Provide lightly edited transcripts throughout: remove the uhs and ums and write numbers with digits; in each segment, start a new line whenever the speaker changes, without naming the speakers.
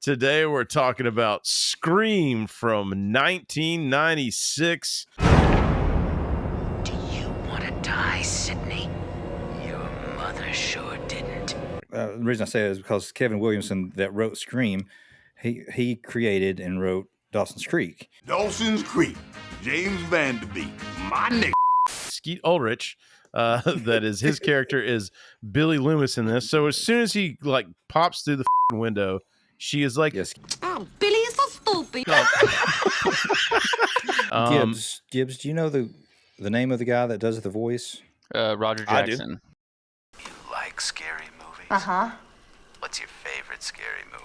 Today we're talking about Scream from 1996.
Do you want to die, Sydney? Your mother sure didn't.
The reason I say it is because Kevin Williamson, that wrote Scream, he created and wrote Dawson's Creek.
Dawson's Creek, James Vanderbeek, my nigga.
Skeet Ulrich, that is his character, is Billy Loomis in this. So as soon as he like pops through the window, she is like,
Yes.
Oh, Billy is so stupid.
Gibbs, do you know the name of the guy that does the voice?
Roger Jackson.
You like scary movies?
Uh-huh.
What's your favorite scary movie?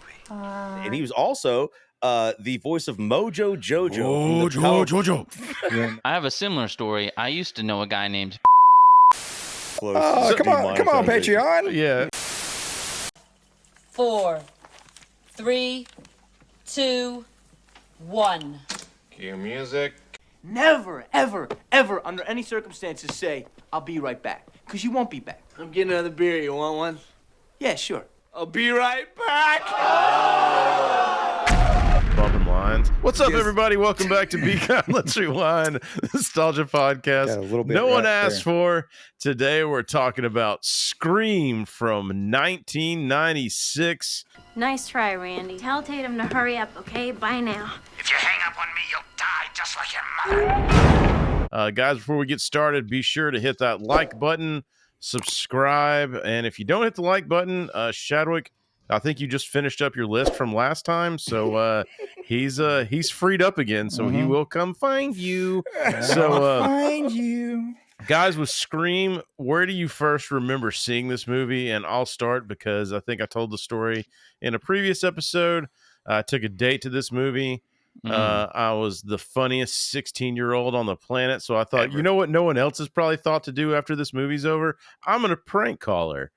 And he was also the voice of Mojo Jojo.
Jojo.
I have a similar story. I used to know a guy named
Close.
Oh, come on, Patreon.
Yeah.
4, 3, 2, 1.
Cue music.
Never, ever, ever, under any circumstances say, I'll be right back. Because you won't be back. I'm getting another beer. You want one? Yeah, sure. I'll be right back.
Bumping lines. What's up, everybody? Welcome back to Be Kind, Let's Rewind, the Nostalgia Podcast.
Got a little bit
No one
right
asked
there.
for. Today we're talking about Scream from 1996.
Nice try, Randy. Tell Tatum to hurry up, okay? Bye now.
If you hang up on me, you'll die just like your mother.
Guys, before we get started, be sure to hit that like button, subscribe, and if you don't hit the like button, Shadwick, I think you just finished up your list from last time, so he's freed up again, so he will come find you. So
Find you.
guys, with Scream, where do you first remember seeing this movie? And I'll start because I think I told the story in a previous episode. I took a date to this movie. I was the funniest 16-year-old on the planet, so I thought, you know what no one else has probably thought to do after this movie's over? I'm going to prank call her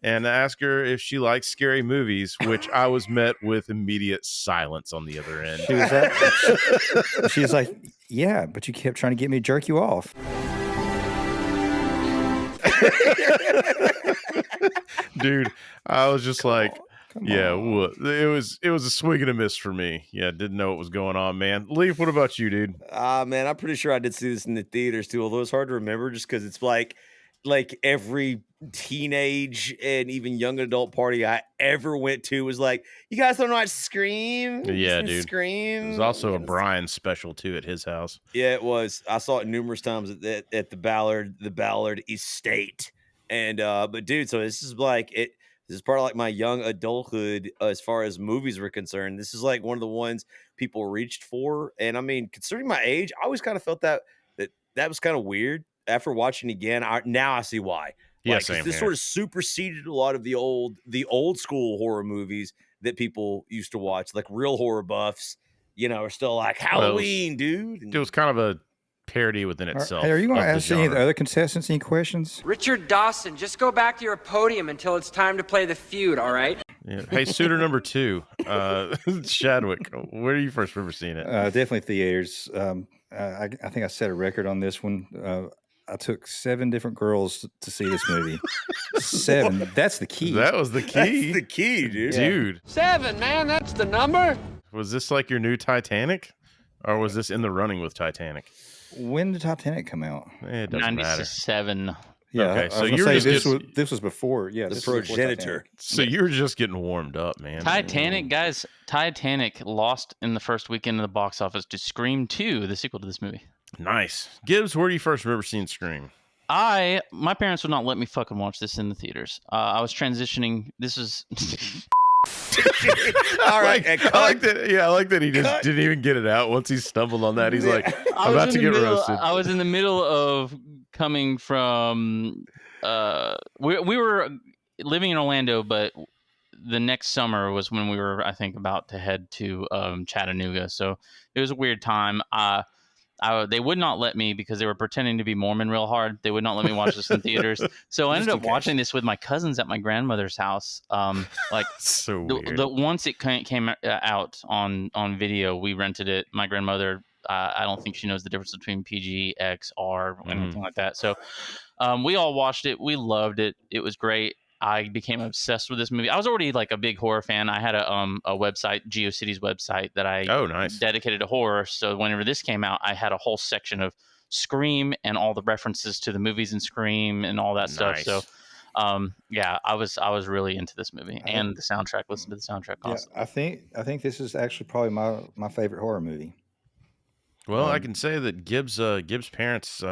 and ask her if she likes scary movies, which I was met with immediate silence on the other end.
She was like, yeah, but you kept trying to get me to jerk you off.
Dude, I was just like,
Come
yeah,
on.
well, it was a swing and a miss for me. Yeah, didn't know what was going on, man. Leaf, what about you, dude?
Man, I'm pretty sure I did see this in the theaters too, although it's hard to remember just because it's like every teenage and even young adult party I ever went to was like, you guys don't watch Scream?
Yeah,
Some
dude.
Scream.
It was also a Brian special too at his house.
Yeah, it was. I saw it numerous times at the Ballard Estate. And but dude, so this is like it. This is part of like my young adulthood as far as movies were concerned. This is like one of the ones people reached for. And I mean, considering my age, I always kind of felt that was kind of weird. After watching again, now I see why.
Yeah,
Like,
same
this
here.
sort of superseded a lot of the old school horror movies that people used to watch. Like real horror buffs, are still like Halloween, dude.
It was kind of a parody within itself.
Hey, are you going to
of the
ask any of the
genre.
other contestants any questions?
Richard Dawson, just go back to your podium until it's time to play the feud, all right?
Yeah. Hey, suitor number 2, Shadwick, where do you first remember seeing it?
Definitely theaters. I think I set a record on this one. I took 7 different girls to see this movie. 7. That's the key.
That was the key.
That's the key, dude.
Dude.
7, man, that's the number.
Was this like your new Titanic? Or was this in the running with Titanic?
When did Titanic come out?
It doesn't matter.
97.
Yeah,
Okay,
I
so
was
you
gonna
were
say
just
this was before. Yeah,
The
this was before
progenitor.
Titanic.
So you were just getting warmed up, man.
Titanic, guys. Titanic lost in the first weekend of the box office to Scream 2, the sequel to this movie.
Nice. Gibbs, where do you first remember seeing Scream?
My parents would not let me fucking watch this in the theaters. I was transitioning. This is
All right.
I like that. Yeah, I like that he just didn't even get it out. Once he stumbled on that, he's like, I'm about to get roasted.
I was in the middle of coming from. We were living in Orlando, but the next summer was when we were, I think, about to head to Chattanooga. So it was a weird time. They would not let me because they were pretending to be Mormon real hard. They would not let me watch this in theaters. So I ended up watching this with my cousins at my grandmother's house. Like
So weird.
once it came out on video, we rented it. My grandmother, I don't think she knows the difference between PG, X, R, or anything like that. So we all watched it. We loved it. It was great. I became obsessed with this movie. I was already like a big horror fan. I had a website, GeoCities website, that I dedicated to horror. So whenever this came out, I had a whole section of Scream and all the references to the movies in Scream and all that stuff. So yeah, I was really into this movie and the soundtrack. Listen to the soundtrack constantly.
I think this is actually probably my favorite horror movie.
Well, I can say that Gibbs' parents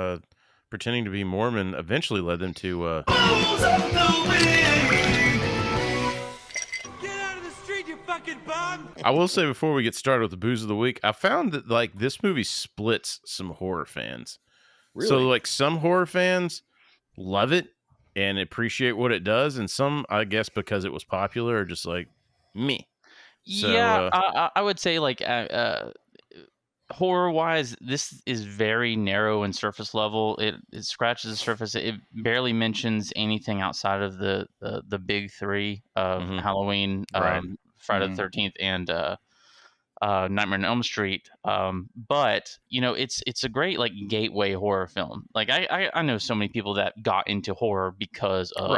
pretending to be Mormon eventually led them to.
Get out of the street, you fucking bum!
I will say before we get started with the booze of the week, I found that like this movie splits some horror fans.
Really?
So like some horror fans love it and appreciate what it does, and some, I guess, because it was popular, are just like me. So,
Yeah, I would say like horror wise, this is very narrow and surface level. It scratches the surface. It barely mentions anything outside of the big three of Halloween, Friday the 13th, and Nightmare on Elm Street. But you know, it's a great like gateway horror film. Like I know so many people that got into horror because of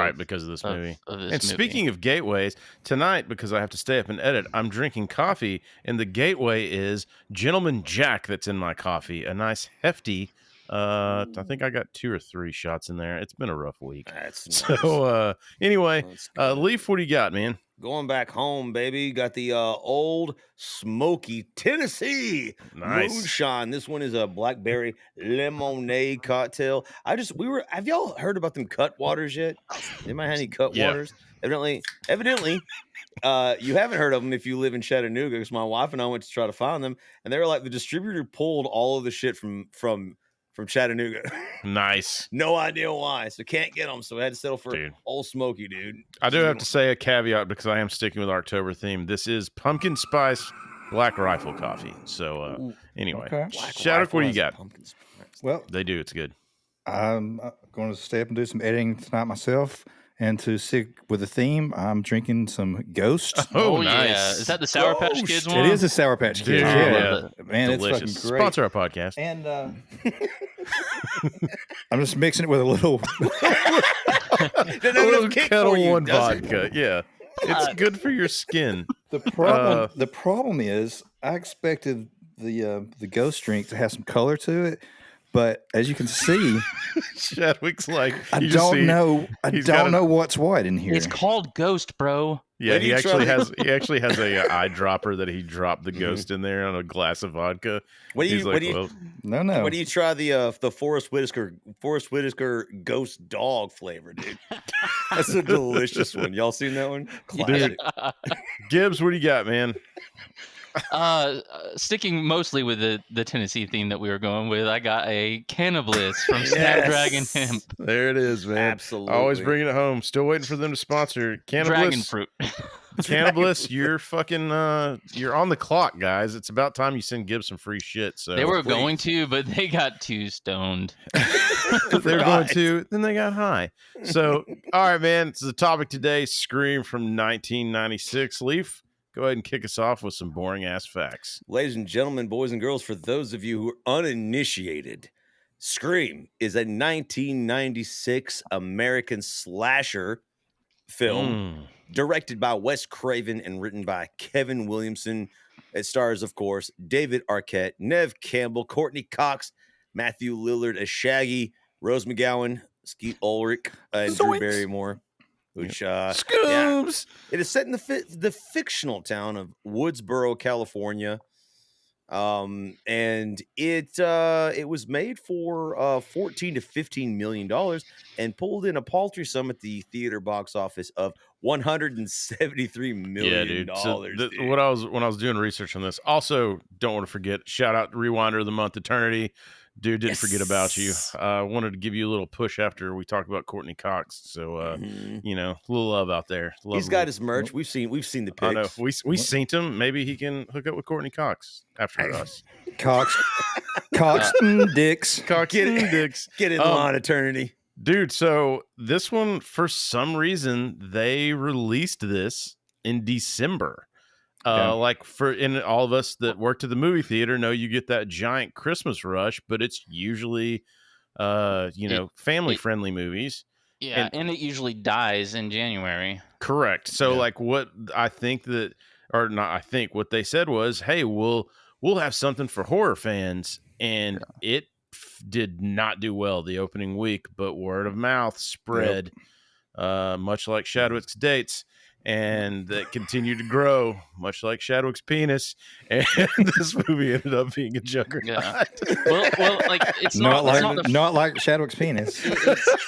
this movie. Speaking of gateways, tonight, because I have to stay up and edit, I'm drinking coffee, and the gateway is Gentleman Jack that's in my coffee. A nice hefty. I think I got 2 or 3 shots in there. It's been a rough week.
That's nice.
So anyway, Leaf, what do you got, man?
Going back home, baby. Got the old smoky Tennessee moonshine. This one is a blackberry lemonade cocktail. Have y'all heard about them cut waters yet? Anybody had any cut waters? Evidently, you haven't heard of them if you live in Chattanooga, because my wife and I went to try to find them, and they were like, the distributor pulled all of the shit from Chattanooga.
Nice.
No idea why. So can't get them. So I had to settle for Old Smoky, dude.
I do have to say a caveat, because I am sticking with October theme. This is pumpkin spice Black Rifle coffee. So anyway, Shattuck, what do you got?
Well,
they do. It's good.
I'm going to stay up and do some editing tonight myself. And to stick with the theme, I'm drinking some Ghost.
Oh, nice. Yeah. Is that the Sour Patch Kids one?
It is the Sour Patch Kids. Yeah. Man,
delicious.
It's fucking great.
Sponsor our podcast.
And I'm just mixing it with a little
Kettle One vodka. Yeah. It's good for your skin.
The problem is I expected the Ghost drink to have some color to it. But as you can see,
Chadwick's like,
I don't know what's what in here.
It's called Ghost, bro.
Yeah, he actually has a eyedropper that he dropped the Ghost in there on a glass of vodka.
What do you What do you try the Forrest Whitaker Ghost Dog flavor, dude? That's a delicious one. Y'all seen that one? Classic.
Gibbs, what do you got, man?
Sticking mostly with the Tennessee theme that we were going with, I got a Cannibalist from Snapdragon Hemp.
There it is, man.
Absolutely.
Always bringing it home. Still waiting for them to sponsor Cannibalist.
Dragon fruit.
Cannibalist, you're fucking you're on the clock, guys. It's about time you send Gibbs some free shit. So
they were going to, but they got too stoned.
They were going to, then they got high. So all right, man. It's the topic today. Scream from 1996. Leaf, go ahead and kick us off with some boring ass facts.
Ladies and gentlemen, boys and girls, for those of you who are uninitiated, Scream is a 1996 American slasher film directed by Wes Craven and written by Kevin Williamson. It stars, of course, David Arquette, Neve Campbell, Courtney Cox, Matthew Lillard as Shaggy, Rose McGowan, Skeet Ulrich, and Drew Barrymore. Which
Scoops.
It is set in the fictional town of Woodsboro, California, and it was made for $14 to $15 million and pulled in a paltry sum at the theater box office of $173 million.
Yeah, dude. So when I was doing research on this, also don't want to forget, shout out Rewinder of the Month, Eternity. Dude, didn't forget about you. Wanted to give you a little push after we talked about Courtney Cox. So, you know, a little love out there.
He's got his merch. We've seen the pics.
I know. We seen him. Maybe he can hook up with Courtney Cox after us.
Cox dicks.
Cox dicks.
Get in line, Eternity.
Dude, so this one, for some reason, they released this in December. Like in all of us that worked at the movie theater know you get that giant Christmas rush, but it's usually family friendly movies.
Yeah, and it usually dies in January.
Correct. So like what I think that, or not, I think what they said was, hey, we'll have something for horror fans, and it did not do well the opening week, but word of mouth spread, much like Shadwick's dates, and that continued to grow, much like Shadwick's penis, and this movie ended up being a juggernaut.
Yeah. Well, like it's
not
not
like Shadwick's penis.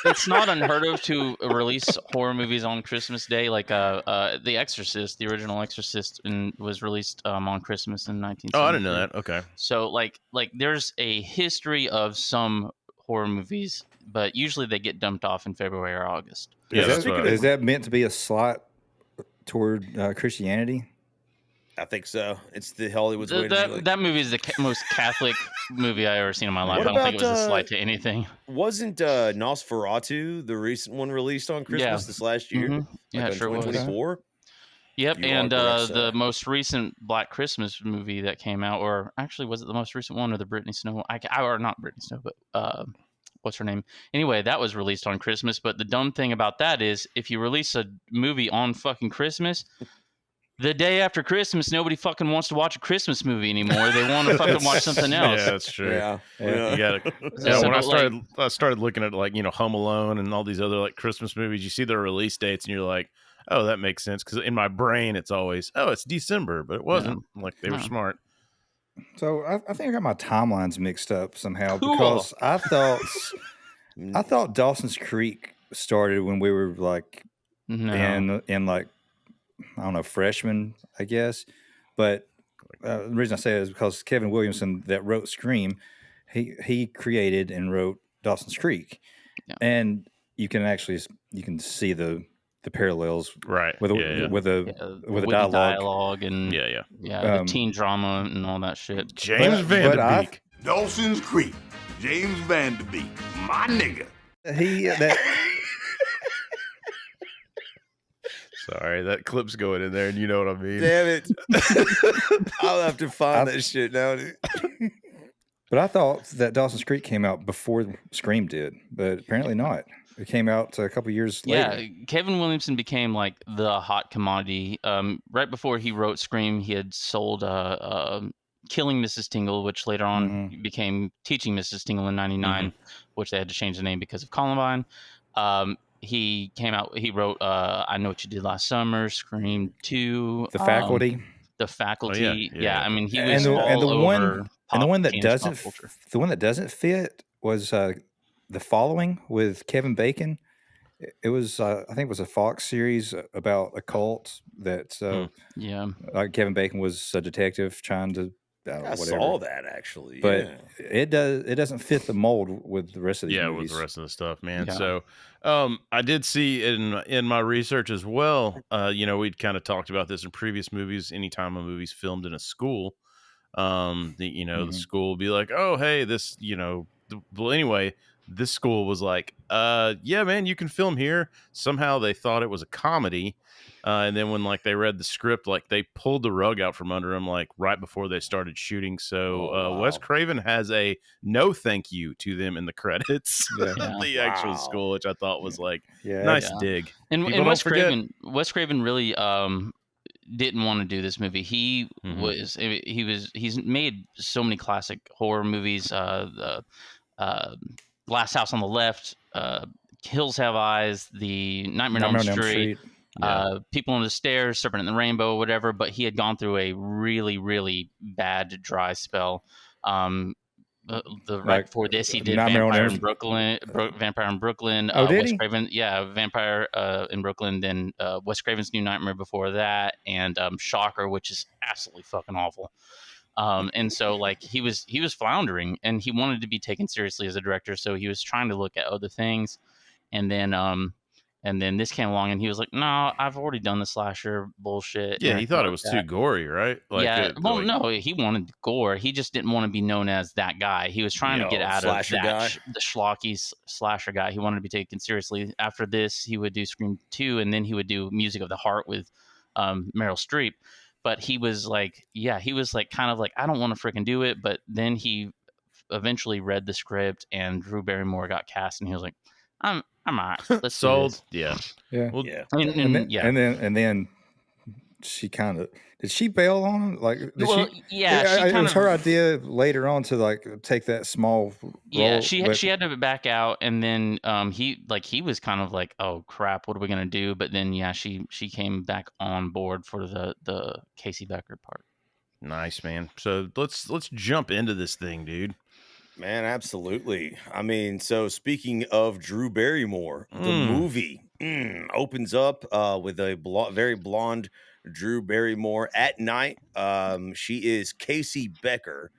It's not unheard of to release horror movies on Christmas Day. Like The Exorcist, the original Exorcist, was released on Christmas in 1973.
Oh, I didn't know that. Okay.
So like there's a history of some horror movies, but usually they get dumped off in February or August.
Yeah,
is that meant to be a slight toward Christianity?
I think so. It's the Hollywood's way to do it.
That movie is the most Catholic movie I've ever seen in my life.
What
I don't think it
about,
was a slight to anything.
Wasn't Nosferatu the recent one released on Christmas this last year?
Mm-hmm. Yeah, sure was.
2024.
Yep,
You
and
are correct,
the
sir.
most recent Black Christmas movie that came out, or actually was it the most recent one, or the Britney Snow? Or not Britney Snow, but what's her name? Anyway, that was released on Christmas. But the dumb thing about that is, if you release a movie on fucking Christmas, the day after Christmas, nobody fucking wants to watch a Christmas movie anymore. They want to fucking watch something else.
Yeah, that's true.
Yeah.
You gotta. Yeah, when I started looking at like Home Alone and all these other like Christmas movies, you see their release dates and you're like, oh, that makes sense, because in my brain it's always, oh, it's December, but it wasn't. Like they were smart.
So I think I got my timelines mixed up somehow because I thought Dawson's Creek started when we were like in like, I don't know, freshmen, I guess. But the reason I say it is because Kevin Williamson, that wrote Scream, he created and wrote Dawson's Creek, and you can see the parallels,
right?
With a
dialogue and the teen drama and all that shit.
James Van Der Beek,
Dawson's Creek, James Van Der Beek, my nigga.
Sorry, that clip's going in there, and you know what I mean.
Damn it! I'll have to find that shit now, dude.
But I thought that Dawson's Creek came out before Scream did, but apparently not. It came out a couple years later.
Yeah, Kevin Williamson became like the hot commodity. Right before he wrote Scream, he had sold Killing Mrs. Tingle, which later on became Teaching Mrs. Tingle in '99, which they had to change the name because of Columbine. He came out. He wrote I Know What You Did Last Summer, Scream 2,
The Faculty.
The Faculty.
Oh, yeah.
I mean, he was
the one that doesn't fit was The Following with Kevin Bacon. It was I think it was a Fox series about a cult that Kevin Bacon was a detective trying to
I saw that actually,
but it doesn't fit the mold with the rest of these movies.
With the rest of the stuff, man. So I did see in my research as well, we'd kind of talked about this in previous movies. Anytime a movie's filmed in a school, the school will be like, oh, hey, this, well, anyway, this school was like, yeah, man, you can film here. Somehow they thought it was a comedy. And then when like they read the script, like they pulled the rug out from under them, like right before they started shooting. So Wes Craven has a no thank you to them in the credits, the actual school, which I thought was like nice dig.
And Wes Craven really didn't want to do this movie. He's made so many classic horror movies. Glass House on the Left, Hills Have Eyes, the Nightmare on Elm Street. People on the Stairs, Serpent in the Rainbow, whatever. But he had gone through a really, really bad dry spell. Right before this, he did Vampire in Brooklyn.
Oh, did
Wes
he?
Craven, Vampire in Brooklyn. Then Wes Craven's New Nightmare before that, and Shocker, which is absolutely fucking awful. And so like he was floundering, and he wanted to be taken seriously as a director, so he was trying to look at other things, and then this came along, and he was like, no, I've already done the slasher bullshit.
Yeah, he thought it was too gory, right? Like
no, he wanted gore. He just didn't want to be known as that guy. He was trying to get out of that the schlocky slasher guy. He wanted to be taken seriously. After this, he would do Scream 2, and then he would do Music of the Heart with Meryl Streep. But he was like, kind of like, I don't want to freaking do it. But then he eventually read the script, and Drew Barrymore got cast, and he was like, I'm all right. Let's
sold. Yeah.
Well,
yeah.
And then she kind of did she bail on him? Like, did
it
was her idea later on to like take that small role.
She had to back out, and then he was kind of like, oh crap, what are we gonna do? But then she came back on board for the Casey Becker part.
Nice, man. So let's jump into this thing, dude.
Man, absolutely. I mean, so speaking of Drew Barrymore, the movie opens up with a very blonde Drew Barrymore at night. She is Casey Becker.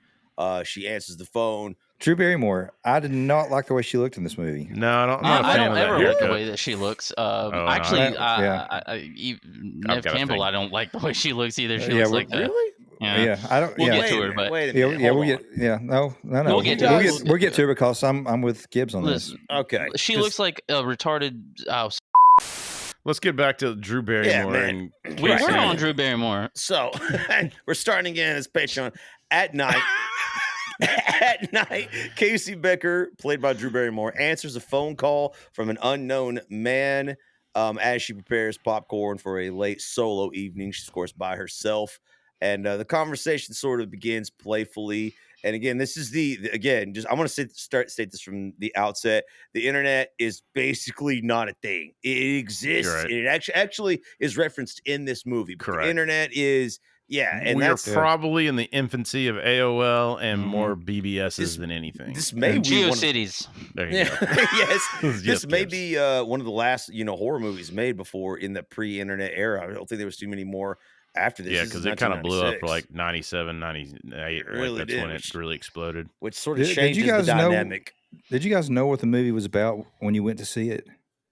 She answers the phone.
Drew Barrymore. I did not like the way she looked in this movie.
No, I don't
ever like the way that she looks. Actually, Nev Campbell, I don't like the way she looks either. She looks like
really.
Yeah, I don't.
We'll get to her, but
wait a minute.
We'll get. Yeah, no.
We'll get to her.
We'll get to her because I'm with Gibbs on this.
Okay,
she looks like a retarded.
Let's get back to Drew Barrymore.
Yeah, man.
We're on Drew Barrymore.
So we're starting again as Patreon at night. At night, Casey Becker, played by Drew Barrymore, answers a phone call from an unknown man as she prepares popcorn for a late solo evening. She's, of course, by herself. And the conversation sort of begins playfully. And again, this is I want to state this from the outset. The internet is basically not a thing. It exists.
Right.
And it actually is referenced in this movie.
Correct.
The internet is... Yeah, and
we're probably in the infancy of AOL and more BBSs than anything.
This may be
GeoCities.
There you go.
Yes, this may be one of the last horror movies made before in the pre-internet era. I don't think there was too many more after this.
Yeah, because it kind of blew up for like 97, 98.
Really
that's when it really exploded.
Which sort of changes the dynamic.
Did you guys know what the movie was about when you went to see it?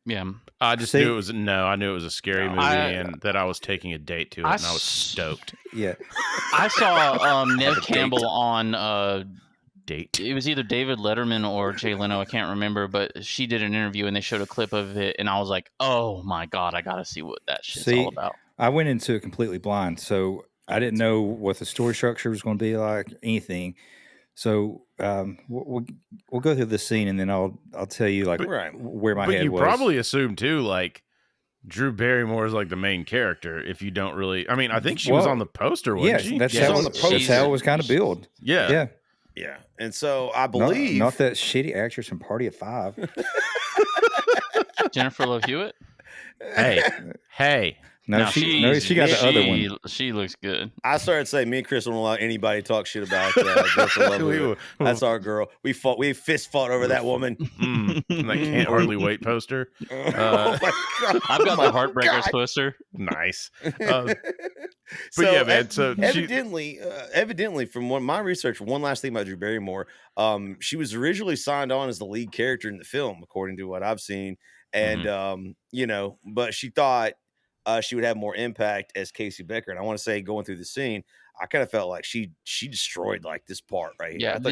Yeah,
I just knew it was I knew it was a scary movie and that I was taking a date to it, and I was stoked.
Yeah,
I saw Nev Campbell on
date.
It was either David Letterman or Jay Leno, I can't remember, but she did an interview and they showed a clip of it, and I was like, oh my god, I gotta see what that shit's all about.
I went into it completely blind, so I didn't know what the story structure was going to be like, anything. So we'll go through the scene, and then I'll tell you like where my head was. But you
probably assume too, like Drew Barrymore is like the main character. If you don't really, I mean, I think she was on the poster, wasn't she?
That's how it was kind of billed.
Yeah.
And so I believe
not that shitty actress from Party of Five,
Jennifer Love Hewitt.
Hey.
No, she got the other one.
She looks good.
I started saying me and Chris don't allow anybody to talk shit about Jennifer Love Hewitt. That's our girl. We fist fought over that woman.
That Can't Hardly Wait poster.
Oh my god!
I've got the Heartbreakers poster.
Nice. But yeah, man. So
evidently, from my research, one last thing about Drew Barrymore, she was originally signed on as the lead character in the film, according to what I've seen, and but she thought she would have more impact as Casey Becker. And I want to say, going through the scene, I kind of felt like she destroyed like this part right here.
Yeah,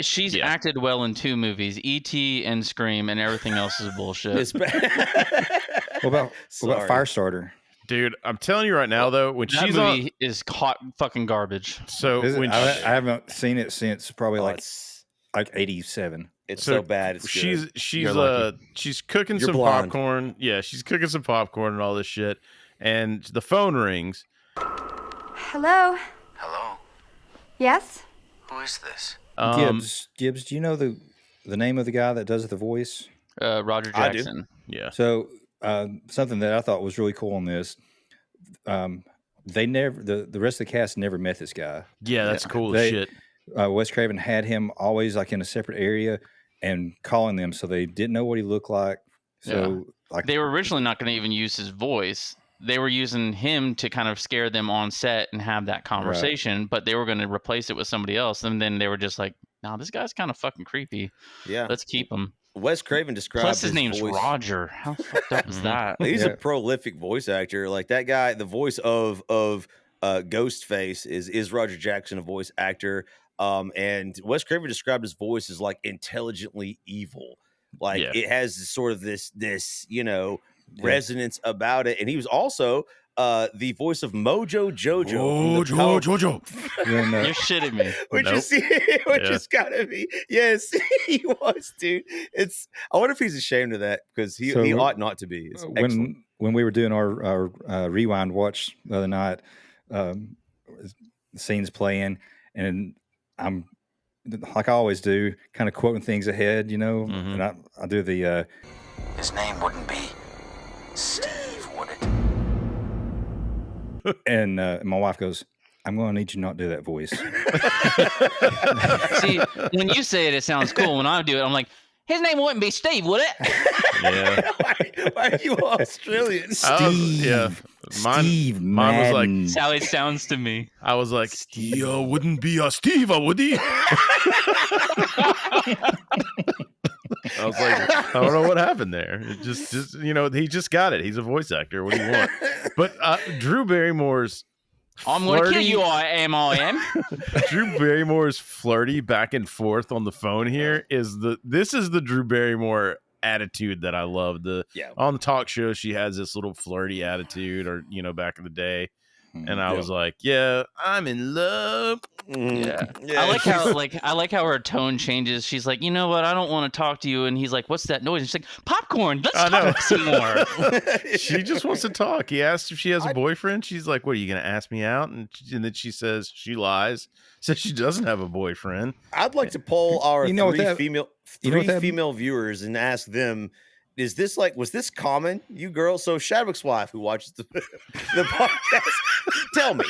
she's acted well in 2 movies, E.T. and Scream, and everything else is bullshit.
It's bad.
What about Firestarter?
Dude, I'm telling you right now, though, when
that
she's
movie is hot fucking garbage.
So
I haven't seen it since probably like 87.
It's so bad. It's
she's cooking some popcorn. Yeah, she's cooking some popcorn and all this shit. And the phone rings.
Hello?
Hello?
Yes?
Who is this?
Gibbs, do you know the name of the guy that does the voice?
Roger Jackson.
Yeah.
So something that I thought was really cool on this, they never the rest of the cast never met this guy.
Yeah, that's cool as shit.
Wes Craven had him always like in a separate area and calling them, so they didn't know what he looked like. So like
they were originally not going to even use his voice. They were using him to kind of scare them on set and have that conversation, but they were going to replace it with somebody else. And then they were just like, "No, this guy's kind of fucking creepy.
Yeah,
let's keep him."
Wes Craven described
Plus his name's
voice.
Roger. How fucked up is that?
He's a prolific voice actor. Like that guy, the voice of Ghostface is Roger Jackson, a voice actor. And Wes Craven described his voice as like intelligently evil. Like it has sort of this resonance about it. And he was also the voice of Mojo Jojo.
Jojo.
You're shitting me.
Which is gotta be. Yes, he was, dude. I wonder if he's ashamed of that because he ought not to be. It's excellent.
When we were doing our rewind watch the other night, scenes playing, and I'm like I always do, kind of quoting things ahead, and I do the.
His name wouldn't be Steve, would it?
And my wife goes, I'm going to need you not do that voice.
See, when you say it, it sounds cool. When I do it, I'm like, his name wouldn't be Steve, would it?
Yeah.
Why are you Australian?
Steve. Steve
mine was like,
that's how it sounds to me.
I was like, Steve wouldn't be a Steve, would he? I was like, I don't know what happened there. It just he just got it. He's a voice actor. What do you want? But Drew Barrymore's
I'm going to kill you, I am.
Drew Barrymore's flirty back and forth on the phone here this is the Drew Barrymore attitude that I love. On the talk show, she has this little flirty attitude, or back in the day. And I was like, yeah, I'm in love.
Yeah. I like how her tone changes. She's like, you know what? I don't want to talk to you. And he's like, what's that noise? And she's like, popcorn. Let's talk some more.
She just wants to talk. He asked if she has a boyfriend. She's like, what, are you going to ask me out? And then she says, she lies, says she doesn't have a boyfriend.
I'd like to poll our three female viewers and ask them, was this common, you girls? So Shadwick's wife, who watches the podcast, tell me,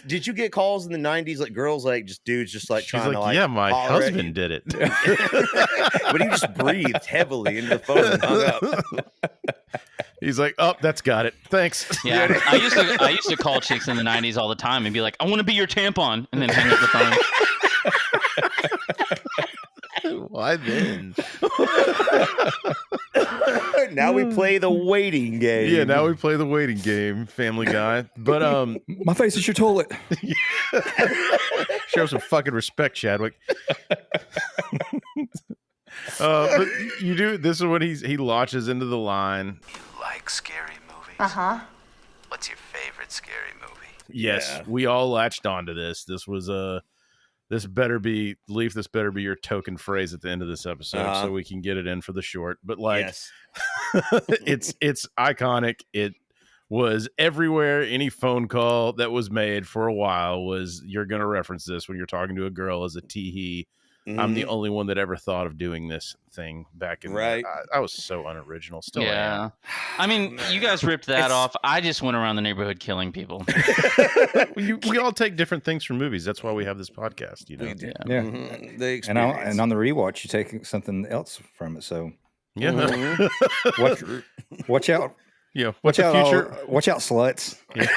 did you get calls in the 90s, like girls, like just dudes, just like trying to like,
yeah, my husband did it.
But he just breathed heavily into the phone and hung up.
He's like, oh, that's got it. Thanks.
Yeah, I used to call chicks in the 90s all the time and be like, I want to be your tampon, and then hang up the phone.
Why then?
Now we play the waiting game.
Yeah, now we play the waiting game, Family Guy. But
my face is your toilet.
Show some fucking respect, Chadwick. But you do. This is when he launches into the line.
You like scary movies? What's your favorite scary movie?
Yes, we all latched onto this. This was This better be your token phrase at the end of this episode, so we can get it in for the short. But it's iconic. It was everywhere. Any phone call that was made for a while was, you're going to reference this when you're talking to a girl as a tee-hee. I'm the only one that ever thought of doing this thing back in I was so unoriginal. Still am.
I mean, you guys ripped that off. I just went around the neighborhood killing people.
We all take different things from movies. That's why we have this podcast.
Yeah. Mm-hmm. And on the rewatch, you take something else from it. So watch out.
Yeah. Watch out, future.
Watch out, sluts. Yeah.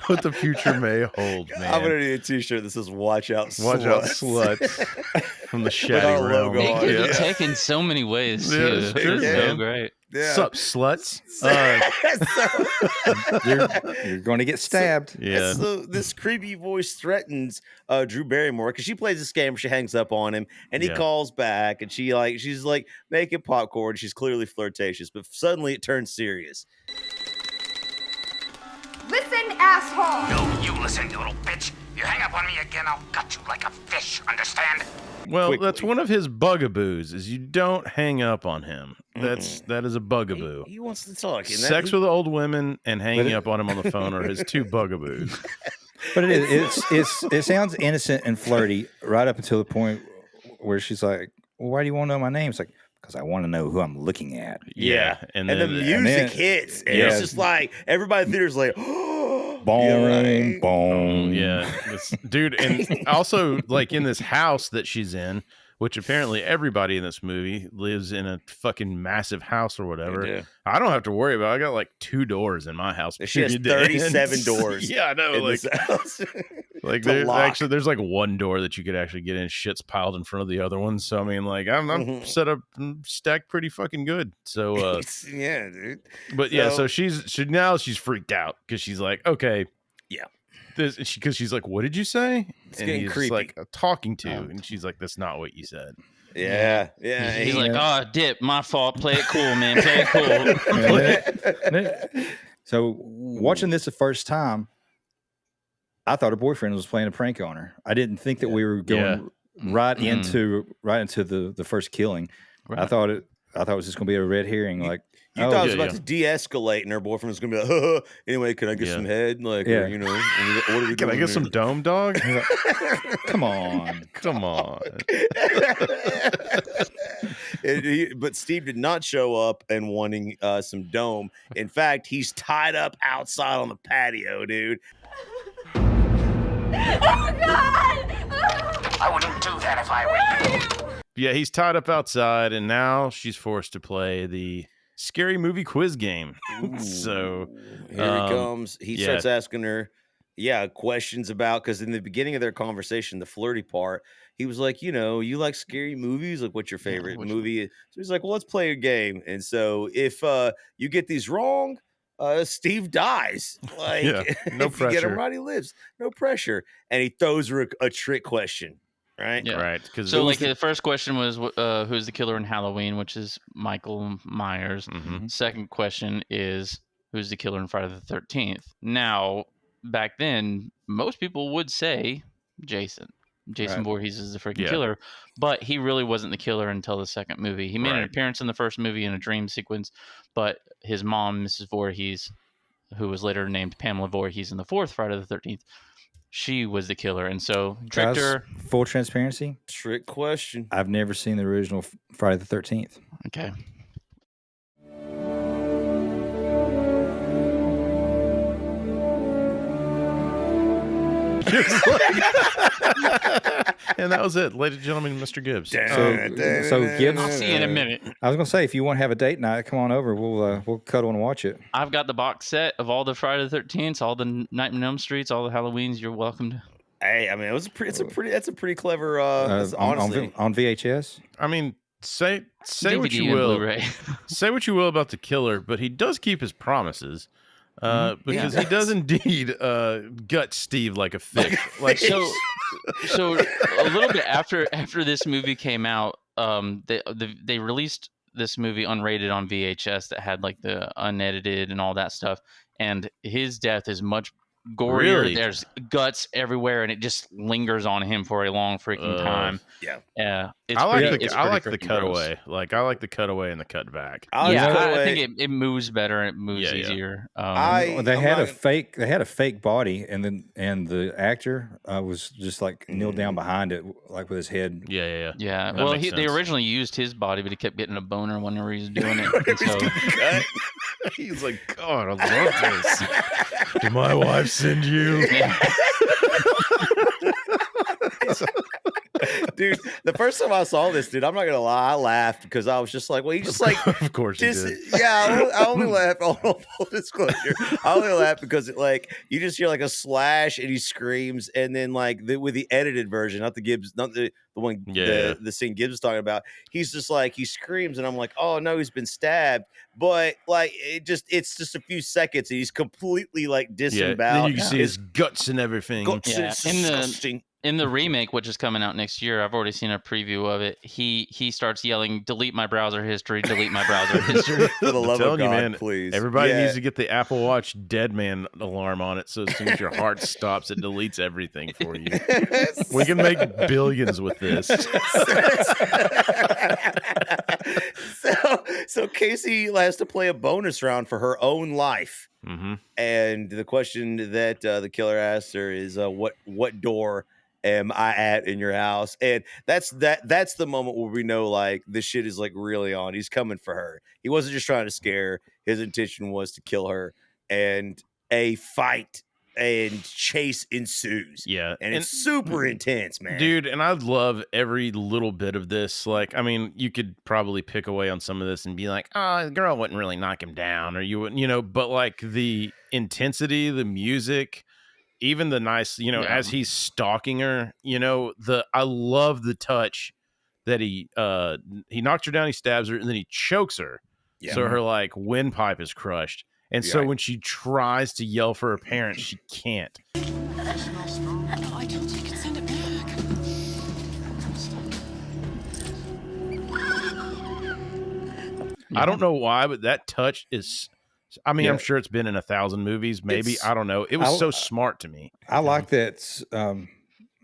What the future may hold, man.
I'm gonna need a t-shirt that says "Watch out, sluts."
Watch out, sluts. From the Shaddy realm.
It could be taken so many ways too.
It's true,
so great.
Yeah. Sup, sluts?
You're going to get stabbed.
Yeah.
So this creepy voice threatens Drew Barrymore because she plays this game where she hangs up on him, and he calls back, and she's like making popcorn. She's clearly flirtatious, but suddenly it turns serious.
Listen, asshole!
No, you listen, you little bitch. You hang up on me again, I'll gut you like a fish, understand?
Well, that's one of his bugaboos, is you don't hang up on him. That is a bugaboo.
He wants to talk.
Sex with old women and hanging up on him on the phone are his two bugaboos.
But it sounds innocent and flirty right up until the point where she's like, well, why do you want to know my name? It's like, because I want to know who I'm looking at.
Yeah.
And the music hits. And it's just like, everybody in the theater's like,
boom, boom.
Yeah. Dude, and also, like, in this house that she's in, which apparently everybody in this movie lives in a fucking massive house or whatever. I don't have to worry about it. I got like 2 doors in my house.
She has 37 doors.
Yeah, I know. Like there's like 1 door that you could actually get in. Shit's piled in front of the other one. So I mean, like I'm set up, stacked pretty fucking good. So
yeah, dude.
But so she's freaked out because she's like, okay, yeah. Because she's like, what did you say?
It's
and
getting
he's
creepy.
like talking to, and she's like, that's not what you said.
Yeah.
He's like, oh, dip, my fault. Play it cool, man. Play it cool.
So watching this the first time, I thought her boyfriend was playing a prank on her. I didn't think that we were going right into the first killing.
Right.
I thought it was just going to be a red herring. Like
you thought it was about to de-escalate, and her boyfriend was going to be like, anyway, can I get some head? Like, or, you know, what are we
Can I get some dome, dog?
Like, come on.
But Steve did not show up and wanting some dome. In fact, he's tied up outside on the patio, dude.
Oh, God!
I wouldn't do that if I were you.
Yeah, he's tied up outside, and now she's forced to play the scary movie quiz game. So
here he comes. He starts asking her, questions about, because in the beginning of their conversation, the flirty part, he was like, you know, you like scary movies? Like, what's your favorite movie? So he's like, well, let's play a game. And so if you get these wrong, Steve dies. Like,
no
if
pressure.
you get him right, he lives. No pressure. And he throws her a trick question. Right.
Yeah.
Right.
So, like, the first question was, who's the killer in Halloween, which is Michael Myers.
Mm-hmm.
Second question is, who's the killer in Friday the 13th? Now, back then, most people would say Jason. Jason Voorhees is the freaking killer, but he really wasn't the killer until the second movie. He made an appearance in the first movie in a dream sequence, but his mom, Mrs. Voorhees, who was later named Pamela Voorhees in the fourth Friday the 13th, she was the killer, and so tricked her.
Full transparency.
Trick question.
I've never seen the original Friday the 13th.
Okay.
And that was it, ladies and gentlemen, Mr. Gibbs.
So Gibbs,
I'll see you in a minute.
I was gonna say, if you want to have a date night, come on over. We'll cuddle and watch it.
I've got the box set of all the Friday the 13th, all the Night in Elm Streets, all the Halloweens. You're welcome to.
Hey, I mean, that's a pretty clever. Honestly,
on VHS.
I mean, say
DVD
what you
and
will.
Blu-ray.
Say what you will about the killer, but he does keep his promises. Because he does indeed gut Steve like a fish. Like
so a little bit after this movie came out, they released this movie unrated on VHS that had like the unedited and all that stuff, and his death is much gorier.
Really?
There's guts everywhere, and it just lingers on him for a long freaking time.
Yeah.
It's
I like
pretty
the cutaway. Like I like the cutaway and the cut back.
I think it moves better and it moves easier.
They had a fake body, and the actor was just like kneeled down behind it, like with his head.
Yeah. Well, they originally used his body, but he kept getting a boner whenever he was doing it. And so
he's like, God, I love this. Did my wife send you?
Dude, the first time I saw this, dude, I'm not gonna lie, I laughed because I was just like, well, he just like,
of course you did.
Yeah, I only laughed. Full disclosure, I only laughed because you just hear like a slash and he screams, and then like with the edited version, not the Gibbs, not the one, the scene Gibbs was talking about, he's just like he screams, and I'm like, oh no, he's been stabbed, but like it's just a few seconds, and he's completely like disemboweled.
Yeah, then you can see his guts and everything.
It's disgusting.
In the remake, which is coming out next year, I've already seen a preview of it. He starts yelling, "Delete my browser history! Delete my browser history!"
For the love of God,
you, man,
please.
Everybody needs to get the Apple Watch Dead Man alarm on it, so as soon as your heart stops, it deletes everything for you. We can make billions with this.
So Casey has to play a bonus round for her own life.
Mm-hmm.
And the question that the killer asked her is, "What door am I at in your house?" And that's the moment where we know like this shit is like really on. He's coming for her. He wasn't just trying to scare her. His intention was to kill her, and a fight and chase ensues.
Yeah,
and it's super intense, man,
dude. And I love every little bit of this. Like, I mean, you could probably pick away on some of this and be like, "Oh, the girl wouldn't really knock him down," or you wouldn't, but like the intensity, the music, even the nice, as he's stalking her, I love the touch that he knocks her down, he stabs her, and then he chokes her. Yeah. So her like windpipe is crushed. And so when she tries to yell for her parents, she can't.
I told you you could send it back.
I don't know why, but that touch is. I mean,
Yeah.
I'm sure it's been in 1,000 movies, maybe.
It's-
I don't know. It was so smart to me.
I like that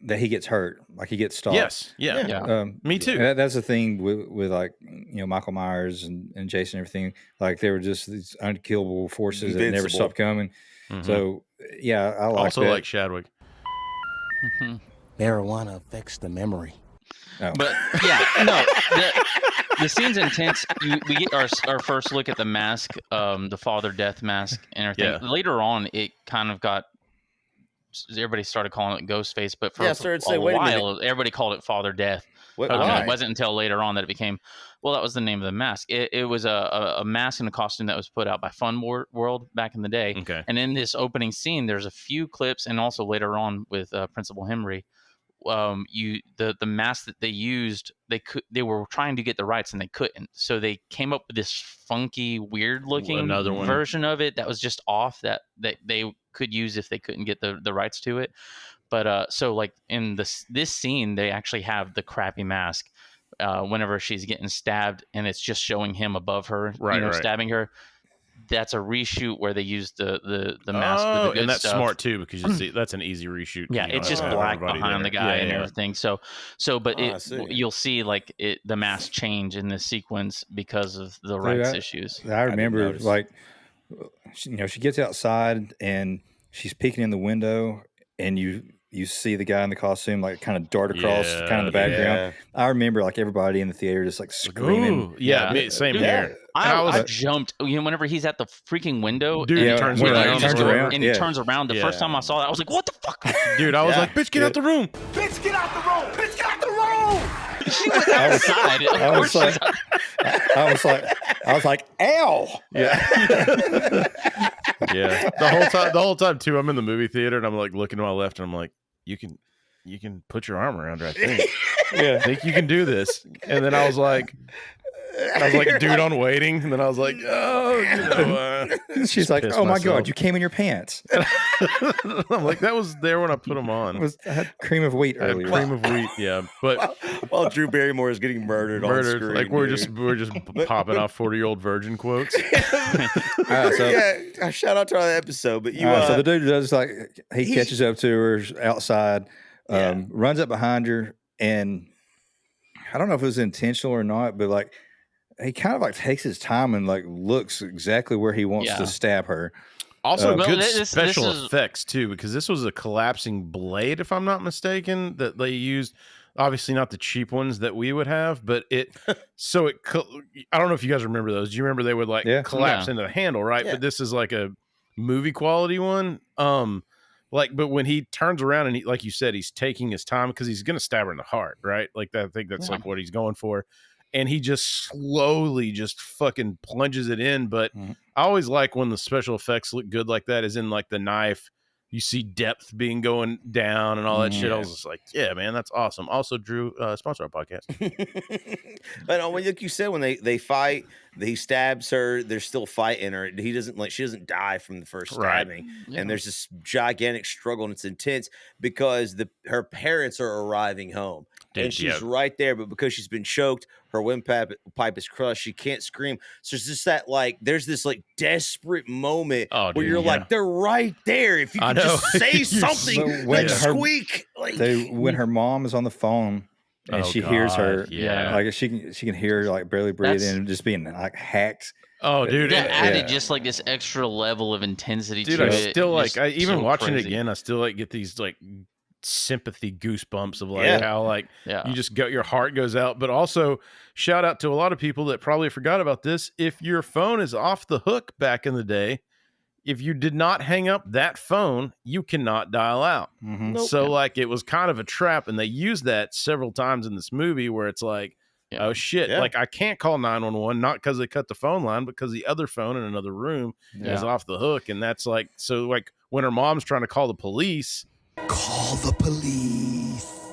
that he gets hurt, like he gets stopped.
Yes, yeah. Me too.
And that's the thing with like Michael Myers and Jason and everything. Like they were just these unkillable forces that never
Invincible.
stopped coming. So yeah, I like
Also
that.
like Chadwick.
Marijuana affects the memory.
Oh.
But yeah, no, the scene's intense. We get our first look at the mask, the Father Death mask and everything.
Yeah.
Later on, it kind of got. Everybody started calling it Ghostface, but for
Yeah, I started
a
saying, wait a minute.
while, everybody called it Father Death.
What,
It
why?
wasn't until later on that it became, well, that was the name of the mask. It was a mask and a costume that was put out by Fun World back in the day.
Okay.
And in this opening scene, there's a few clips, and also later on with Principal Henry, the mask that they used, they were trying to get the rights and they couldn't, so they came up with this funky, weird looking
Another one.
version of it that was just off that they could use if they couldn't get the rights to it. But so like in this scene, they actually have the crappy mask whenever she's getting stabbed, and it's just showing him above her,
Right.
stabbing her. That's a reshoot where they used the mask with the good
and that's
stuff.
smart too, because you see that's an easy reshoot.
Yeah,
You don't
it's
have
just
to have
black
everybody
behind
there.
the guy and
Yeah.
everything. So, but
I see.
you'll see like the mask change in this sequence because of the rights issues.
I remember
notice.
like she gets outside and she's peeking in the window, and you see the guy in the costume like kind of dart across
Yeah,
kind of the background. I remember like everybody in the theater just like screaming.
Ooh, yeah, same
Dude,
here. And
I jumped. Whenever he's at the freaking window,
Dude,
and
he
he
turns
turns
around.
around,
Turns around,
and he turns around. The first time I saw that, I was like, "What the fuck?"
Dude, I was like, "Bitch, get out the room!"
Bitch, get out the room! Bitch, get out the room!
She was outside.
I was like, ow!
Yeah. Yeah. The whole time too, I'm in the movie theater and I'm like looking to my left and I'm like, you can put your arm around her, I think. I think you can do this. And then I was like, dude, on waiting. And then I was like,
she's like,
pissed
oh my
myself.
God, you came in your pants.
I'm like, that was there when I put them on.
I had cream of wheat
I had
earlier.
cream of wheat, yeah. But
While Drew Barrymore is getting murdered on screen.
like we're
dude.
just popping off 40-year-old virgin quotes.
Yeah, shout out to our episode. But you,
so the dude does like he catches up to her outside, runs up behind her, and I don't know if it was intentional or not, but like he kind of like takes his time and like looks exactly where he wants to stab her.
Also,
Well,
good
this
special
is-
effects too, because this was a collapsing blade, if I'm not mistaken, that they used. Obviously, not the cheap ones that we would have, but I don't know if you guys remember those. Do you remember they would like collapse into the handle, right?
Yeah.
But this is like a movie quality one. But when he turns around and like you said, he's taking his time because he's gonna stab her in the heart, right? Like that. I think that's like what he's going for. And he just slowly just fucking plunges it in. But I always like when the special effects look good like that, is in like the knife. You see depth being going down and all that shit. I was just like, yeah, man, that's awesome. Also, Drew, sponsor our podcast.
But like you said, when they fight, he stabs her. They're still fighting her. She doesn't die from the first stabbing.
Yeah.
And there's this gigantic struggle, and it's intense because her parents are arriving home. And she's right there, but because she's been choked, her windpipe is crushed. She can't scream. So it's just that there's this desperate moment where you're like, they're right there. If you can just say something, squeak.
When her mom is on the phone and she hears her, like she can hear her like barely breathing and just being like hacked.
Oh, dude,
that added just like this extra level of intensity
dude,
to
I
it.
still
Just
even
so
watching
crazy.
it again, I still like get these like sympathy goosebumps of like how like you just go, your heart goes out. But also shout out to a lot of people that probably forgot about this. If your phone is off the hook back in the day, if you did not hang up that phone, you cannot dial out. So like it was kind of a trap, and they used that several times in this movie where it's like, oh shit, like I can't call 911, not because they cut the phone line, because the other phone in another room is off the hook. And that's like, so like when her mom's trying to call the police,
Call the police.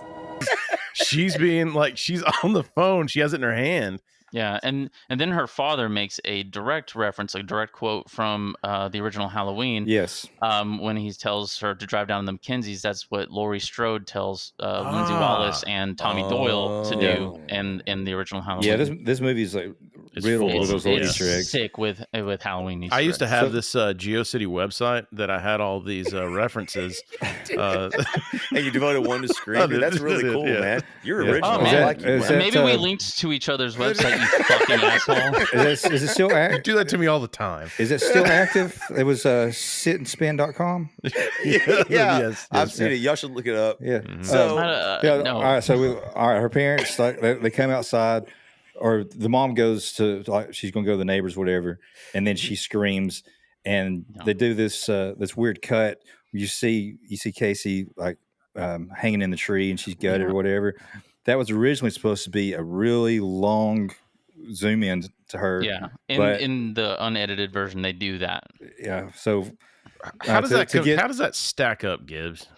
she's being like, she's on the phone, she has it in her hand.
Yeah, and then her father makes a direct reference, a direct quote from the original Halloween.
Yes.
When he tells her to drive down the McKenzie's, that's what Laurie Strode tells Lindsay Wallace and Tommy Doyle to do in the original Halloween.
Yeah, this movie is like riddled with those little Easter eggs.
Sick with Halloween Easter
I used to
eggs.
have this GeoCity website that I had all these references.
And you devoted one to screen. Dude, that's really cool, man. You're original.
Oh, man.
I like you, bro.
Maybe we linked to each other's website, you fucking asshole.
Is it still active?
You do that to me all the time.
Is it still active? It was sitandspin.com.
Yes, I've seen it. Y'all should look it up.
Yeah.
So,
no. All right. So her parents they come outside, or the mom goes to she's going to go to the neighbors, whatever, and then she screams, and they do this weird cut. You see Casey hanging in the tree, and she's gutted or whatever. That was originally supposed to be a really long zoom in to her.
Yeah. In the unedited version, they do that.
Yeah. So
how does that stack up, Gibbs?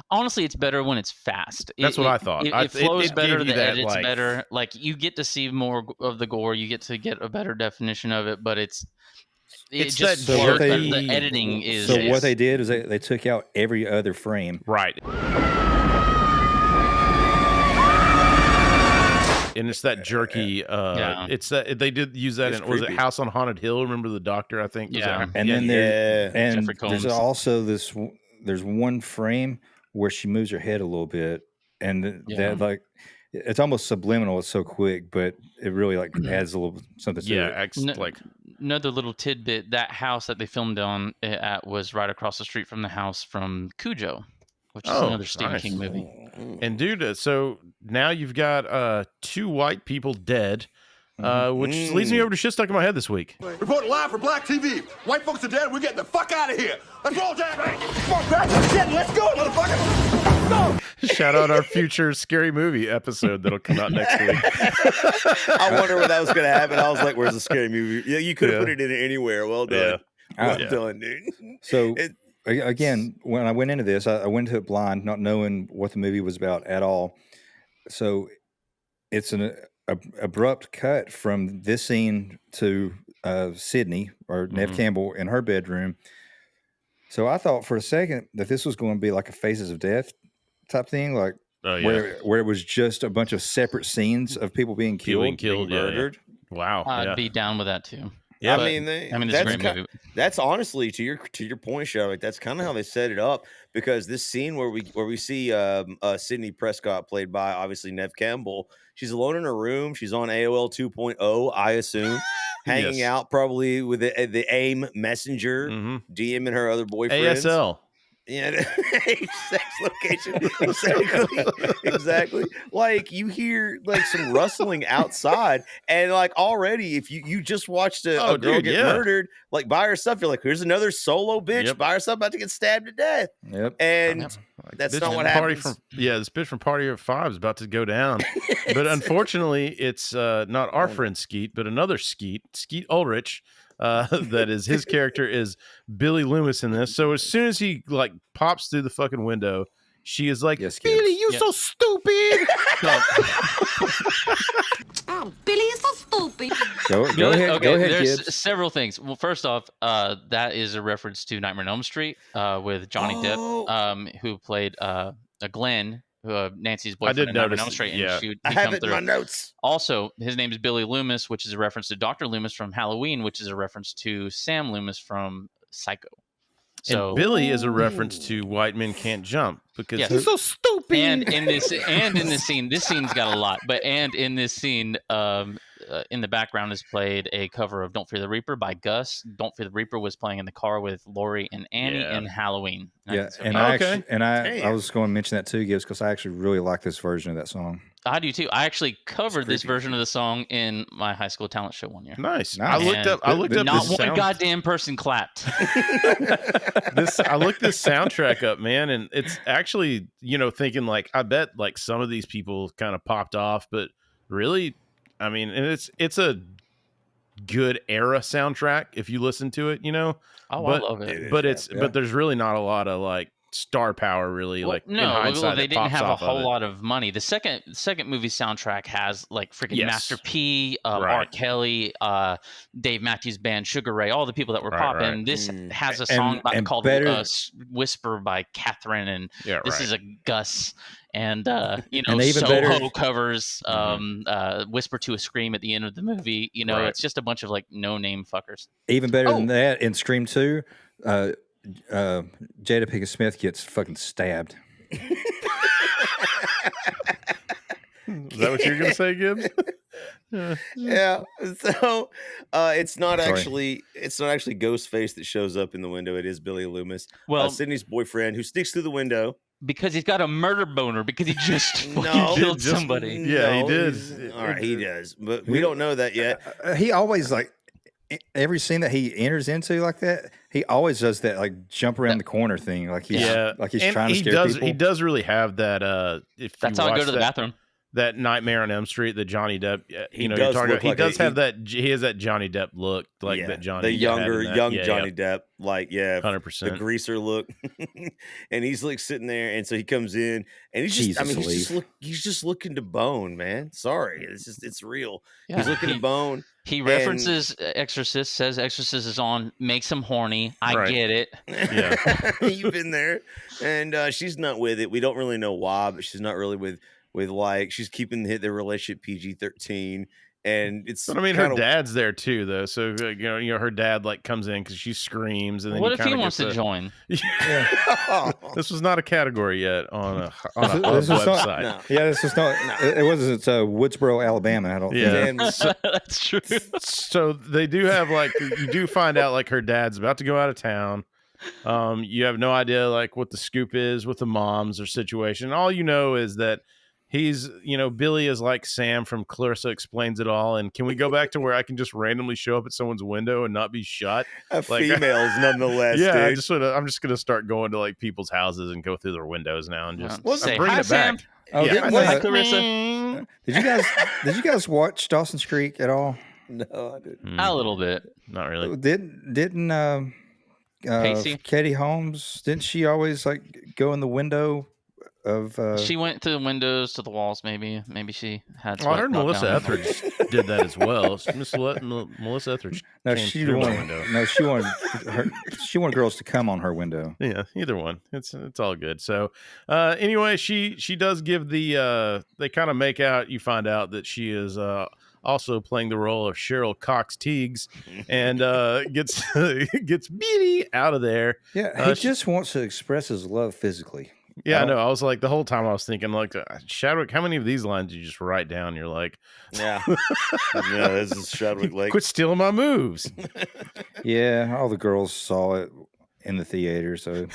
Honestly, it's better when it's fast.
That's what I thought.
It flows better. The edit's better. Like, you get to see more of the gore. You get to get a better definition of it. But the editing is.
So what they did is they took out every other frame.
Right. And it's that jerky. It's that they did use that in. Was it House on Haunted Hill? Remember the doctor? I think.
Yeah.
And then there's also this. There's one frame where she moves her head a little bit, and that it's almost subliminal. It's so quick, but it really adds a little something to it.
Another little tidbit: that house that they filmed at was right across the street from the house from Cujo, which is another Stephen King movie.
And dude, so now you've got 2 white people dead. Which leads me over to shit stuck in my head this week.
Reporting live for Black TV. White folks are dead. We're getting the fuck out of here. Let's roll, damn right. Come on, back. Let's go, motherfucker. Go.
Shout out our future scary movie episode that'll come out next week.
I wonder when that was going to happen. I was like, "Where's the scary movie?" Yeah, you could have put it in anywhere. Well done. Well done, dude.
So again, when I went into this, I went into it blind, not knowing what the movie was about at all. So it's an abrupt cut from this scene to Sydney or Neve Campbell in her bedroom. So I thought for a second that this was going to be like a Faces of Death type thing, where it was just a bunch of separate scenes of people being killed, murdered.
Yeah. Wow,
I'd be down with that too.
Yeah,
I mean, it's a great movie.
That's honestly to your point, Sherlock. That's kind of how they set it up, because this scene where we see Sydney Prescott, played by obviously Neve Campbell, she's alone in her room. She's on AOL 2.0, I assume, hanging out probably with the AIM messenger, DMing her other boyfriends.
ASL.
Yeah, sex location. Exactly. Like, you hear some rustling outside, and already, if you just watched a girl get murdered by herself, you're like, here's another solo bitch by herself about to get stabbed to death.
Yep.
And that's not what happens.
This bitch from Party of Five is about to go down. But unfortunately, it's not our friend Skeet, but another Skeet Ulrich. That is, his character is Billy Loomis in this. So as soon as he pops through the fucking window, she is like, Billy, you so stupid.
Oh, Billy is so stupid.
Go ahead.
Okay,
go ahead,
there's
kids.
several things. Well, first off, that is a reference to Nightmare on Elm Street with Johnny Depp, who played Glenn, Nancy's boyfriend in Nightmare on Elm Street. And
I have it in my notes.
Also, his name is Billy Loomis, which is a reference to Dr. Loomis from Halloween, which is a reference to Sam Loomis from Psycho. So
and Billy is a reference to White Men Can't Jump, because he's so stupid.
And in this scene, this scene's got a lot. And in this scene, in the background is played a cover of "Don't Fear the Reaper" by Gus. "Don't Fear the Reaper" was playing in the car with Lori and Annie in Halloween.
I was going to mention that too, Gibbs, because I actually really like this version of that song.
I do too. I actually covered this version of the song in my high school talent show one year.
Nice. I looked up.
Not one goddamn person clapped.
I looked this soundtrack up, man, and it's actually, thinking I bet some of these people kind of popped off, but really, I mean, and it's a good era soundtrack if you listen to it,
Oh, I love it.
But but there's really not a lot of star power really. Like in
no,
hindsight,
they
that
didn't
pops
have a
off of
whole
it.
lot of money. The second movie soundtrack has like freaking
Yes.
Master P, R.
Right.
Kelly, Dave Matthews Band, Sugar Ray, all the people that were popping.
right.
This has a song called "Whisper" by Catherine, and this is a Gus. And you know, Soho covers "Whisper to a Scream" at the end of the movie. You know, it's just a bunch of like no-name fuckers.
Even better than that, in Scream 2, Jada Pinkett Smith gets fucking stabbed.
Is that what you're gonna say, Gibbs?
Yeah. So it's not actually Ghostface that shows up in the window. It is Billy Loomis.
Well,
Sydney's boyfriend, who sneaks through the window
because he's got a murder boner because he just fucking killed somebody.
Yeah, he did.
All right, he does, but we don't know that yet.
He always like every scene that he enters into like that. He always does that like jump around the corner thing, like he's trying to scare people.
He does really have that.
That's how I go to the bathroom.
That Nightmare on Elm Street, the Johnny Depp.
He does
have that. He has that Johnny Depp look, like that Johnny.
The young Johnny
Depp.
Depp, like
100%.
The greaser look, and he's like sitting there, and so he comes in, and he's just, he's just looking to bone, man. Sorry, it's real. Yeah, he's looking to bone.
He references Exorcist, says Exorcist is on, makes him horny. I get it.
Yeah,
you've been there, and she's not with it. We don't really know why, but she's not really with like she's keeping their relationship PG-13. And it's.
But I mean, her dad's there too, though. So you know, her dad like comes in because she screams, and then
what if he wants to join?
This was not a category yet on a website.
No. Yeah, this was not. No. It wasn't Woodsboro, Alabama. I don't.
Yeah,
think.
That's true.
So they do have like you do find out like her dad's about to go out of town. You have no idea like what the scoop is with the moms or situation. All you know is that. He's, you know, Billy is like Sam from Clarissa Explains It All. And can we go back to where I can just randomly show up at someone's window and not be shot?
Females, nonetheless.
Yeah,
dude.
I'm just gonna start going to like people's houses and go through their windows now and just
say
bring
hi,
it
Sam.
back.
Oh,
yeah,
hi, Clarissa.
Did you guys watch Dawson's Creek at all?
No, I didn't.
A little bit,
not really.
Didn't Katie Holmes? Didn't she always like go in the window?
She went to the windows, to the walls. Maybe she had.
Well, I heard Melissa Etheridge did that as well. Melissa Etheridge.
No, she wanted girls to come on her window.
Yeah, either one. It's all good. So, anyway, she does give the. They kind of make out. You find out that she is also playing the role of Cheryl Cox Teagues, and gets Beatty out of there.
Yeah, he just wants to express his love physically.
Yeah, I know. I was like, the whole time I was thinking, like, Shadwick, how many of these lines did you just write down? You're like,
yeah, this is Shadwick. Like,
quit stealing my moves.
Yeah, all the girls saw it in the theater. So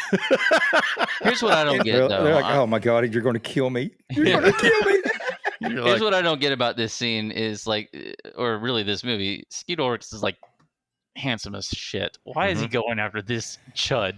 here's what I don't get.
They're like, oh my god, you're going to kill me. You're going to kill me.
Here's what I don't get about this scene is like, or really this movie. Skeet Ulrich is like handsome as shit. Why is he going after this chud?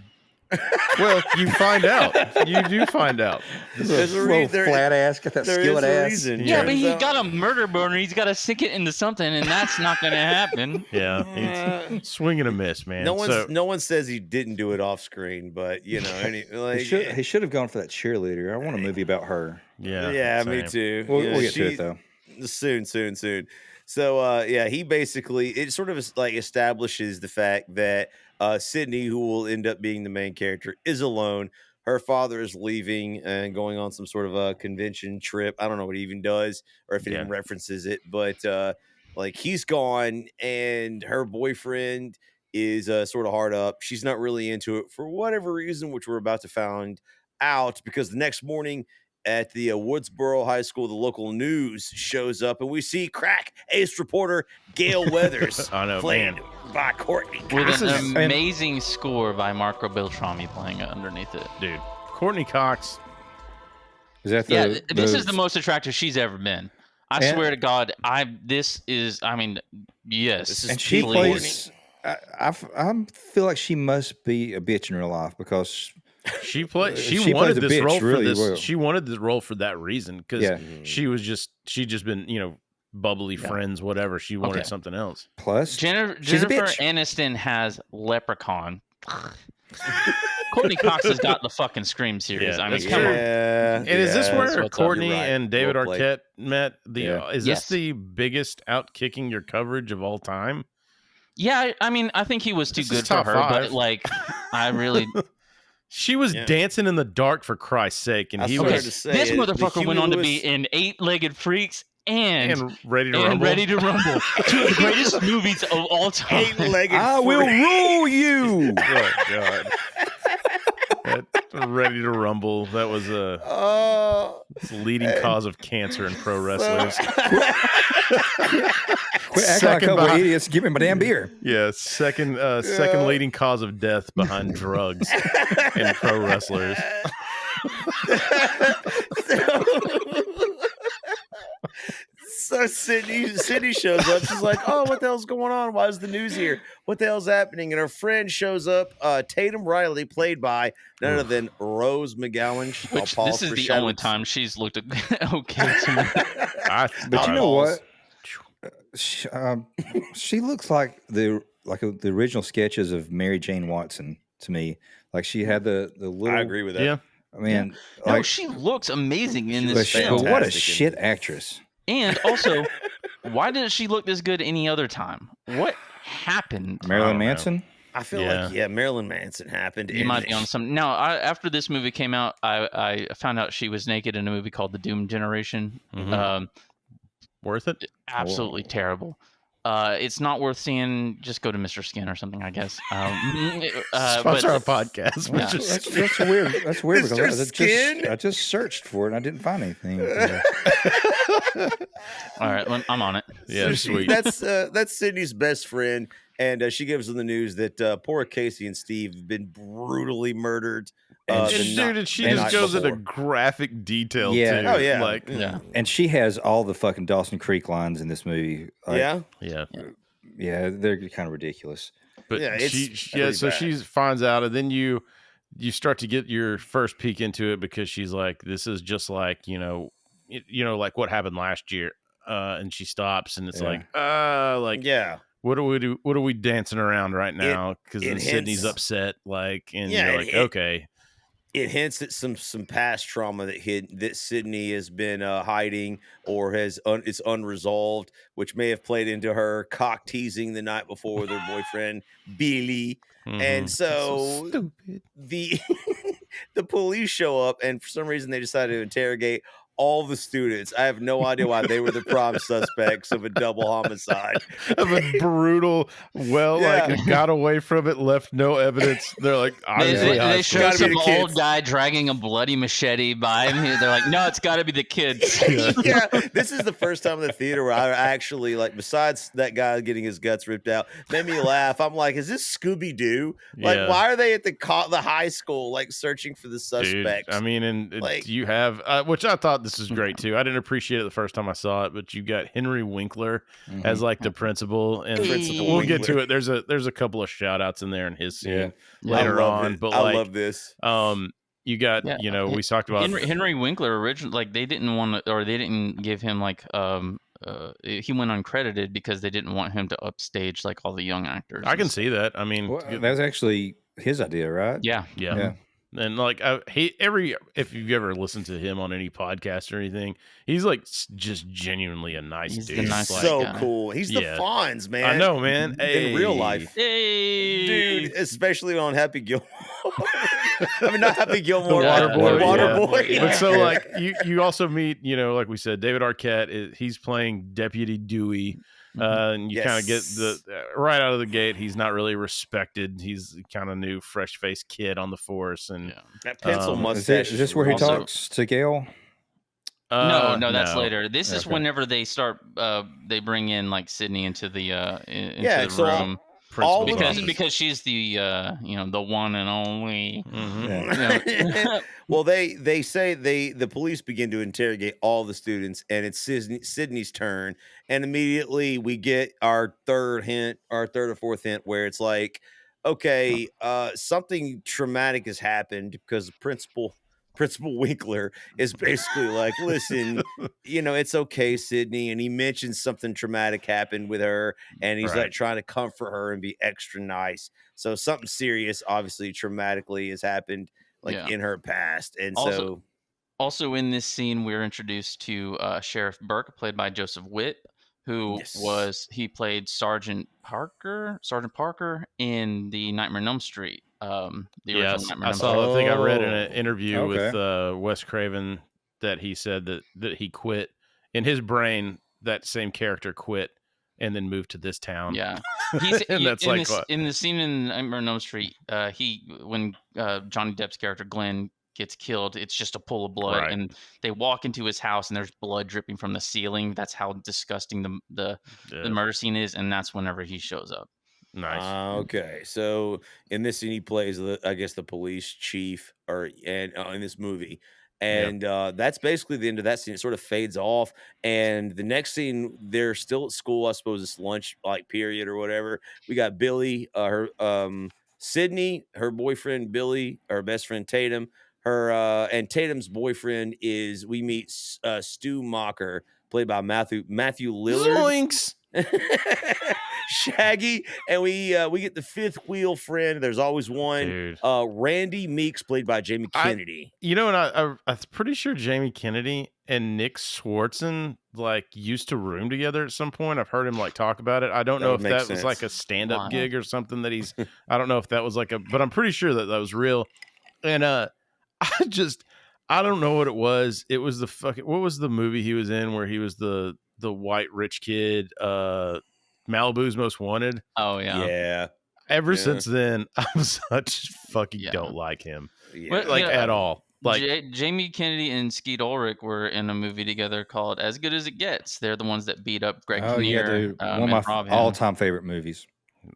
Well, you find out. You do find out.
There's a little flat ass, got that skillet ass.
Yeah, but he got a murder boner. He's got to sink it into something, and that's not going to happen.
Yeah, he's swing and a miss, man.
No one says he didn't do it off screen, but you know,
he should have gone for that cheerleader. I want a movie about her.
Yeah,
me too.
We'll get to it though.
Soon. So he basically it sort of like establishes the fact that Sydney, who will end up being the main character, is alone. Her father is leaving and going on some sort of a convention trip. I don't know what he even does or if it even references it, but like he's gone and her boyfriend is sort of hard up. She's not really into it for whatever reason, which we're about to find out because the next morning at the Woodsboro High School, the local news shows up, and we see crack ace reporter Gail Weathers played by Courtney Cox.
With an amazing score by Marco Beltrami playing underneath it.
Dude, Courtney Cox.
Is that
this is the most attractive she's ever been. I swear to God, yes.
And she plays. I feel like she must be a bitch in real life because. She
wanted this role for this. Well. She wanted this role for that reason because she just been bubbly friends, whatever. She wanted something else.
Plus,
Jennifer Aniston has Leprechaun. Courtney Cox has got the fucking Scream series.
Yeah,
I mean,
that's
come
true.
on.
And is this where
what's up.
Courtney
You're right.
and David
Well played.
Arquette met? Is
Yes.
this the biggest outkicking your coverage of all time?
Yeah, I mean, I think he was too
This is
good for
top
her,
five.
but like, I really.
She was dancing in the dark for Christ's sake, and he was.
This motherfucker went on to be in 8-Legged Freaks and
Ready to Rumble.
Ready to Rumble, two of the greatest movies of all time.
8-Legged
I will rule you.
Oh God. Ready to Rumble. That was it's a leading cause of cancer in pro wrestlers.
Quit acting like a couple of idiots. Give me my damn beer.
Yeah, second leading cause of death behind drugs in pro wrestlers.
So Sydney shows up. She's like, "Oh, what the hell's going on? Why is the news here? What the hell's happening?" And her friend shows up, Tatum Riley, played by none other than Rose McGowan.
Which this is the only time she's looked okay to me.
But you know what? She looks like the original sketches of Mary Jane Watson to me. Like she had the little.
I agree with that.
Yeah.
I mean,
No,
like,
she looks amazing in this
but
film.
what a shit actress.
And also, why did she look this good any other time? What happened?
Marilyn Manson?
I feel like Marilyn Manson happened.
You might be on some. No, after this movie came out, I found out she was naked in a movie called The Doom Generation.
Mm-hmm. Worth it?
Absolutely terrible. It's not worth seeing. Just go to Mr. Skin or something, I guess.
Sponsor our podcast.
Yeah.
That's weird. That's weird
Mr.
because
Skin?
I just searched for it and I didn't find anything.
All right, I'm on it.
Yeah, sweet.
That's Sydney's best friend, and she gives them the news that poor Casey and Steve have been brutally murdered.
She just goes into graphic detail too.
Oh yeah,
like
And she has all the fucking Dawson Creek lines in this movie. Like,
yeah,
they're kind of ridiculous.
But so
bad.
she finds out, and then you start to get your first peek into it because she's like, "This is just like like what happened last year," and she stops, and it's like, what do we do? What are we dancing around right now? Because Sydney's upset, and you're like, okay.
It hints at some past trauma that Sydney has been hiding or it's unresolved, which may have played into her cock teasing the night before with her boyfriend Billy.
Mm-hmm.
And so
stupid.
The police show up, and for some reason they decided to interrogate all the students. I have no idea why they were the prime suspects of a double homicide.
Of a brutal, got away from it, left no evidence. They're like,
they show some old guy dragging a bloody machete by him. They're like, no, it's got to be the kids.
Yeah, this is the first time in the theater where I actually, like, besides that guy getting his guts ripped out, made me laugh. I'm like, is this Scooby-Doo? Like, why are they at the high school, like, searching for the suspects?
Dude, I mean, and you have, which I thought this was great too. I didn't appreciate it the first time I saw it, but you got Henry Winkler as like the principal, and we'll get to it. There's a couple of shout outs in there in his scene later on. But
I love this.
You got we talked about
Henry Winkler originally, like they didn't want to, or they didn't give him like he went uncredited because they didn't want him to upstage like all the young actors.
I can see that. I mean,
that was actually his idea, right?
Yeah. And like if you've ever listened to him on any podcast or anything, he's like just genuinely a nice dude.
So cool. He's the Fonz, man.
I know, man.
In real life,
dude,
especially on Happy Gilmore. I mean, not Happy Gilmore,
Waterboy.
Yeah.
But so like you also meet, like we said, David Arquette. He's playing Deputy Dewey. And you kind of get right out of the gate, he's not really respected. He's kind of new, fresh-faced kid on the force, and
that pencil mustache.
Is this where he talks to Gail?
No, that's later. This is whenever they start. They bring in like Sydney into the room. Because she's the the one and only.
Well, they say the police begin to interrogate all the students, and it's Sydney's turn, and immediately we get our third or fourth hint where it's like, okay, something traumatic has happened because the Principal Winkler is basically like, listen, it's okay, Sydney. And he mentions something traumatic happened with her, and he's like trying to comfort her and be extra nice. So something serious, obviously traumatically, has happened in her past. And
also in this scene, we're introduced to Sheriff Burke, played by Joseph Witt, who he played Sergeant Parker in the Nightmare on Elm Street. The original Nightmare on Elm Street.
I think I read in an interview with Wes Craven that he said that he quit in his brain. That same character quit and then moved to this town.
Yeah,
and that's
in the scene in Nightmare on Elm Street. When Johnny Depp's character Glenn gets killed, it's just a pool of blood, and they walk into his house and there's blood dripping from the ceiling. That's how disgusting the murder scene is, and that's whenever he shows up.
Nice.
Okay, so in this scene he plays the police chief in this movie, and that's basically the end of that scene. It sort of fades off, and the next scene they're still at school. I suppose it's lunch period or whatever. We got Billy, Sydney, her boyfriend Billy, her best friend Tatum. And Tatum's boyfriend we meet Stu Macher, played by Matthew Lillard.
Zoinks!
Shaggy, and we get the fifth wheel friend. There's always one.
Dude.
Randy Meeks, played by Jamie Kennedy.
I'm pretty sure Jamie Kennedy and Nick Swartzen used to room together at some point. I've heard him talk about it. I don't know if that was a stand-up gig or something that he's. I don't know if that was but I'm pretty sure that was real. And I don't know what it was. It was what was the movie he was in where he was the white rich kid, Malibu's Most Wanted?
Oh yeah.
Yeah.
Ever since then, I'm such fucking don't like him. Yeah. At all.
Jamie Kennedy and Skeet Ulrich were in a movie together called As Good as It Gets. They're the ones that beat up Greg Kinnear.
One of my all-time favorite movies.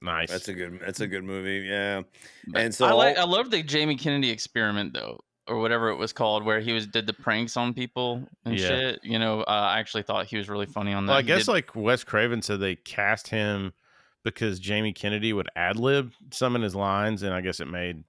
Nice.
That's a good movie. Yeah. And so
I love the Jamie Kennedy experiment though, or whatever it was called, where he did the pranks on people and shit. I actually thought he was really funny on that.
Well, I guess Wes Craven said they cast him because Jamie Kennedy would ad-lib some of his lines, and I guess it made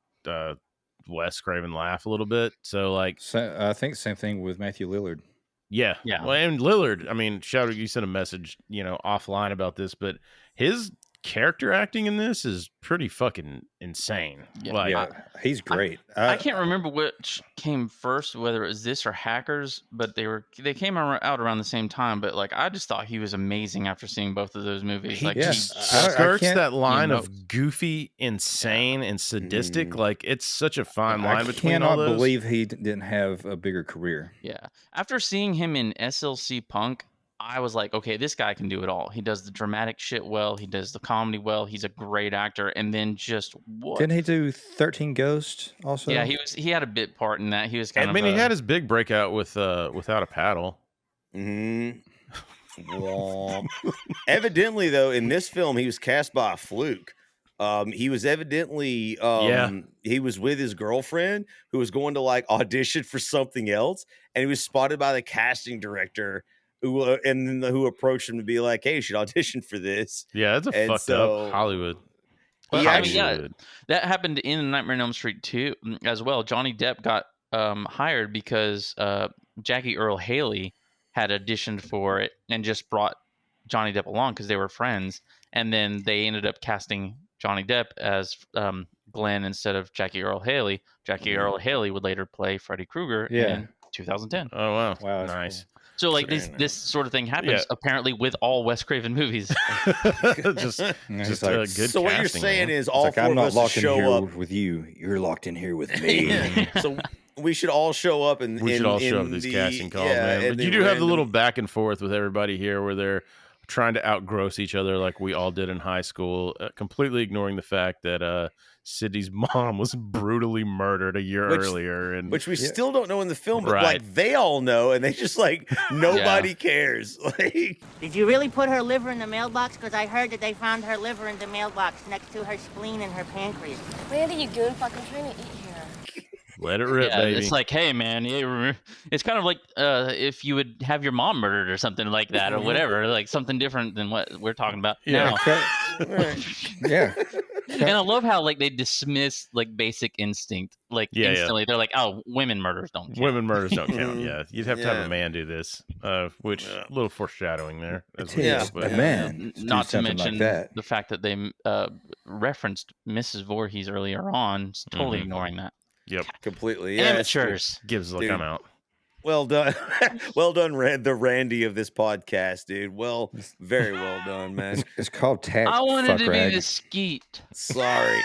Wes Craven laugh a little bit. So I
think the same thing with Matthew Lillard.
Yeah. Well, and Lillard, I mean, you sent a message, offline about this, but his character acting in this is pretty fucking insane.
He's great.
I can't remember which came first, whether it was this or Hackers, but they came out around the same time. But I just thought he was amazing after seeing both of those movies.
He skirts that line of goofy, insane, and sadistic. It's such a fine line between all those.
I cannot believe he didn't have a bigger career.
Yeah, after seeing him in SLC Punk, I was like, okay, this guy can do it all. He does the dramatic shit well. He does the comedy well. He's a great actor. And then
didn't he do 13 Ghosts also?
Yeah, he had a bit part in that. He was kind of.
he had his big breakout with Without a Paddle.
Mm-hmm. Evidently, though, in this film, he was cast by a fluke. He was evidently he was with his girlfriend who was going to audition for something else, and he was spotted by the casting director. Who approached him to be like, "Hey, you should audition for this."
Yeah, that's a fucked up Hollywood.
That happened in Nightmare on Elm Street 2 as well. Johnny Depp got hired because Jackie Earle Haley had auditioned for it and just brought Johnny Depp along because they were friends, and then they ended up casting Johnny Depp as Glenn instead of Jackie Earle Haley. Jackie Earle Haley would later play Freddy Krueger in 2010.
Oh wow,
nice.
Cool.
So this sort of thing happens apparently with all Wes Craven movies.
just good.
So what you're saying is all four of us show up
with you. You're locked in here with me.
So we should all show up and
we should all show up these casting calls, man. But you do have the little back and forth with everybody here where they're trying to outgross each other like we all did in high school, completely ignoring the fact that Sydney's mom was brutally murdered a year earlier, and
which we still don't know in the film, but they all know, and they just nobody cares.
Did you really put her liver in the mailbox? Because I heard that they found her liver in the mailbox next to her spleen and her pancreas.
Randy, you goon, fucking trying to eat here.
Let it rip, baby.
It's hey, man, it's kind of like if you would have your mom murdered or something like that, or whatever, something different than what we're talking about now.
Yeah.
And I love how like they dismiss like basic instinct like instantly. They're like, oh, women murders don't count.
Women murders don't count. Yeah, you'd have to have a man do this, which a little foreshadowing there.
A man,
not to mention the fact that they referenced Mrs. Voorhees earlier on, totally ignoring that.
Yep,
completely.
Amateurs.
Gives like I'm out.
Well done, well done, the Randy of this podcast, dude. Well, very well done, man.
It's called tag.
I wanted to be the skeet.
Sorry,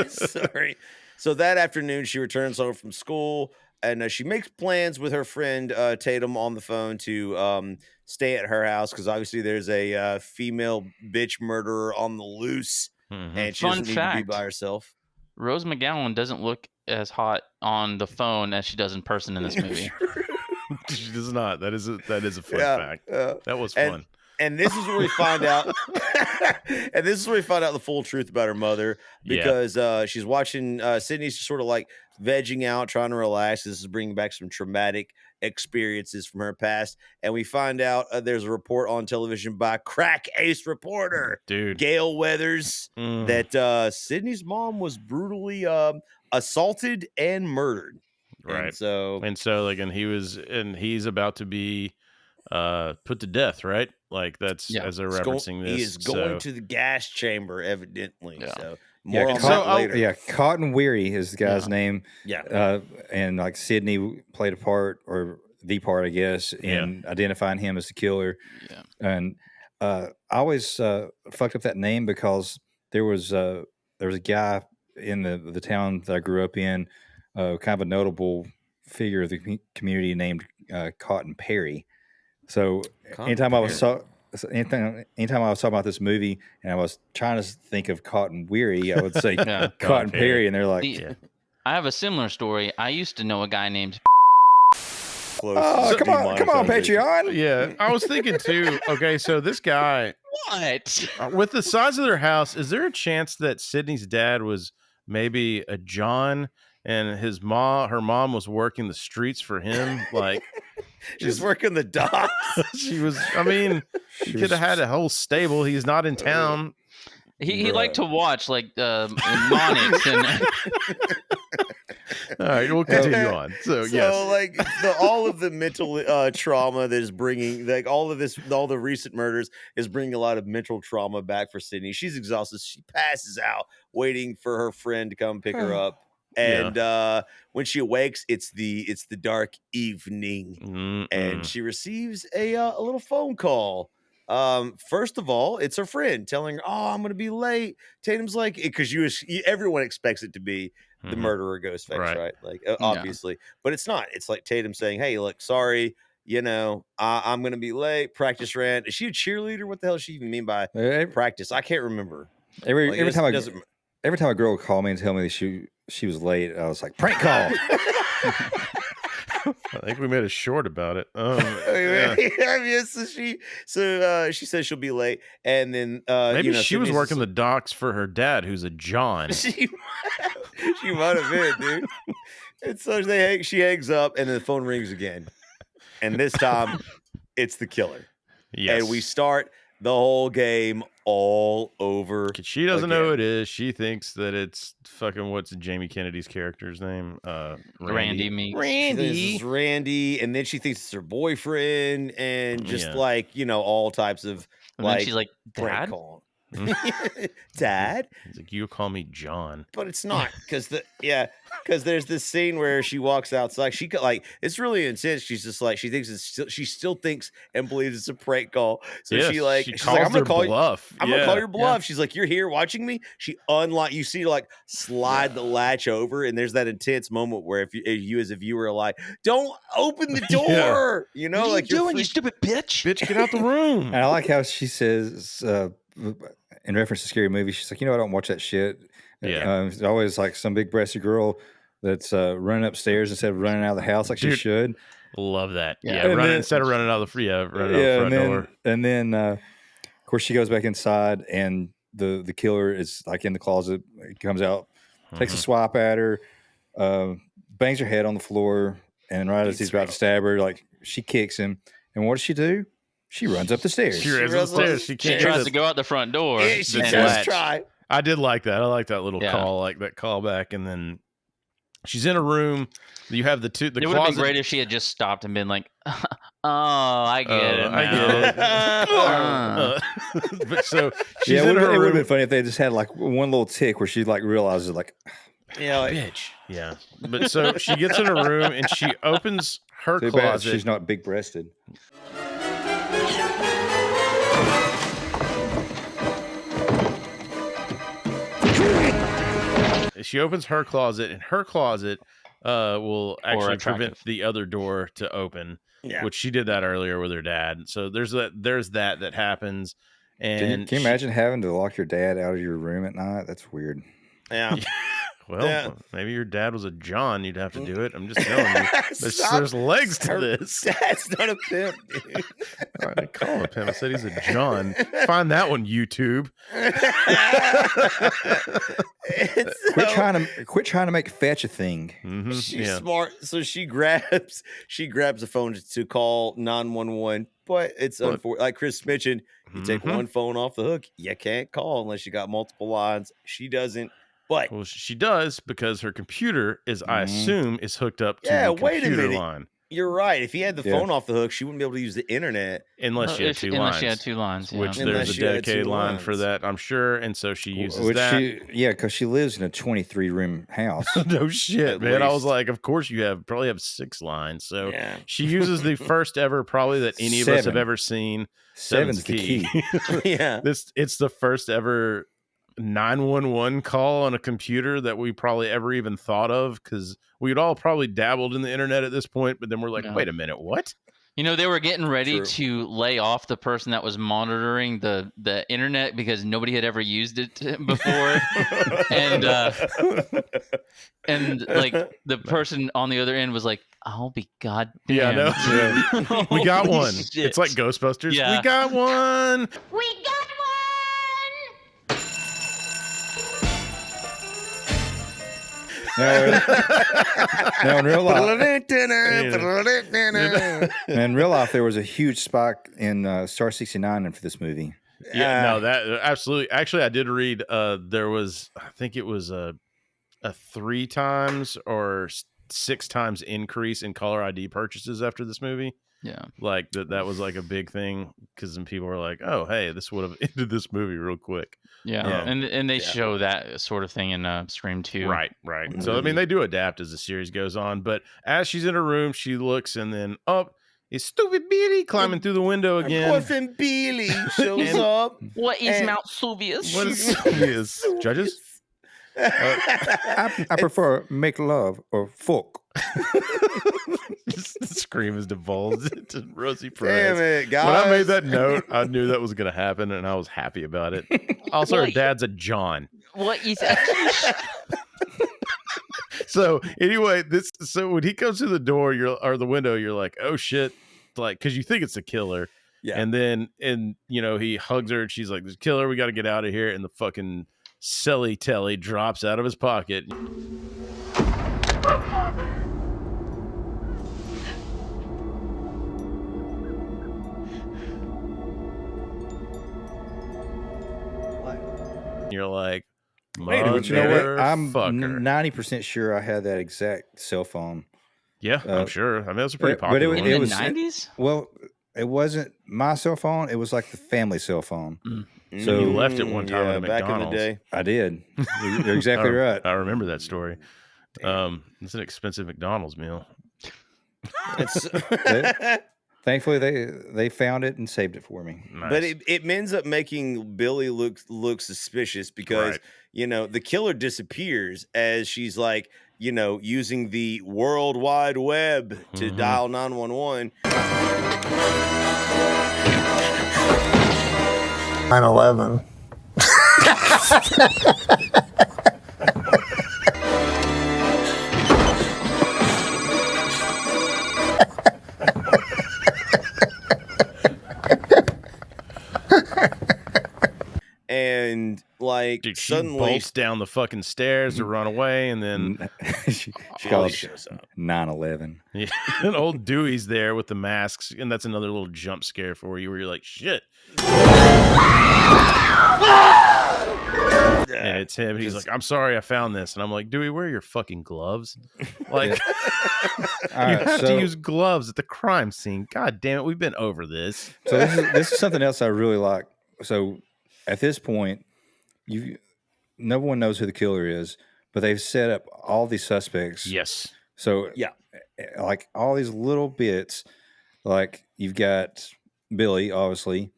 sorry. So that afternoon, she returns home from school, and she makes plans with her friend Tatum on the phone to stay at her house because obviously there's a female bitch murderer on the loose, and she doesn't need to be by herself.
Rose McGowan doesn't look as hot on the phone as she does in person in this movie.
She does not. That is a fun fact. That was fun.
And this is where we find out. And this is where we find out the full truth about her mother because she's watching. Sydney's just sort of like vegging out, trying to relax. This is bringing back some traumatic experiences from her past, and we find out there's a report on television by crack ace reporter Gail Weathers that Sydney's mom was brutally assaulted and murdered.
Right.
And
so he's about to be put to death, right? Like that's as they're referencing this.
He is going to the gas chamber, evidently.
Yeah.
So more on that later.
Yeah, Cotton Weary is the guy's name.
Yeah.
And like Sydney played a part, or the part, I guess, in identifying him as the killer.
Yeah.
And I always fucked up that name because there was a guy in the town that I grew up in, kind of a notable figure of the community named Cotton Perry. So anytime I was talking about this movie and I was trying to think of Cotton Weary, I would say Cotton Perry, and they're like,
I have a similar story. I used to know a guy named.
Come on, Patreon.
Yeah, I was thinking too. Okay, so this guy,
what
with the size of their house, is there a chance that Sydney's dad was maybe a John and her mom was working the streets for him? Like,
she's working the docks.
She could have had a whole stable. He's not in town.
He liked to watch like Monix and.
All right, we'll continue on. So yes,
like all of the mental trauma that is bringing, like all the recent murders is bringing a lot of mental trauma back for Sydney. She's exhausted. She passes out, waiting for her friend to come pick her up. And when she awakes, it's the dark evening, and she receives a little phone call. First of all, it's her friend telling her, "Oh, I'm going to be late." Tatum's like, because everyone expects it to be the murderer Ghostface, right? Like, obviously, but it's not. It's like Tatum saying, "Hey, look, sorry, I'm going to be late. Practice ran." Is she a cheerleader? What the hell does she even mean by practice? I can't remember.
Every time a girl would call me and tell me that she was late, I was like, prank call.
I think we made a short about it.
So she says she'll be late, and then
maybe she was working the docks for her dad, who's a John.
She might have been, dude. And so she hangs up, and then the phone rings again, and this time it's the killer.
Yes,
and we start the whole game all over.
She doesn't know who it is. She thinks that it's fucking what's Jamie Kennedy's character's name?
Randy.
This is Randy, and then she thinks it's her boyfriend, and just all types of
and she's like, Dad?
Dad?
He's like, you call me John,
but it's not because there's this scene where she walks outside. She it's really intense. She's just like, she still thinks and believes it's a prank call. So she's like, I'm gonna call
bluff.
I'm gonna call your bluff. She's like, you're here watching me. She you see her slide the latch over, and there's that intense moment where if you as a viewer are like, don't open the door,
what are you doing, you stupid bitch?
Bitch, get out the room.
And I like how she says, in reference to Scary Movie, she's like, I don't watch that shit. It's always like some big breasted girl that's running upstairs instead of running out of the house like she should.
Love that. Instead of running out of the front door.
And then of course she goes back inside, and the killer is like in the closet. He comes out, takes a swipe at her, bangs her head on the floor, and right as he's about to stab her, like she kicks him. And what does she do? She runs up the stairs.
She runs up the stairs. She
tries to go out the front door.
She does try.
I did like that. I like that little
Yeah.
call, like that callback, and then she's in a room. You have the
It would have been great if she had just stopped and been like, "Oh, I get it.
I get it." But so she's
Yeah,
in her
it would have
room.
been funny if they just had like one little tick where she like realizes like,
Bitch. Yeah. But so she gets in her room and she opens her
too bad
closet.
she's not big breasted.
She opens her closet, and her closet will actually
attractive.
prevent the other door to open.
Yeah.
Which she did that earlier with her dad. So there's that happens. And
Can you imagine having to lock your dad out of your room at night? That's weird.
Yeah.
Well, maybe your dad was a John. You'd have to do it. I'm just telling you. There's legs to this.
That's not a pimp, dude.
All right, I call him a pimp. I said he's a John. Find that one, YouTube.
Quit trying to make fetch a thing.
Mm-hmm.
She's smart, so she grabs the phone to call 911. But it's unfortunate. Like Chris mentioned, you take one phone off the hook, you can't call unless you got multiple lines. She doesn't. But
she does because her computer I assume, is hooked up to the
wait a
computer
minute.
line.
You're right. If he had the phone off the hook, she wouldn't be able to use the internet
unless she had two lines.
Unless she had two lines,
which there's a dedicated line for that, I'm sure. And so she uses that.
Because she lives in a 23-room house.
No shit, man. I was like, of course you probably have 6 lines. So she uses the first ever probably that any of us have ever seen.
Seven's the key.
Yeah. It's the first ever 911 call on a computer that we probably ever even thought of, because we'd all probably dabbled in the internet at this point, but then we're like, wait a minute, what?
You know, they were getting ready to lay off the person that was monitoring the internet because nobody had ever used it before. and like the person on the other end was like, I'll be goddamn.
Yeah, I know. We got one.
Shit.
It's like Ghostbusters.
Yeah.
We got one.
We got one!
Now in real life, there was a huge spike in Star 69 for this movie.
Yeah, no, that absolutely. Actually, I did read there was, I think it was a 3 times or 6 times increase in caller ID purchases after this movie.
Yeah,
like that was like a big thing, because then people were like, "Oh, hey, this would have ended this movie real quick."
Yeah, and they show that sort of thing in Scream 2.
Right. So I mean, they do adapt as the series goes on. But as she's in her room, she looks, and then is stupid Billy climbing through the window again.
Boyfriend Billy shows up.
What is Mount Suvius?
What is Suvius? Judges?
I prefer make love or fuck.
Scream is divulged to Rosie Perez.
Damn it, guys.
When I made that note, I knew that was going to happen, and I was happy about it. Also, her dad's a John.
What is that?
So anyway, so when he comes to the door, or the window, you're like, oh shit, like, because you think it's the killer.
Yeah.
And then he hugs her, and she's like, "There's a killer. We got to get out of here." And the fucking silly telly drops out of his pocket. You're like,
wait, but you know what? I'm 90% sure I had that exact cell phone.
Yeah, I'm sure. I mean, that's a pretty popular.
But it was
in the 90s.
Well, it wasn't my cell phone. It was like the family cell phone.
So you left it one time at a
back
McDonald's.
in the day.
I did. You're exactly right.
I remember that story. It's an expensive McDonald's meal.
Thankfully, they found it and saved it for me.
Nice.
But it ends up making Billy look suspicious because the killer disappears as she's like using the World Wide Web to dial 911.
9/11.
And like
she
suddenly
bolts down the fucking stairs to run away, and then
she shows up. 9/11.
Yeah, and old Dewey's there with the masks, and that's another little jump scare for you, where you're like, shit. And it's him. He's like, I'm sorry I found this. And I'm like, Dewey, wear your fucking gloves. Like, you have to use gloves at the crime scene. God damn it. We've been over this.
So this is something else I really like. So at this point, no one knows who the killer is, but they've set up all these suspects.
Yes.
So like all these little bits, like you've got Billy, obviously,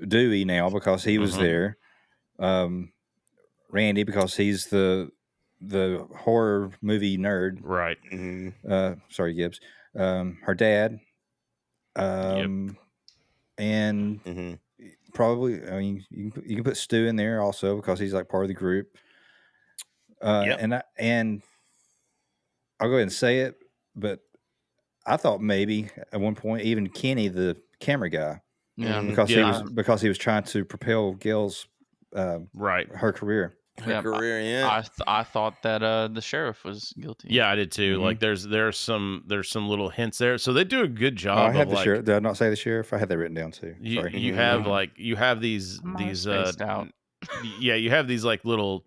Dewey now because he was there, Randy because he's the horror movie nerd,
right?
Sorry, Gibbs. Her dad, and probably, I mean, you can put Stu in there also because he's like part of the group. And I'll go ahead and say it, but I thought maybe at one point even Kenny, the camera guy, because he was trying to propel Gail's her career.
I thought that the sheriff was guilty.
Yeah, I did too. Like there's some little hints there. So they do a good job.
I had
of
the
like,
sheriff. Did I not say the sheriff? I had that written down too. Sorry.
You have these
out.
you have these like little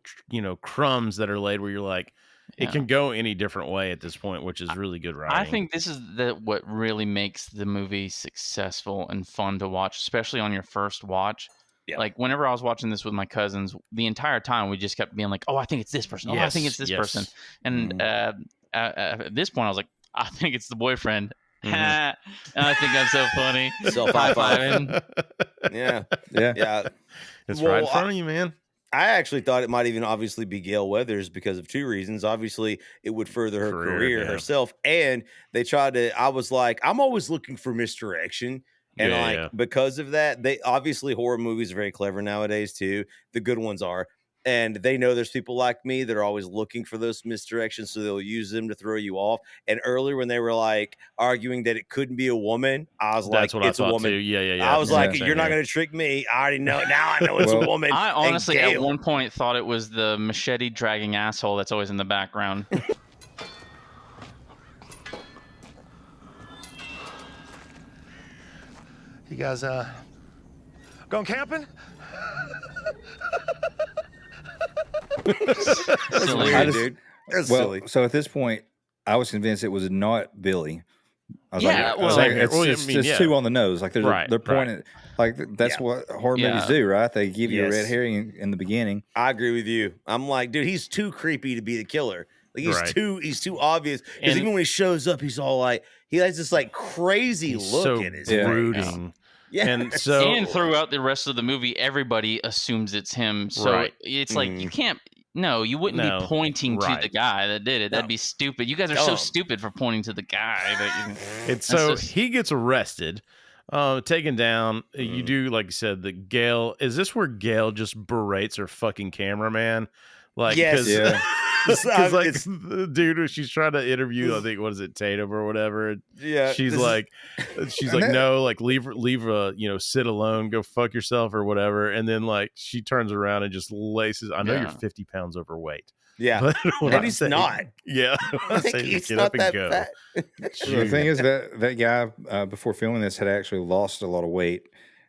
crumbs that are laid where you're like it can go any different way at this point, which is really good writing.
I think this is what really makes the movie successful and fun to watch, especially on your first watch. Yeah. Like whenever I was watching this with my cousins, the entire time we just kept being like, "Oh, I think it's this person. Oh, I think it's this person." And at this point, I was like, "I think it's the boyfriend." And I think I'm so funny.
Self-high-fiving. Yeah.
It's right in front of you, man.
I actually thought it might even obviously be Gail Weathers because of two reasons. Obviously, it would further her career herself, and they tried to. I was like, I'm always looking for misdirection. And because of that, they obviously horror movies are very clever nowadays too. The good ones are. And they know there's people like me that are always looking for those misdirections, so they'll use them to throw you off. And earlier when they were like arguing that it couldn't be a woman, I was like, it's a woman.
Too. Yeah.
I was like, you're not going to trick me. I already know. Now I know it's a woman.
I honestly at one point thought it was the machete dragging asshole that's always in the background.
You guys, going camping?
Silly, dude. That's silly. So at this point, I was convinced it was not Billy. I was like, it's too on the nose. Like they're pointing, like that's what horror movies do, right? They give you a red herring in the beginning.
I agree with you. I'm like, dude, he's too creepy to be the killer. Like he's too obvious. Because even when he shows up, he's all like, he has this like crazy look in his
brooding.
Yeah.
And
throughout the rest of the movie, everybody assumes it's him. So it's like you can't. No, you wouldn't be pointing to the guy that did it. That'd be stupid. You guys are so stupid for pointing to the guy.
He gets arrested, taken down. You do, like you said, the Gail. Is this where Gail just berates her fucking cameraman? Like, because like the dude, she's trying to interview, I think, what is it, Tatum or whatever.
Yeah,
she's like, no, like leave sit alone, go fuck yourself or whatever. And then like she turns around and just laces. I know you're 50 pounds overweight.
Yeah, and he's not.
Yeah,
he's not that fat.
The thing is that guy before filming this had actually lost a lot of weight,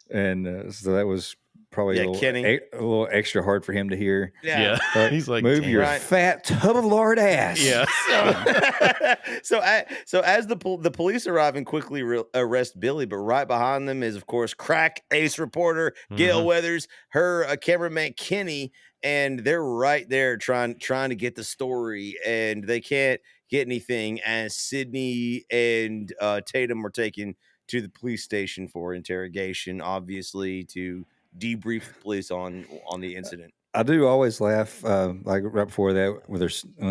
and so that was probably a little extra hard for him to hear.
Yeah.
He's like,
move your fat tub of lard ass.
Yeah.
So as the police arrive and quickly arrest Billy, but right behind them is, of course, crack ace reporter Gail Weathers, her cameraman Kenny, and they're right there trying to get the story, and they can't get anything as Sydney and Tatum are taken to the police station for interrogation, obviously to debrief the police on the incident.
I do always laugh, like right before that, when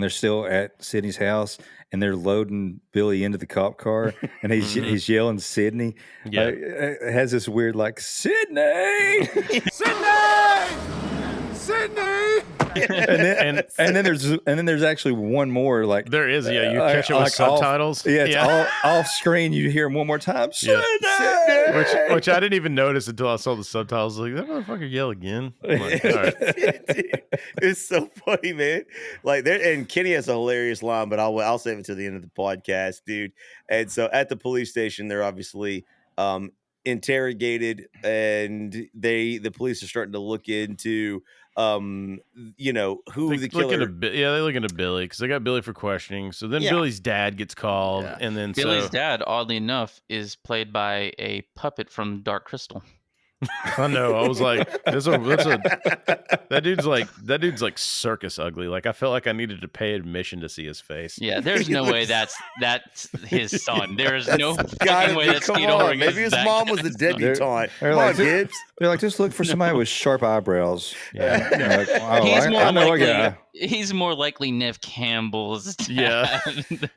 they're still at Sydney's house and they're loading Billy into the cop car, and he's yelling Sydney.
Yeah,
it has this weird like Sydney,
Sydney.
and then there's actually one more, like
there is, you catch it with subtitles.
It's off screen. You hear him one more time, Sydney.
Which I didn't even notice until I saw the subtitles. Like, that motherfucker yell again. I'm like, all right.
Dude, it's so funny, man. Like and Kenny has a hilarious line, but I'll save it to the end of the podcast, dude. And so at the police station, they're obviously interrogated, and the police are starting to look into who the killer.
They look into Billy because they got Billy for questioning. So then Billy's dad gets called, and then
Billy's dad, oddly enough, is played by a puppet from Dark Crystal.
I know. I was like, that dude's like circus ugly. Like I felt like I needed to pay admission to see his face.
Yeah, there's no way that's his son. There is no fucking way that's
come on. Maybe his mom was the debutante. Come on, kids.
They're like, just look for somebody with sharp eyebrows.
Yeah.
He's more likely Nev Campbell's dad.
Yeah.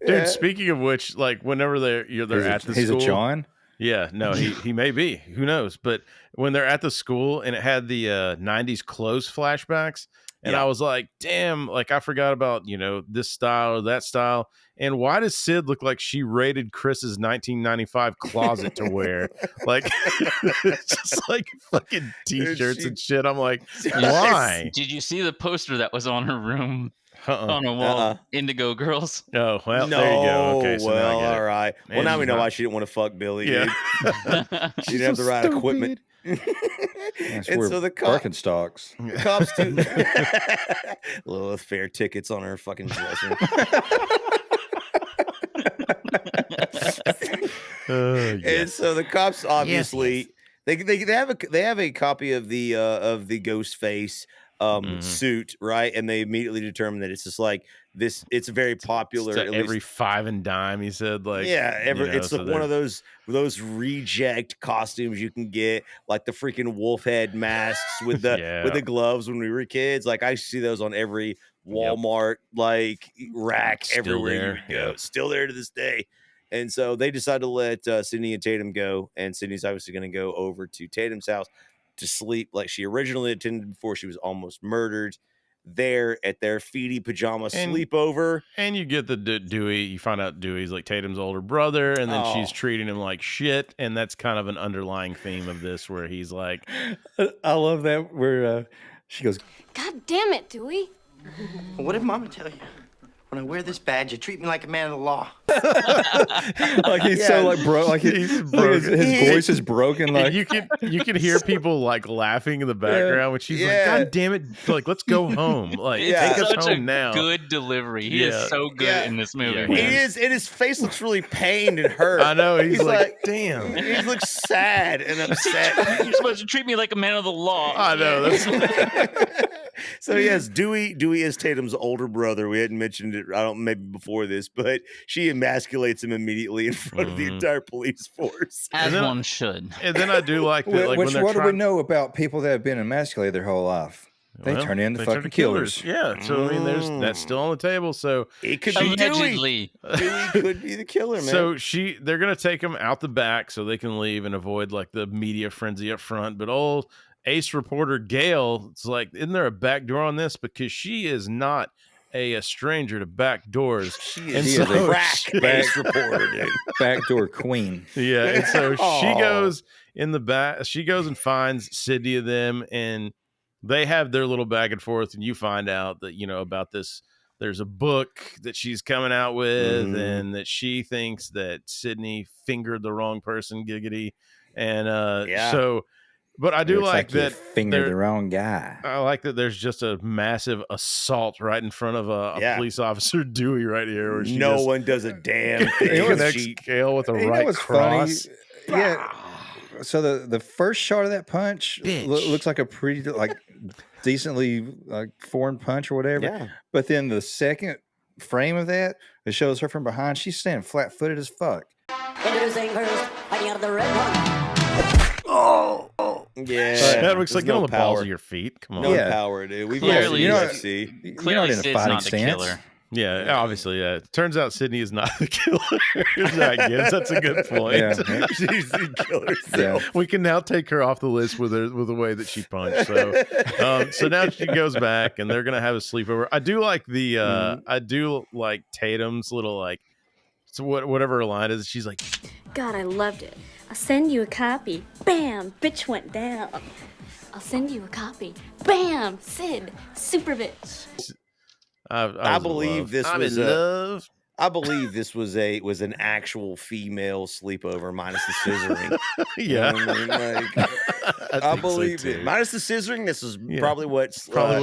Dude, speaking of which, like whenever they're at the school.
He's a John?
Yeah, no, he may be. Who knows? But when they're at the school and it had the 90s clothes flashbacks, and I was like, damn, like I forgot about, this style or that style. And why does Sid look like she raided Chris's 1995 closet to wear? Like, it's just like fucking t-shirts and shit. I'm like, why?
Did you see the poster that was on her room? On a wall, Indigo Girls.
Oh, well,
no,
there you go. Okay, so
well, all right. Man, well, now we know why she didn't want to fuck Billy. Dude. She didn't have the right equipment.
And so the Birkenstocks.
The cops too. Little fair tickets on her fucking dresser. And so the cops obviously they have a copy of the Ghostface suit, right? And they immediately determine that it's just like this. It's very popular.
It's every five and dime, he said. Like,
it's like one of those reject costumes you can get, like the freaking wolf head masks with the gloves when we were kids. Like I see those on every Walmart like rack everywhere you go. Still there to this day. And so they decided to let Sydney and Tatum go, and Sydney's obviously going to go over to Tatum's house to sleep like she originally intended before she was almost murdered there at their feety pajama sleepover.
And you get the Dewey, you find out Dewey's like Tatum's older brother, and then she's treating him like shit, and that's kind of an underlying theme of this where he's like,
I love that where she goes,
God damn it, Dewey.
What did Mama tell you? When I wear this badge, you treat me like a man of the law.
Like he's so like broke, like he's broken. His voice is broken. Like
you can hear people like laughing in the background when she's like, God damn it, like let's go home. Like take us home now.
Good delivery. He is so good in this movie.
He is, and his face looks really pained and hurt.
I know. He's like, damn.
He looks sad and upset.
You're supposed to treat me like a man of the law.
I know. That's
So yes, Dewey is Tatum's older brother. We hadn't mentioned it, maybe before this, but she emasculates him immediately in front of the entire police force.
As one should.
And then I do like that. Like
what do we know about people that have been emasculated their whole life? They turn into fucking killers.
Yeah. So I mean, that's still on the table. So
it could be
allegedly.
Dewey could be the killer, man.
So they're gonna take him out the back so they can leave and avoid like the media frenzy up front. But old Ace reporter Gail, it's like, isn't there a back door on this? Because she is not a stranger to back doors.
She is a crack Ace reporter, dude.
Backdoor queen.
Yeah, and so she goes in the back. She goes and finds Sydney and them, and they have their little back and forth. And you find out that about this. There's a book that she's coming out with, and that she thinks that Sydney fingered the wrong person. Giggity, and so. But I do like that
fingered the wrong guy.
I like that there's just a massive assault right in front of a police officer, Dewey, right here. Where
no one does a damn thing.
Connects Gail with a right cross.
Funny? Yeah. So the first shot of that punch looks like a pretty decently foreign punch or whatever. Yeah. But then the second frame of that, it shows her from behind. She's standing flat-footed as fuck.
Introducing first, fighting out of the red one.
Yeah,
that looks like on the balls of your feet. Come on,
no power, dude. We've
clearly,
clearly in a fighting
not
stance.
The killer.
Yeah, obviously. Yeah. It turns out Sydney is not the killer. I guess that's a good point.
Yeah. She's the killer.
Yeah.
We can now take her off the list with the way that she punched. So now she goes back, and they're gonna have a sleepover. I do like I do like Tatum's little whatever her line is. She's like,
God, I loved it. I'll send you a copy. Bam! Bitch went down. I'll send you a copy. Bam! Sid, super bitch.
I believe this was
love.
I believe this was an actual female sleepover minus the scissoring.
Yeah.
I believe it. Minus the scissoring, this is probably what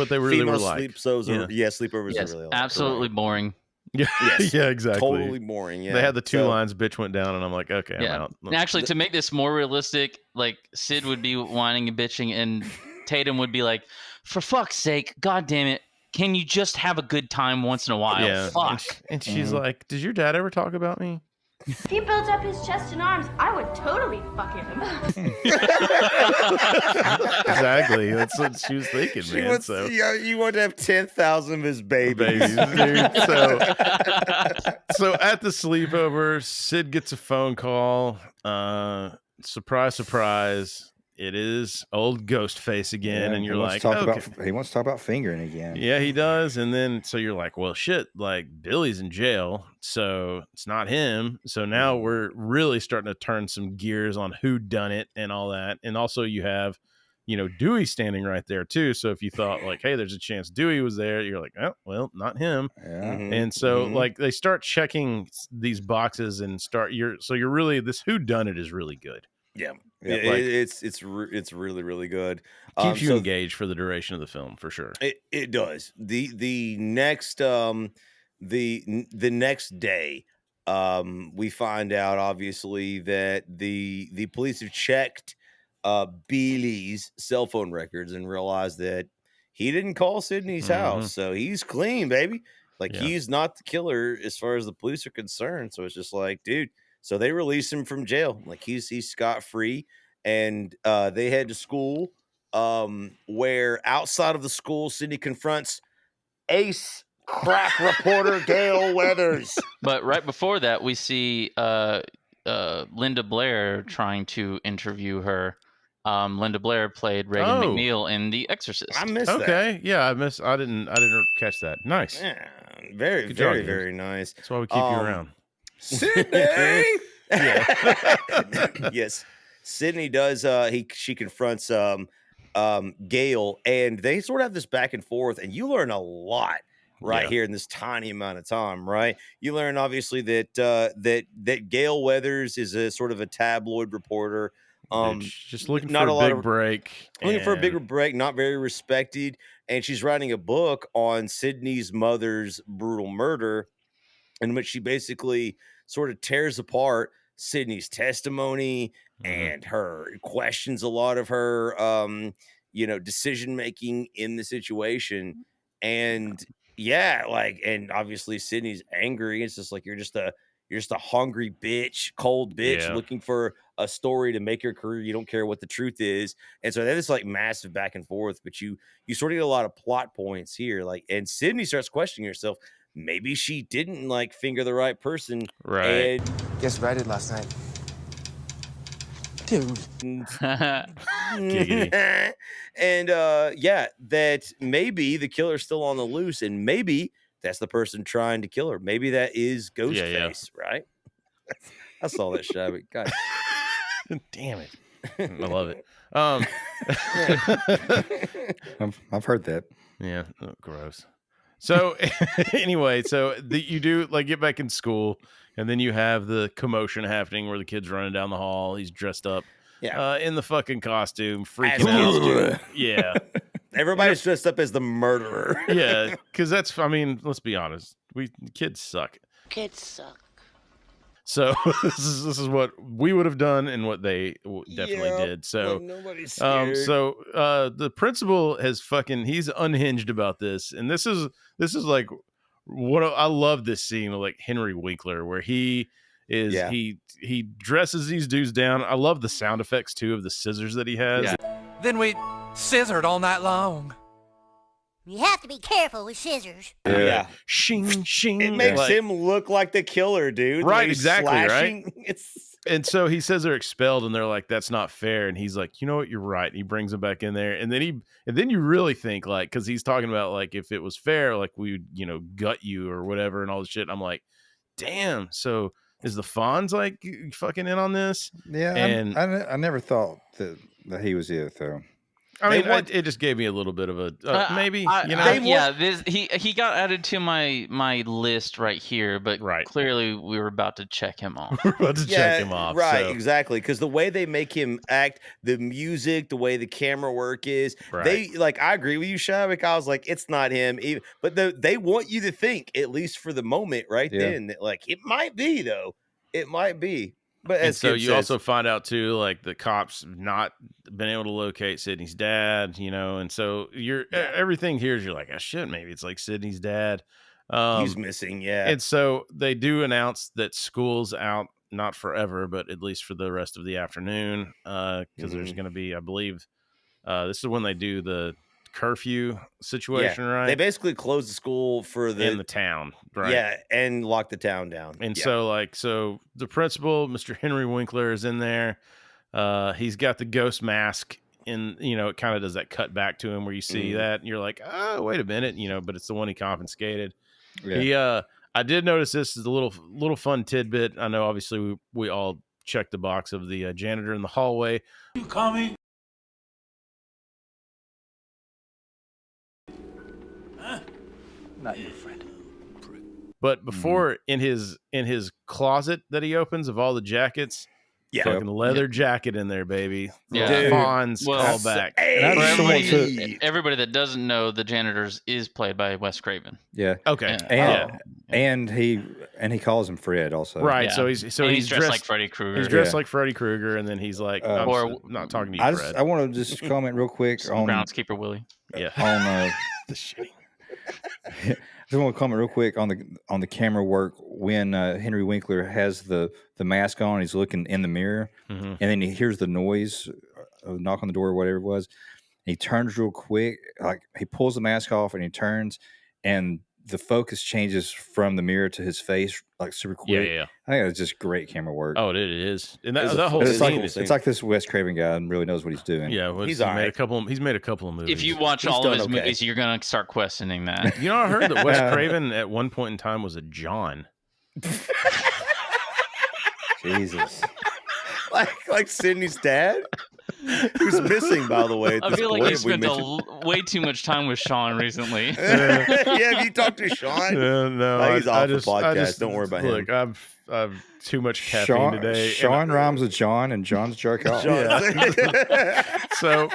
they really were like.
Sleepovers are really like.
Absolutely boring.
Yeah,
yes,
yeah, exactly.
Totally boring. Yeah,
they had the two lines. Bitch went down, and I'm like, okay, I'm out.
And actually, to make this more realistic, like Sid would be whining and bitching, and Tatum would be like, "For fuck's sake, god damn it, can you just have a good time once in a while?"
Yeah,
fuck.
And she's like, "Did your dad ever talk about me?"
If he built up his chest and arms, I would totally fuck him.
Exactly. That's what she was thinking, man.
You want to have 10,000 of his babies,
dude. So at the sleepover, Sid gets a phone call. Surprise, surprise. It is old Ghostface again, and you're like,
he wants to talk about fingering again.
Yeah, he does. And then so you're like, well, shit, like Billy's in jail, so it's not him. So now we're really starting to turn some gears on who done it and all that. And also you have, Dewey standing right there too. So if you thought like, hey, there's a chance Dewey was there, you're like, oh, well, not him.
Yeah.
And so like they start checking these boxes and you're really, this who done it is really good.
Yeah.
Yeah,
it's really, really good.
Keeps you engaged for the duration of the film, for sure.
It does. The next the next day, we find out obviously that the police have checked Billy's cell phone records and realized that he didn't call Sydney's house, so he's clean, baby. Like he's not the killer as far as the police are concerned. So it's just like, dude. So they release him from jail, like he's scot-free, and they head to school, where outside of the school, Sydney confronts ace crack reporter Gail Weathers.
But right before that, we see Linda Blair trying to interview her. Linda Blair played Regan McNeil in The Exorcist.
I missed that.
Okay, yeah, I didn't catch that. Nice.
Yeah, very, very, very nice.
That's why we keep you around.
Sydney. Yes, Sydney does. She confronts Gail, and they sort of have this back and forth, and you learn a lot here in this tiny amount of time. Right, you learn obviously that that Gail Weathers is a sort of a tabloid reporter.
Just looking for a big break.
Looking for a bigger break, not very respected, and she's writing a book on Sydney's mother's brutal murder, in which she basically sort of tears apart Sydney's testimony and her questions a lot of her, decision making in the situation. And and obviously Sydney's angry. It's just like you're just a hungry bitch, cold bitch looking for a story to make your career. You don't care what the truth is. And so that is like massive back and forth, but you sort of get a lot of plot points here. Like, and Sydney starts questioning herself. Maybe she didn't like finger the right person.
Right.
Guess what I did last night? Dude.
And that maybe the killer's still on the loose, and maybe that's the person trying to kill her. Maybe that is Ghostface, right? I saw that shot, but God
damn it. I love it.
I've heard that.
Yeah, gross. So anyway, you do like get back in school, and then you have the commotion happening where the kid's running down the hall. He's dressed up in the fucking costume, freaking out. Yeah.
Everybody's dressed up as the murderer.
Yeah, because let's be honest. Kids suck.
Kids suck.
So this is what we would have done and what they definitely did. So
nobody's scared.
The principal he's unhinged about this, and this is like what I love this scene of like Henry Winkler where he is he dresses these dudes down. I love the sound effects too of the scissors that he has.
Yeah. Then we scissored all night long.
You have to be careful with scissors.
Yeah.
Shing, shing.
It makes him look like the killer, dude.
Right, exactly,
slashing.
Right? And so he says they're expelled, and they're like, that's not fair. And he's like, you know what, you're right. And he brings them back in there. And then you really think, like, because he's talking about, like, if it was fair, like, we would, gut you or whatever and all this shit. And I'm like, damn. So is the Fonz, like, fucking in on this?
Yeah.
And
I never thought that he was it, though.
I mean, it just gave me a little bit of a maybe.
He got added to my list right here, but clearly we were about to check him off.
We're about to check him off,
right?
so.
Exactly, because the way they make him act, the music, the way the camera work is,
Right.
they like. I agree with you, Shavik. I was like, it's not him, even, but they want you to think, at least for the moment, right then, that like it might be though. It might be. But
and so you also find out too, like the cops not been able to locate Sydney's dad, and so everything here is you're like, oh shit, maybe it's like Sydney's dad.
He's missing, yeah.
And so they do announce that school's out, not forever, but at least for the rest of the afternoon, because there's going to be, I believe, this is when they do the curfew situation, right?
They basically close the school for
in the town, right?
Yeah, and lock the town down.
And so the principal, Mr. Henry Winkler, is in there. He's got the ghost mask, and it kind of does that cut back to him where you see that, and you're like, oh, wait a minute, but it's the one he confiscated. Yeah. I did notice this is a little fun tidbit. I know, obviously, we all checked the box of the janitor in the hallway.
You call me?
Not your friend.
But before in his closet that he opens of all the jackets, fucking leather jacket in there, baby.
Yeah,
Fonz call back.
Everybody that doesn't know, the Janitors is played by Wes Craven.
Yeah.
Okay.
And he calls him Fred also.
Right.
Yeah.
So he's
dressed like Freddy Krueger.
He's dressed like Freddy Krueger, and then he's like, I'm not talking to you, Fred.
I want to just comment real quick on
Groundskeeper Willie.
Yeah.
On
the shitty.
I just want to comment real quick on the camera work when Henry Winkler has the mask on. He's looking in the mirror, and then he hears the noise, knock on the door, or whatever it was. And he turns real quick, like he pulls the mask off, and he turns, and the focus changes from the mirror to his face, like super quick.
Yeah.
I think it's just great camera work.
Oh, it is. And that whole scene,
it's like this Wes Craven guy really knows what he's doing.
Yeah,
he's
made a couple of movies.
If you watch all of his movies, you're gonna start questioning that.
I heard that Wes Craven at one point in time was a John.
Jesus.
like Sydney's dad, who's missing, by the way.
I feel like you spent way too much time with Sean recently.
Have you talked to Sean?
No,
he's off the podcast. Don't worry about him.
Look, I've too much caffeine today.
Sean rhymes with John, and John's jerk off.
So,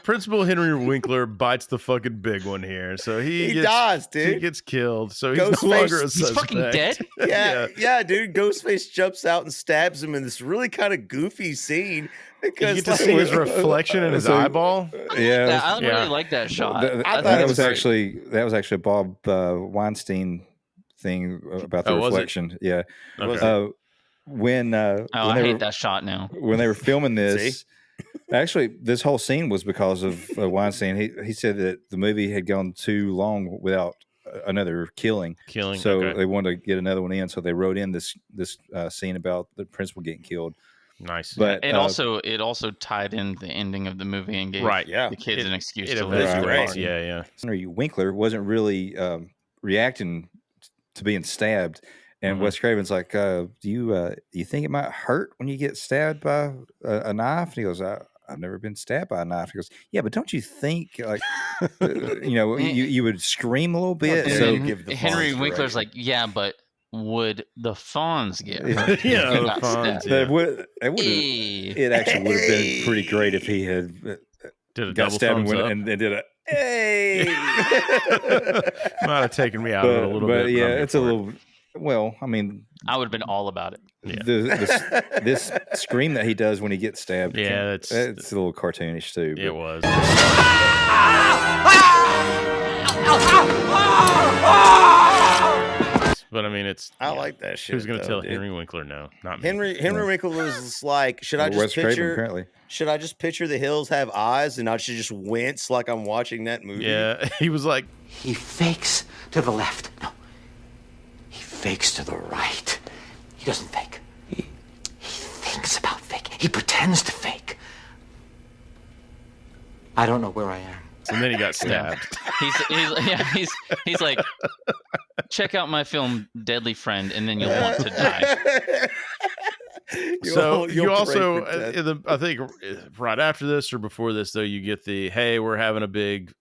Principal Henry Winkler bites the fucking big one here. So he
dies, dude.
He gets killed. So he's no longer a suspect.
He's fucking dead?
Yeah, dude. Ghostface jumps out and stabs him in this really kind of goofy scene. Because
you get to see his reflection in his eyeball.
Yeah,
I really like that shot.
That was actually a Bob Weinstein thing about the reflection. Yeah.
Okay.
I hate that shot now.
When they were filming this, actually, this whole scene was because of Weinstein. He said that the movie had gone too long without another killing. So they wanted to get another one in. So they wrote in this scene about the principal getting killed.
Nice,
but
it also tied in the ending of the movie and gave the kids an excuse to live.
Yeah.
Henry Winkler wasn't really reacting to being stabbed, and Wes Craven's like, "Do you think it might hurt when you get stabbed by a knife?" And he goes, "I've never been stabbed by a knife." He goes, "Yeah, but don't you think like you would scream a little bit?"
So Henry Winkler's like, "Yeah, but." Would the Fonz get hurt?
Yeah, the Fonz.
It actually would have been pretty great if he had
did a
got
double
stabbed
thumbs
and did a hey.
Might have taken me out of it a little bit.
But yeah, it's a little. Well, I mean,
I would have been all about it.
Yeah.
This scream that he does when he gets stabbed.
Yeah,
it's a little cartoonish too.
It was. But I mean,
I like that shit.
Who's going to tell Henry Winkler no? Not me.
Henry Winkler was like, should I just picture the hills have eyes and I should just wince like I'm watching that movie?
Yeah, he was like,
he fakes to the left. No, he fakes to the right. He doesn't fake. He thinks about fake. He pretends to fake. I don't know where I am.
And then he got stabbed.
He's like, check out my film Deadly Friend, and then you'll want to die.
So you also, I think right after this or before this, though, you get the, hey, we're having a big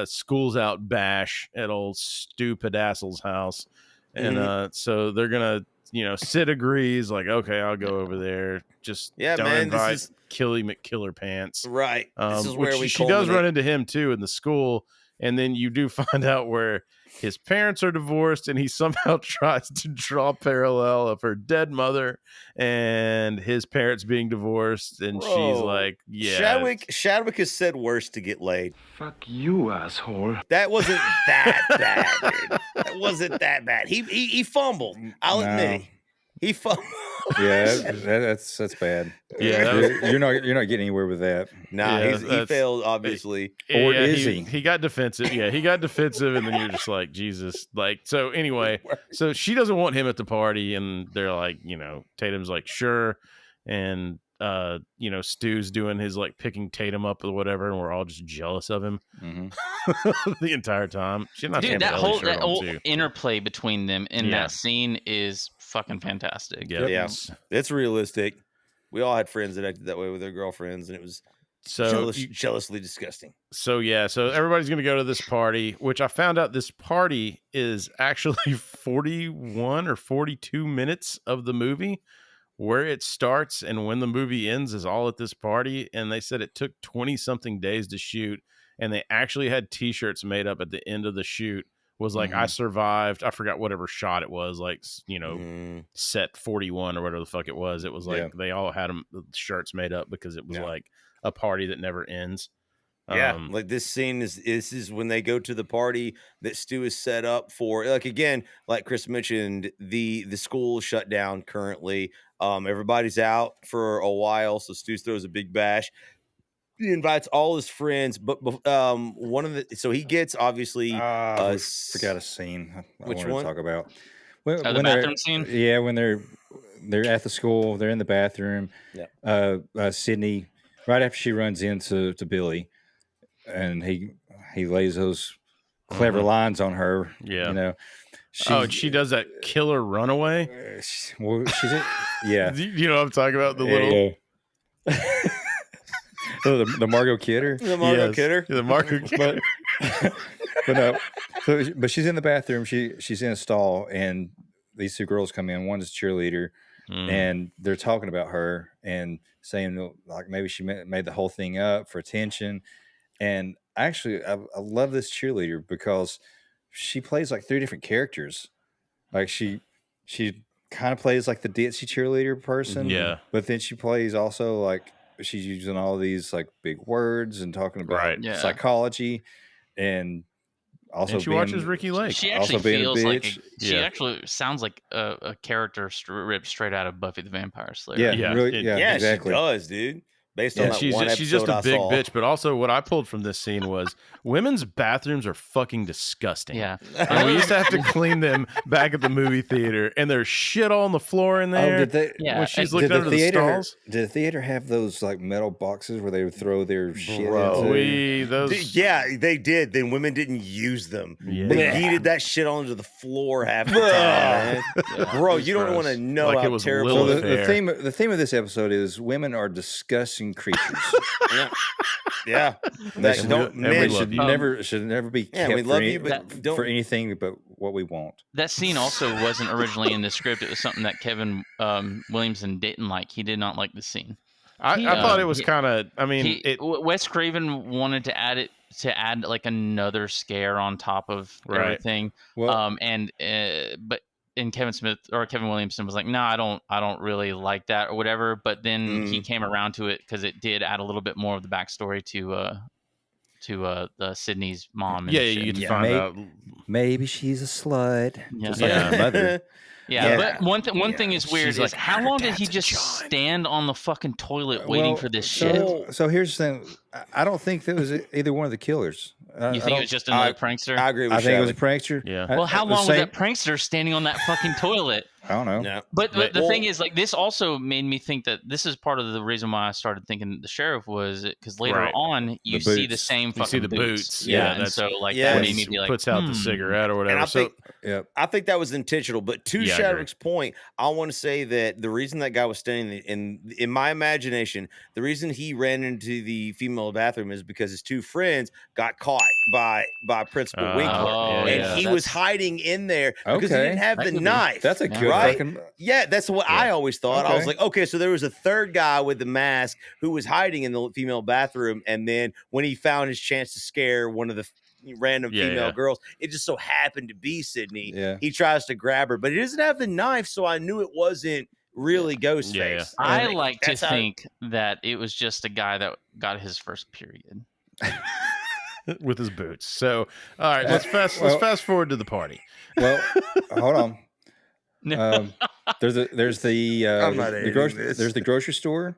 schools out bash at old stupid asshole's house. And so they're going to, Sid agrees, like, okay, I'll go over there. Just don't invite Killy McKiller Pants.
Right. This is where
she does run into him, too, in the school. And then you do find out where his parents are divorced, and he somehow tries to draw a parallel of her dead mother and his parents being divorced. And she's like, yeah.
Shadwick has said worse to get laid.
Fuck you, asshole.
That wasn't that bad, dude. That wasn't that bad. He fumbled. I'll admit it. He fumbled.
Yeah, that's bad.
Yeah,
you're not getting anywhere with that.
Nah, he failed obviously.
Or is he?
He got defensive. Yeah, he got defensive, and then you're just like, Jesus. Like, so anyway, so she doesn't want him at the party, and they're like, Tatum's like, sure, and Stu's doing his like picking Tatum up or whatever, and we're all just jealous of him the entire time. Dude,
that whole interplay between them in that scene is fucking fantastic.
Yeah, it's realistic. We all had friends that acted that way with their girlfriends, and it was jealously disgusting.
So everybody's gonna go to this party, which I found out this party is actually 41 or 42 minutes of the movie. Where it starts and when the movie ends is all at this party. And they said it took 20-something days to shoot. And they actually had T-shirts made up at the end of the shoot. Was like, I survived. I forgot whatever shot it was. Like, set 41 or whatever the fuck it was. It was like they all had shirts made up because it was like a party that never ends.
Yeah, like this scene is when they go to the party that Stu is set up for. Like, again, like Chris mentioned, the school is shut down currently. Everybody's out for a while, so Stu throws a big bash. He invites all his friends, but so he gets obviously
forgot a scene.
Which
one? To talk about
when the bathroom scene.
Yeah, when they're at the school, they're in the bathroom.
Yeah.
Sydney, right after she runs into Billy, and he lays those clever lines on her.
Yeah, she does that killer runaway.
Well, yeah.
You know what I'm talking about? The little.
The Margot Kidder.
The Margot Kidder.
The Margot Kidder.
But she's in the bathroom. She's in a stall, and these two girls come in. One is a cheerleader, and they're talking about her and saying like maybe she made the whole thing up for attention. And actually, I love this cheerleader because she plays like 3 different characters. Like she kind of plays like the ditzy cheerleader person.
Yeah.
But then she plays also like she's using all these like big words and talking about psychology, and also
she watches Ricky Lake.
She actually feels like she actually sounds like a character ripped straight out of Buffy the Vampire Slayer.
Yeah, exactly.
She does, dude. Based on that
she's
one
she's just
episode
a big
I saw.
bitch. But also, what I pulled from this scene was women's bathrooms are fucking disgusting.
Yeah,
and we used to have to clean them back at the movie theater, and there's shit all on the floor in there. When she's looking under the stalls.
Did the theater have those like metal boxes where they would throw their shit
into?
Yeah, they did. Then women didn't use them. Yeah. They yeeted that shit onto the floor half the time. Bro, you don't want to know
like
how terrible.
So the theme of this episode is women are disgusting creatures.
Yeah.
Men should never be kept
we love you, but
for anything but what we want.
That scene also wasn't originally in the script. It was something that Kevin Williamson didn't like. He did not like the scene.
I thought it was kind of. I mean,
Wes Craven wanted to add like another scare on top of everything.
Well,
And Kevin Williamson was like, no, I don't really like that or whatever. But then he came around to it because it did add a little bit more of the backstory to the Sydney's mom. And
you get to find out.
Maybe she's a slut.
Yeah.
Just like her mother.
But one thing is weird is how long did he just stand on the fucking toilet waiting for this shit?
So here's the thing. I don't think that was either one of the killers.
You think it was just another prankster?
I agree with
I think it was a prankster.
Yeah. Well, how long was that prankster standing on that fucking toilet?
I don't know.
No.
But the thing is, like, this also made me think that this is part of the reason why I started thinking the sheriff was because later on you see the same fucking
you see the boots.
Yeah, and
that's
so like that made me be like,
puts out the cigarette or whatever.
And I think that was intentional. But to Shadwick's point, I want to say that the reason that guy was standing in my imagination, the reason he ran into the female bathroom is because his two friends got caught by Principal Winkler, and he was hiding in there because he didn't have the knife.
That's a good
right.
fucking...
Yeah, that's what I always thought. I was like, okay, so there was a third guy with the mask who was hiding in the female bathroom, and then when he found his chance to scare one of the random female girls, it just so happened to be Sydney. He tries to grab her, but he doesn't have the knife, so I knew it wasn't really Ghostface.
I like to think that it was just a guy that got his first period
with his boots. So, all right, let's fast forward to the party.
Well, hold on. There's the grocery store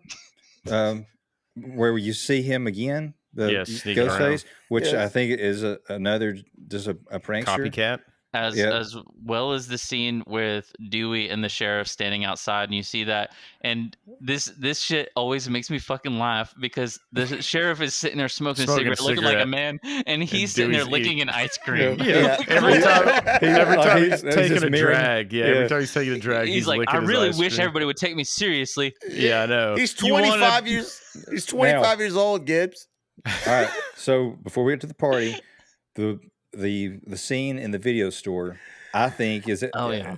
where you see him again, the Ghostface, which I think is another just a prankster,
copycat.
As well as the scene with Dewey and the sheriff standing outside, and you see that, and this shit always makes me fucking laugh because the sheriff is sitting there smoking a cigarette, looking like a man, and he's sitting there licking an ice cream.
Every time he's taking a drag, every time he's taking a drag,
he's like, I really wish everybody would take me seriously.
Yeah, I know.
He's 25 years. He's 25 years old, Gibbs.
All right. So before we get to the party, the scene in the video store, I think is it. I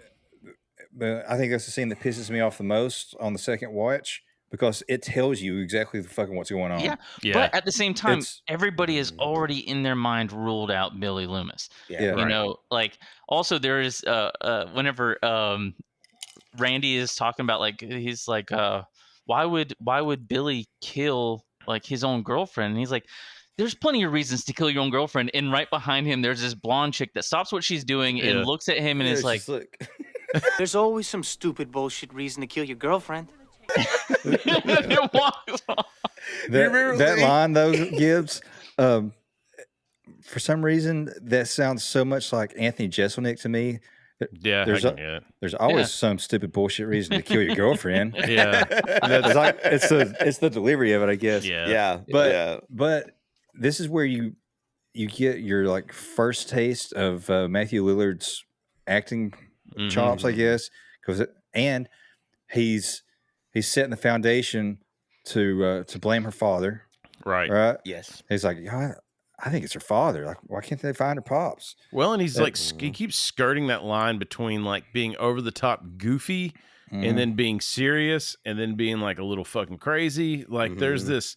think that's the scene that pisses me off the most on the second watch because it tells you exactly fucking what's going on.
Yeah. But at the same time, everybody has already in their mind ruled out Billy Loomis. You know, like also there is whenever Randy is talking about like he's like why would Billy kill like his own girlfriend? And he's like, there's plenty of reasons to kill your own girlfriend. And right behind him, there's this blonde chick that stops what she's doing and looks at him and is like,
there's always some stupid bullshit reason to kill your girlfriend.
That line, though, Gibbs, for some reason, that sounds so much like Anthony Jeselnik to me.
Yeah,
there's always some stupid bullshit reason to kill your girlfriend.
It's
it's the delivery of it, I guess. But this is where you get your like first taste of Matthew Lillard's acting chops, I guess, and he's setting the foundation to blame her father, right?
Yes,
he's like, I think it's her father. Like, why can't they find her pops?
Well, and he's like, he keeps skirting that line between like being over the top goofy and then being serious and then being like a little fucking crazy. Like, there's this.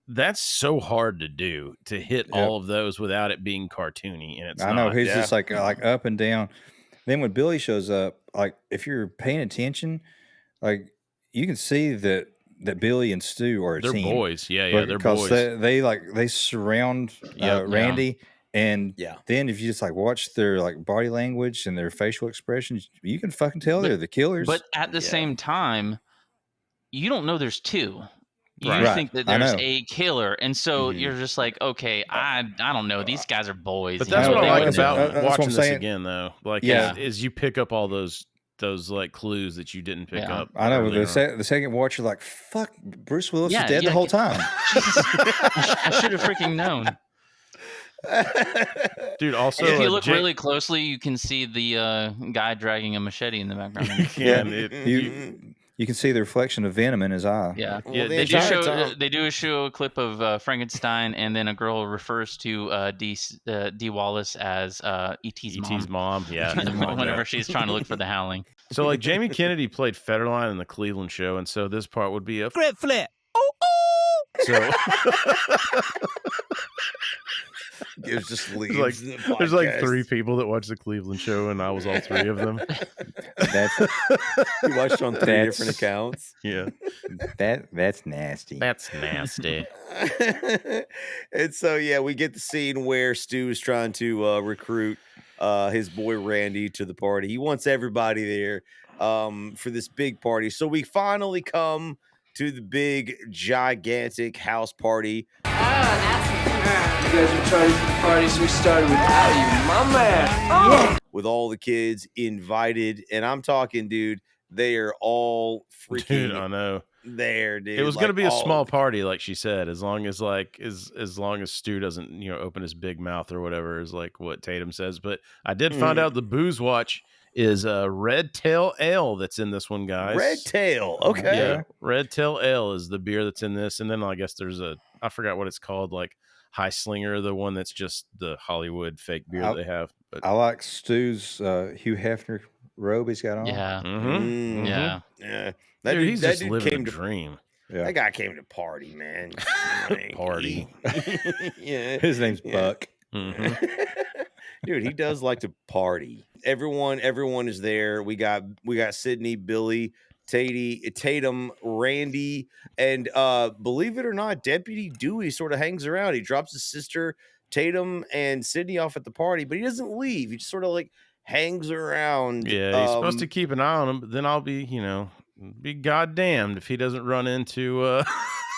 That's so hard to do, to hit all of those without it being cartoony. And
I know he's just like up and down. Then when Billy shows up, like if you're paying attention, like you can see that Billy and Stu are a team.
They're boys. Yeah, they're boys.
They surround Randy. And then if you just like watch their like body language and their facial expressions, you can fucking tell they're the killers.
But at the same time, you don't know there's two. You think that
I
there's
know.
a killer, and so you're just like, okay, I don't know. These guys are boys.
But that's what I like about
that's what
watching
I'm
this
saying.
again, though. Like, is you pick up all those like clues that you didn't pick up.
I know. The second watch, you're like, fuck, Bruce Willis is dead the whole time.
I should have freaking known.
Dude, also,
if you look really closely, you can see the guy dragging a machete in the background.
You can see the reflection of venom in his eye.
Yeah,
Well,
they do show a clip of Frankenstein, and then a girl refers to D. Wallace as E.T.'s mom.
Yeah,
whenever she's trying to look for the Howling.
So, like, Jamie Kennedy played Federline in the Cleveland show, and so this part would be a
Grip flip.
So
Gibbs just leaves.
There's like 3 people that watch the Cleveland show, and I was all 3 of them.
You watched on 3 different accounts.
Yeah,
that's nasty.
That's nasty.
And so we get the scene where Stu is trying to recruit his boy Randy to the party. He wants everybody there for this big party. So we finally come to the big, gigantic house party.
You guys were trying for the party, so we started without you, my man.
with all the kids invited, and I'm talking, dude, they are all freaking
Dude, I know.
there, dude.
It was going to
Like,
be a
all
small party, like she said, as long as Stu doesn't, open his big mouth or whatever, is like what Tatum says. But I did find out the booze watch is Red Tail Ale that's in this one, guys.
Red Tail, okay.
Yeah, Red Tail Ale is the beer that's in this, and then I guess there's I forgot what it's called, like High Slinger, the one that's just the Hollywood fake beer they have. But
I like Stu's Hugh Hefner robe he's got on.
Yeah.
Yeah.
Dude, he's just living
came
a
to
dream.
Yeah.
That guy came to party, man.
Party.
Yeah.
His name's Buck.
Dude, he does like to party. Everyone is there. We got Sydney, Billy, Tatum, Randy, and believe it or not, Deputy Dewey sort of hangs around. He drops his sister Tatum and Sydney off at the party, but he doesn't leave. He just sort of like hangs around.
Yeah, he's supposed to keep an eye on him, but then I'll be, be goddamned if he doesn't run into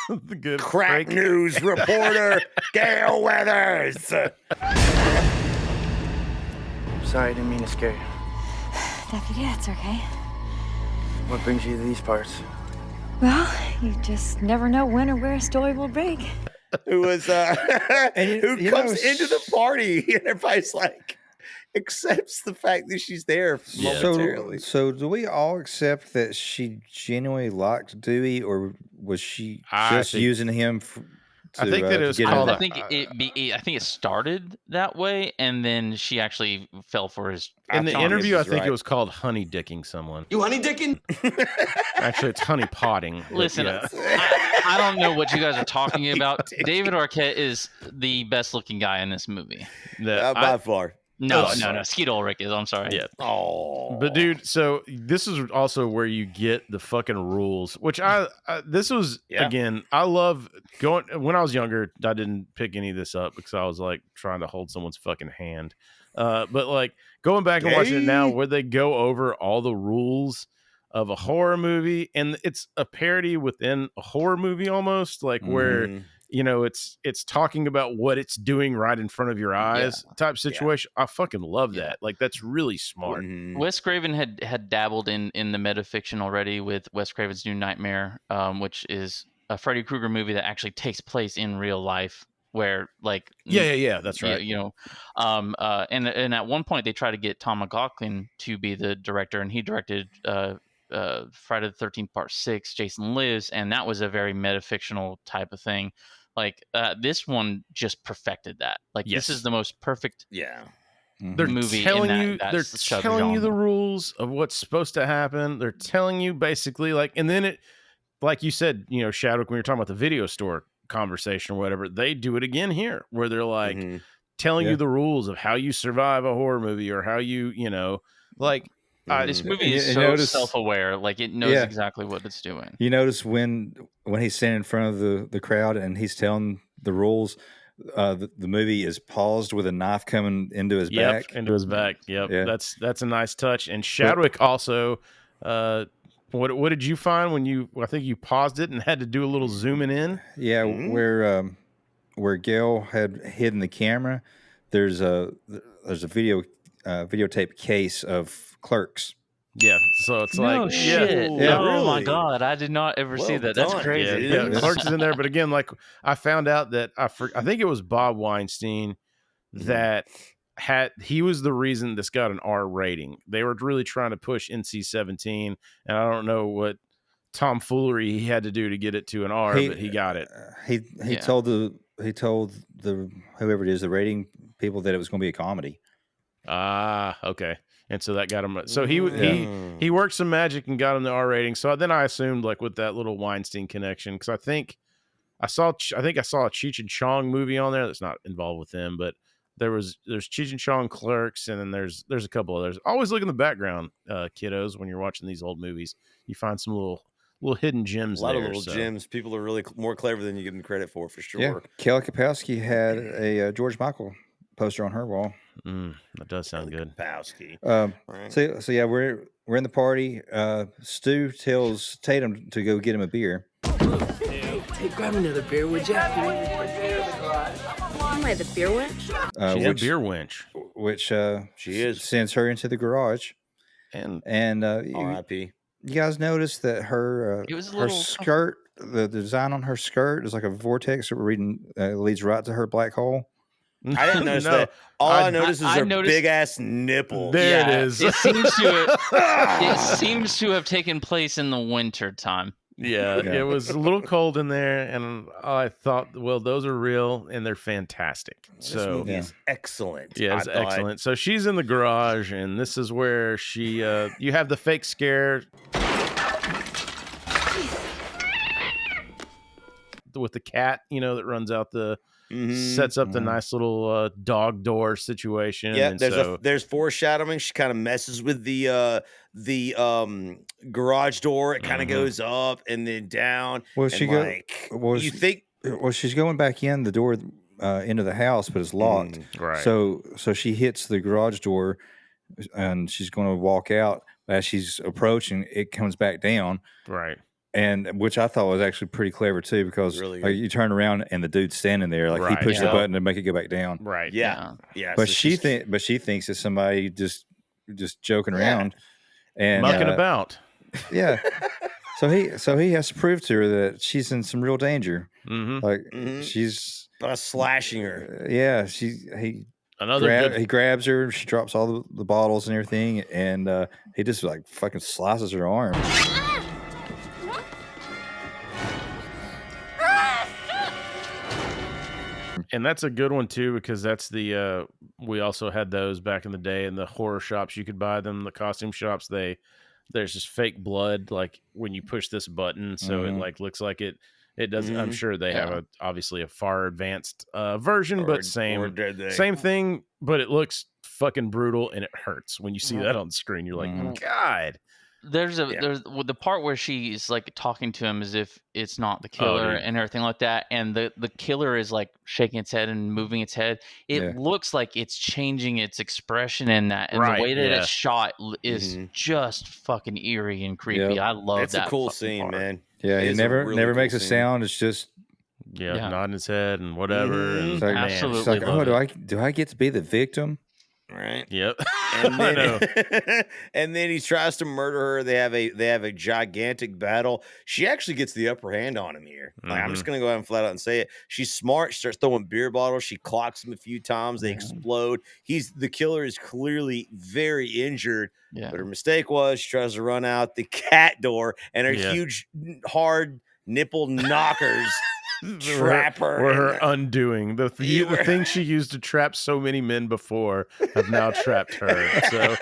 the good
crack news reporter Gail Weathers.
Sorry, I didn't mean to scare you.
Deputy, that's okay.
What brings you to these parts?
Well, you just never know when or where a story will break.
Who was who comes into the party and everybody's like accepts the fact that she's there momentarily.
So do we all accept that she genuinely liked Dewey, or was she just using him?
I think that it was called.
I think it started that way, and then she actually fell for his.
In the interview, I think it was called honey dicking someone.
You honey dicking?
Actually, it's honey potting.
Listen, I don't know what you guys are talking about. David Arquette is the best looking guy in this movie.
By far.
No. Skeet Ulrich is. I'm sorry.
Yeah.
Oh.
But dude, so this is also where you get the fucking rules, which this was again. I love going when I was younger. I didn't pick any of this up because I was like trying to hold someone's fucking hand. But like going back and watching it now, where they go over all the rules of a horror movie, and it's a parody within a horror movie almost, like where. It's talking about what it's doing right in front of your eyes type situation. I fucking love that. Like, that's really smart.
Wes Craven had dabbled in the metafiction already with Wes Craven's New Nightmare, which is a Freddy Krueger movie that actually takes place in real life, where like
that's right.
And at one point they tried to get Tom McLaughlin to be the director, and he directed Friday the 13th Part 6, Jason Lives, and that was a very metafictional type of thing. Like this one just perfected that. Like this is the most perfect
they're
movie
telling
in
you
that
they're telling you the
genre.
rules of what's supposed to happen. They're telling you basically like, and then it, like you said, Shadwick, when you're talking about the video store conversation or whatever, they do it again here where they're like telling you the rules of how you survive a horror movie or how you like.
This movie is so self-aware, like it knows exactly what it's doing.
You notice when he's standing in front of the crowd and he's telling the rules, the movie is paused with a knife coming into his back.
Into his back. Yep. Yeah. That's a nice touch. And Shadwick also, what did you find when I think you paused it and had to do a little zooming in?
Yeah, where Gail had hidden the camera, there's a videotape case of Clerks.
Yeah, so it's
no shit.
Yeah,
oh
really?
My god, I did not ever see that. That's crazy.
Yeah, Clerks is in there, but again, like I found out that I think it was Bob Weinstein that he was the reason this got an R rating. They were really trying to push NC-17, and I don't know what tomfoolery he had to do to get it to an R, but he got it.
He told the whoever it is, the rating people, that it was going to be a comedy.
Okay. And so that got him. So he worked some magic and got him the R rating. So then I assumed, like, with that little Weinstein connection, because I think I saw a Cheech and Chong movie on there that's not involved with them, but there's Cheech and Chong, Clerks, and then there's a couple others. Always look in the background, kiddos, when you're watching these old movies. You find some little hidden gems.
A lot of little gems. People are really more clever than you give them credit for sure.
Yeah, Kelly Kapowski had a George Michael poster on her wall.
That does sound good.
Kapowski.
Right. So yeah, we're in the party. Stu tells Tatum to go get him a beer.
Hey, grab another beer, would you?
Am I the beer wench?
She's a beer wench.
which
she
sends her into the garage.
And
R.I.P.
You guys notice that her
It was a
her
little
skirt, the design on her skirt is like a vortex that leads right to her black hole.
I didn't notice that. All I noticed is her big ass nipples.
There it is.
It seems to have taken place in the winter time.
Yeah, it was a little cold in there, and I thought, well, those are real, and they're fantastic.
This movie is excellent.
Yeah, it's excellent. So she's in the garage, and this is where she, you have the fake scare with the cat, that runs out sets up the nice little dog door situation.
Yeah,
and
there's foreshadowing. She kind of messes with the garage door. It kind of goes up and then down.
Well,
Well,
she's going back in the door into the house, but it's locked.
Right.
So she hits the garage door, and she's going to walk out. As she's approaching, it comes back down.
Right.
And which I thought was actually pretty clever too, because you turn around and the dude's standing there, like he pushed the button to make it go back down.
Right.
Yeah.
But she thinks it's somebody just joking around and
mucking about.
Yeah. So he has to prove to her that she's in some real danger. She's
by slashing her.
Yeah. He grabs her. She drops all the bottles and everything, and he just like fucking slices her arm.
And that's a good one too, because that's the we also had those back in the day in the horror shops. You could buy them, the costume shops. There's just fake blood, like when you push this button, so it like looks like it doesn't. I'm sure they have obviously a far advanced version, but same thing. But it looks fucking brutal, and it hurts when you see that on the screen. You're like, God.
There's the part where she's like talking to him as if it's not the killer and everything like that, and the killer is like shaking its head and moving its head. It looks like it's changing its expression in that, and the way that it's shot is just fucking eerie and creepy. I love
it's
that.
It's a cool scene, part. Man.
Yeah, he never makes a sound. It's just
nodding his head and whatever. And
like,
absolutely.
It's like, oh, do I get to be the victim?
Right.
Yep.
And then, and then he tries to murder her. They have a gigantic battle. She actually gets the upper hand on him here. Like, I'm just gonna go ahead and flat out and say it. She's smart. She starts throwing beer bottles. She clocks him a few times. They explode. The killer is clearly very injured.
Yeah.
But her mistake was she tries to run out the cat door, and her huge hard nipple knockers trap her.
Were her undoing. The thing she used to trap so many men before have now trapped her. So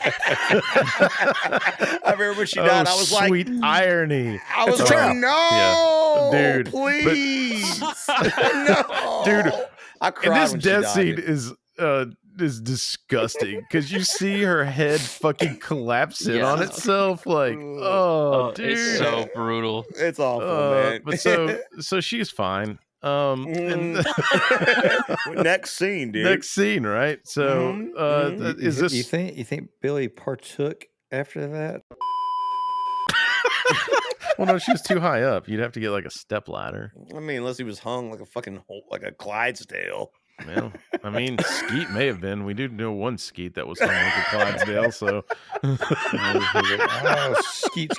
I remember when she died, I was like,
sweet irony.
I was like, no,
dude,
please. No.
Dude,
I cried.
And this death scene is disgusting because you see her head fucking collapse in on itself. Like, dude,
it's so brutal.
It's awful, man.
But so she's fine. And
next scene, dude.
Next scene, right? So, is this?
You think Billy partook after that?
Well, no, she was too high up. You'd have to get like a step ladder.
I mean, unless he was hung like a fucking like a Clydesdale.
Well, I mean, Skeet may have been. We do know one Skeet that was hung like a Clydesdale. So,
Skeet,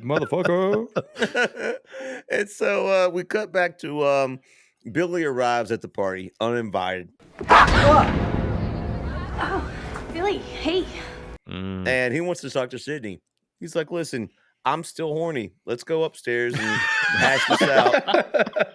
motherfucker.
And so we cut back to Billy arrives at the party uninvited.
Oh, Billy, hey.
And he wants to talk to Sydney. He's like, listen, I'm still horny. Let's go upstairs and hash this out.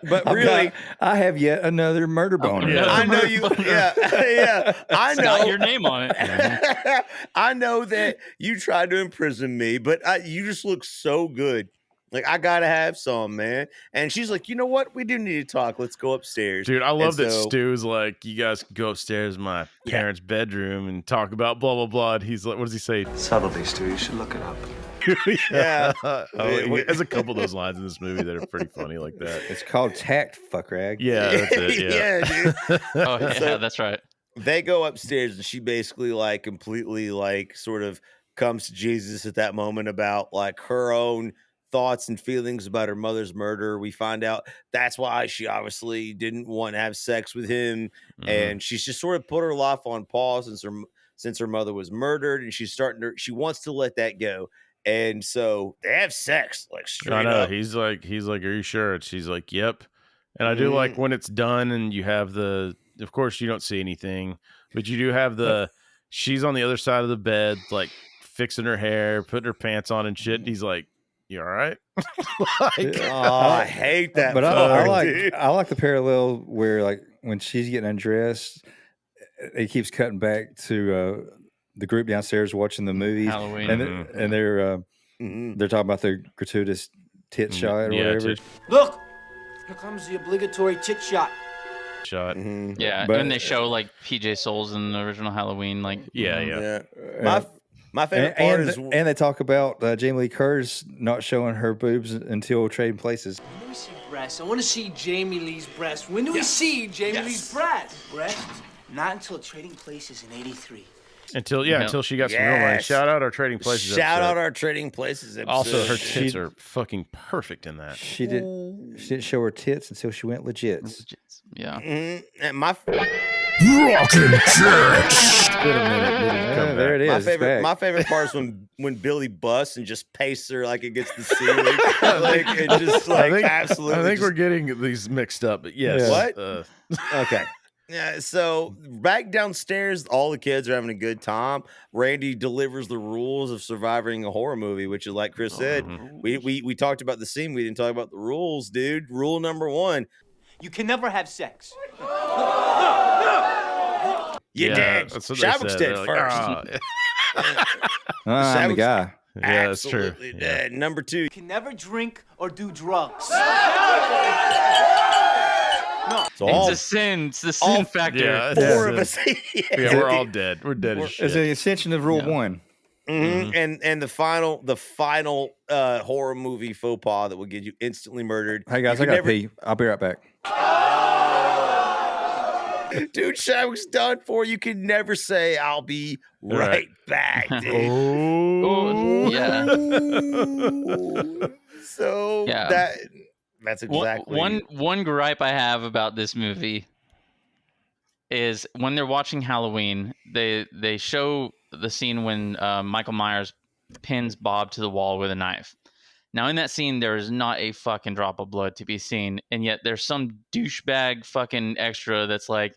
But really,
I have yet another murder boner.
I know you. Yeah. I know.
Got your name on it.
I know that you tried to imprison me, but you just look so good. Like, I gotta have some, man. And she's like, you know what? We do need to talk. Let's go upstairs.
Dude, I love that Stu's like, you guys can go upstairs in my parents' bedroom and talk about blah, blah, blah. And he's like, what does he say?
Subtlety, Stu. You should look it up.
Yeah.
There's a couple of those lines in this movie that are pretty funny like that.
It's called tact, fuck rag.
Yeah, that's it. Yeah,
dude.
Oh, yeah,
So
that's right.
They go upstairs and she basically like completely like sort of comes to Jesus at that moment about like her own thoughts and feelings about her mother's murder. We find out that's why she obviously didn't want to have sex with him. And she's just sort of put her life on pause since her mother was murdered, and she wants to let that go. And so they have sex, like straight
I know.
up.
He's like, are you sure? She's like, yep. And I do like when it's done and you have of course you don't see anything, but you do have she's on the other side of the bed, like fixing her hair, putting her pants on and shit. And he's like, you all right?
I hate that.
But I like the parallel where like when she's getting undressed, it keeps cutting back to the group downstairs watching the movies,
Halloween.
and they're talking about the gratuitous tit shot or whatever.
Look, here comes the obligatory tit shot.
Yeah,
But-
and they show like PJ Souls in the original Halloween, like
My favorite part is
and they talk about Jamie Lee Curtis not showing her boobs until Trading Places.
When do we see breasts? I want to see Jamie Lee's breasts. When do we see Jamie Lee's breasts? Breasts? Not until Trading Places in '83.
Until she got some real money. Shout out our Trading Places.
Shout
episode.
out our Trading Places episode.
Also, her tits are fucking perfect in that.
She didn't show her tits until she went legit.
Yeah.
And my
Rockin' Church.
There it is.
My favorite part is when Billy busts and just pastes her like against the ceiling, like and just like absolutely.
I think we're getting these mixed up. But yes.
What? Okay. Yeah, so back downstairs, all the kids are having a good time. Randy delivers the rules of surviving a horror movie, which is like Chris said. We talked about the scene. We didn't talk about the rules, dude. Rule number 1.
You can never have sex.
You did. Shabbook's dead first.
I'm the guy.
Yeah, that's true.
Absolutely dead. Number 2.
You can never drink or do drugs. No.
It's a sin. It's the sin factor.
Yeah,
4 of us.
Yeah, we're all dead. We're dead as shit.
It's an extension of Rule 1.
And the final horror movie faux pas that will get you instantly murdered.
Hey guys, I gotta pee. I'll be right back.
Dude, Shabbook's done for. You can never say I'll be right back, dude.
Oh, yeah.
So that's exactly
one gripe I have about this movie is when they're watching Halloween, they show the scene when Michael Myers pins Bob to the wall with a knife. Now in that scene, there is not a fucking drop of blood to be seen, and yet there's some douchebag fucking extra that's like,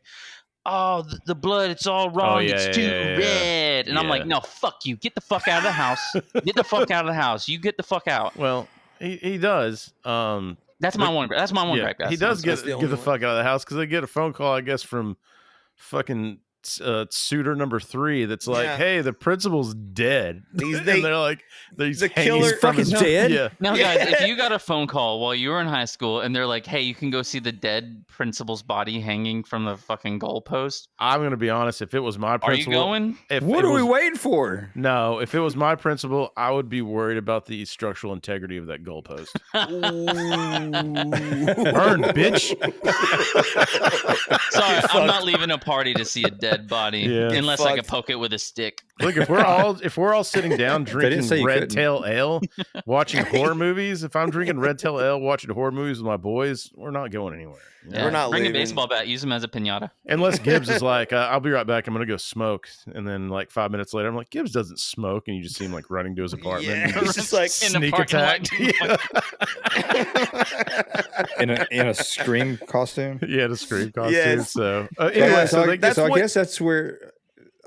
"Oh, the blood, it's all wrong. It's too red." And I'm like, "No, fuck you. Get the fuck out of the house. Get the fuck out of the house. You get the fuck out."
Well, he does.
That's my one gripe.
He does get the fuck out of the house because they get a phone call, I guess, from fucking suitor number 3 that's like, hey, the principal's dead. And they're like, the
killer fucking dead.
Yeah.
Now, guys, if you got a phone call while you were in high school and they're like, hey, you can go see the dead principal's body hanging from the fucking goalpost,
I'm gonna be honest. If it was my principal,
are you going?
What are we waiting for?
No, if it was my principal, I would be worried about the structural integrity of that goalpost. Burn, bitch.
Sorry, I'm not leaving a party to see a dead body unless I can poke it with a stick.
Look, if we're all sitting down drinking Red Tail Ale, watching horror movies. If I'm drinking Red Tail Ale, watching horror movies with my boys, we're not going anywhere.
Yeah.
We're not
bring
leaving.
a baseball bat, use them as a pinata.
Unless Gibbs is like, I'll be right back. I'm gonna go smoke, and then like 5 minutes later, I'm like, Gibbs doesn't smoke, and you just see him like running to his apartment.
Yeah, he's just like
sneak attack.
in a Scream costume.
Yeah, the Scream costume.
Yes.
So anyway,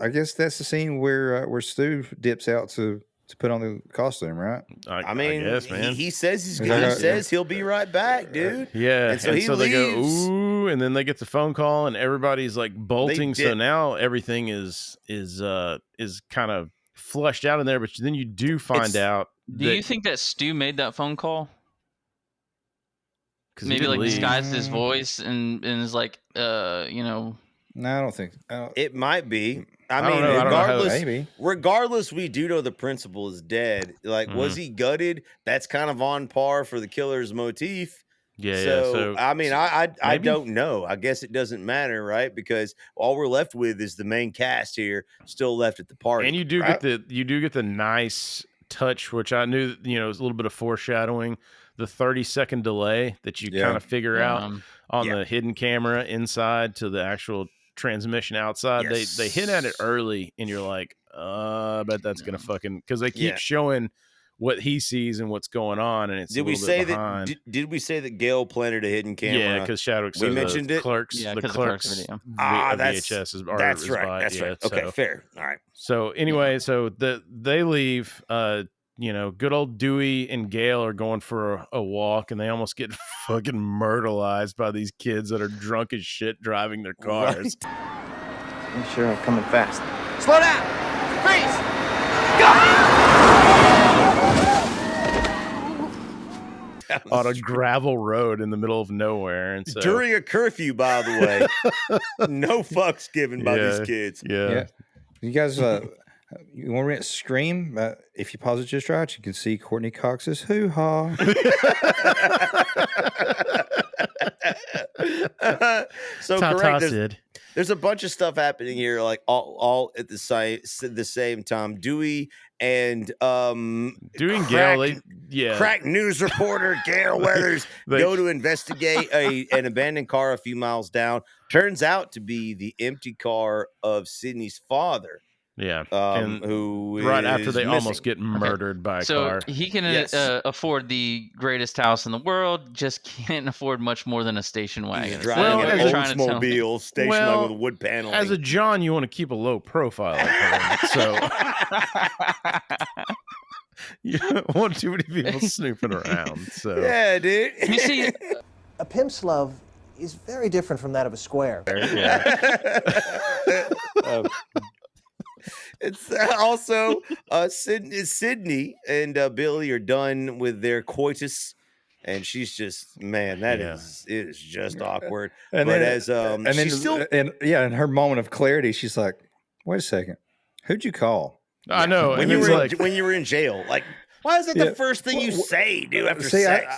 I guess that's the scene where Stu dips out to put on the costume, right?
I mean,
I guess, man.
he says he's good. He says he'll be right back, dude.
Yeah,
and so he leaves.
They go, ooh, and then they get the phone call, and everybody's like bolting. So now everything is kind of flushed out in there. But then you do find out.
Do you think that Stu made that phone call? Maybe like
leave.
disguised his voice and is like,
No, I don't think.
It might be. I
don't
mean,
know.
regardless, we do know the principal is dead. Like, was he gutted? That's kind of on par for the killer's motif.
Yeah.
So I mean, I don't know. I guess it doesn't matter, right? Because all we're left with is the main cast here, still left at the party.
And you do get the nice touch, which I knew, is a little bit of foreshadowing. The 30-second delay that you kind of figure out on the hidden camera inside to the actual transmission outside. They hit at it early, and you're like, I bet that's gonna fucking, because they keep showing what he sees and what's going on, and it's
Did we say that? Did we say that Gail planted a hidden camera?
Yeah, because Shadwick said
we mentioned it.
Clerks,
Yeah,
the
'cause
Clerks
of Clerks
VHS is
that's right. That's right. Okay,
so,
fair. All right.
So anyway, so they leave. Good old Dewey and Gail are going for a walk, and they almost get fucking murderized by these kids that are drunk as shit driving their cars.
I'm sure I'm coming fast. Slow down! Freeze! Go!
On a gravel road in the middle of nowhere, and so
during a curfew, by the way, no fucks given by these kids.
Yeah.
You guys, you want to rent Scream? If you pause it just right, you can see Courtney Cox's hoo-ha.
So correct. There's a bunch of stuff happening here, like all at the same time. Dewey and
Gail,
crack news reporter Gail Weathers go to investigate an abandoned car a few miles down. Turns out to be the empty car of Sydney's father.
Yeah,
who
right after they
missing.
almost get murdered by a car.
So he can afford the greatest house in the world, just can't afford much more than a station wagon.
He's driving an Oldsmobile station wagon with wood paneling.
As a John, you want to keep a low profile at home, so you don't want too many people snooping around. So
yeah, dude.
You see,
a pimp's love is very different from that of a square.
It's also Sydney and Billy are done with their coitus, and she's just it is just awkward.
And
but
then, in her moment of clarity, she's like, "Wait a second, who'd you call?"
I know
when you were in jail. Like, why is that the first thing you say, dude? After sex,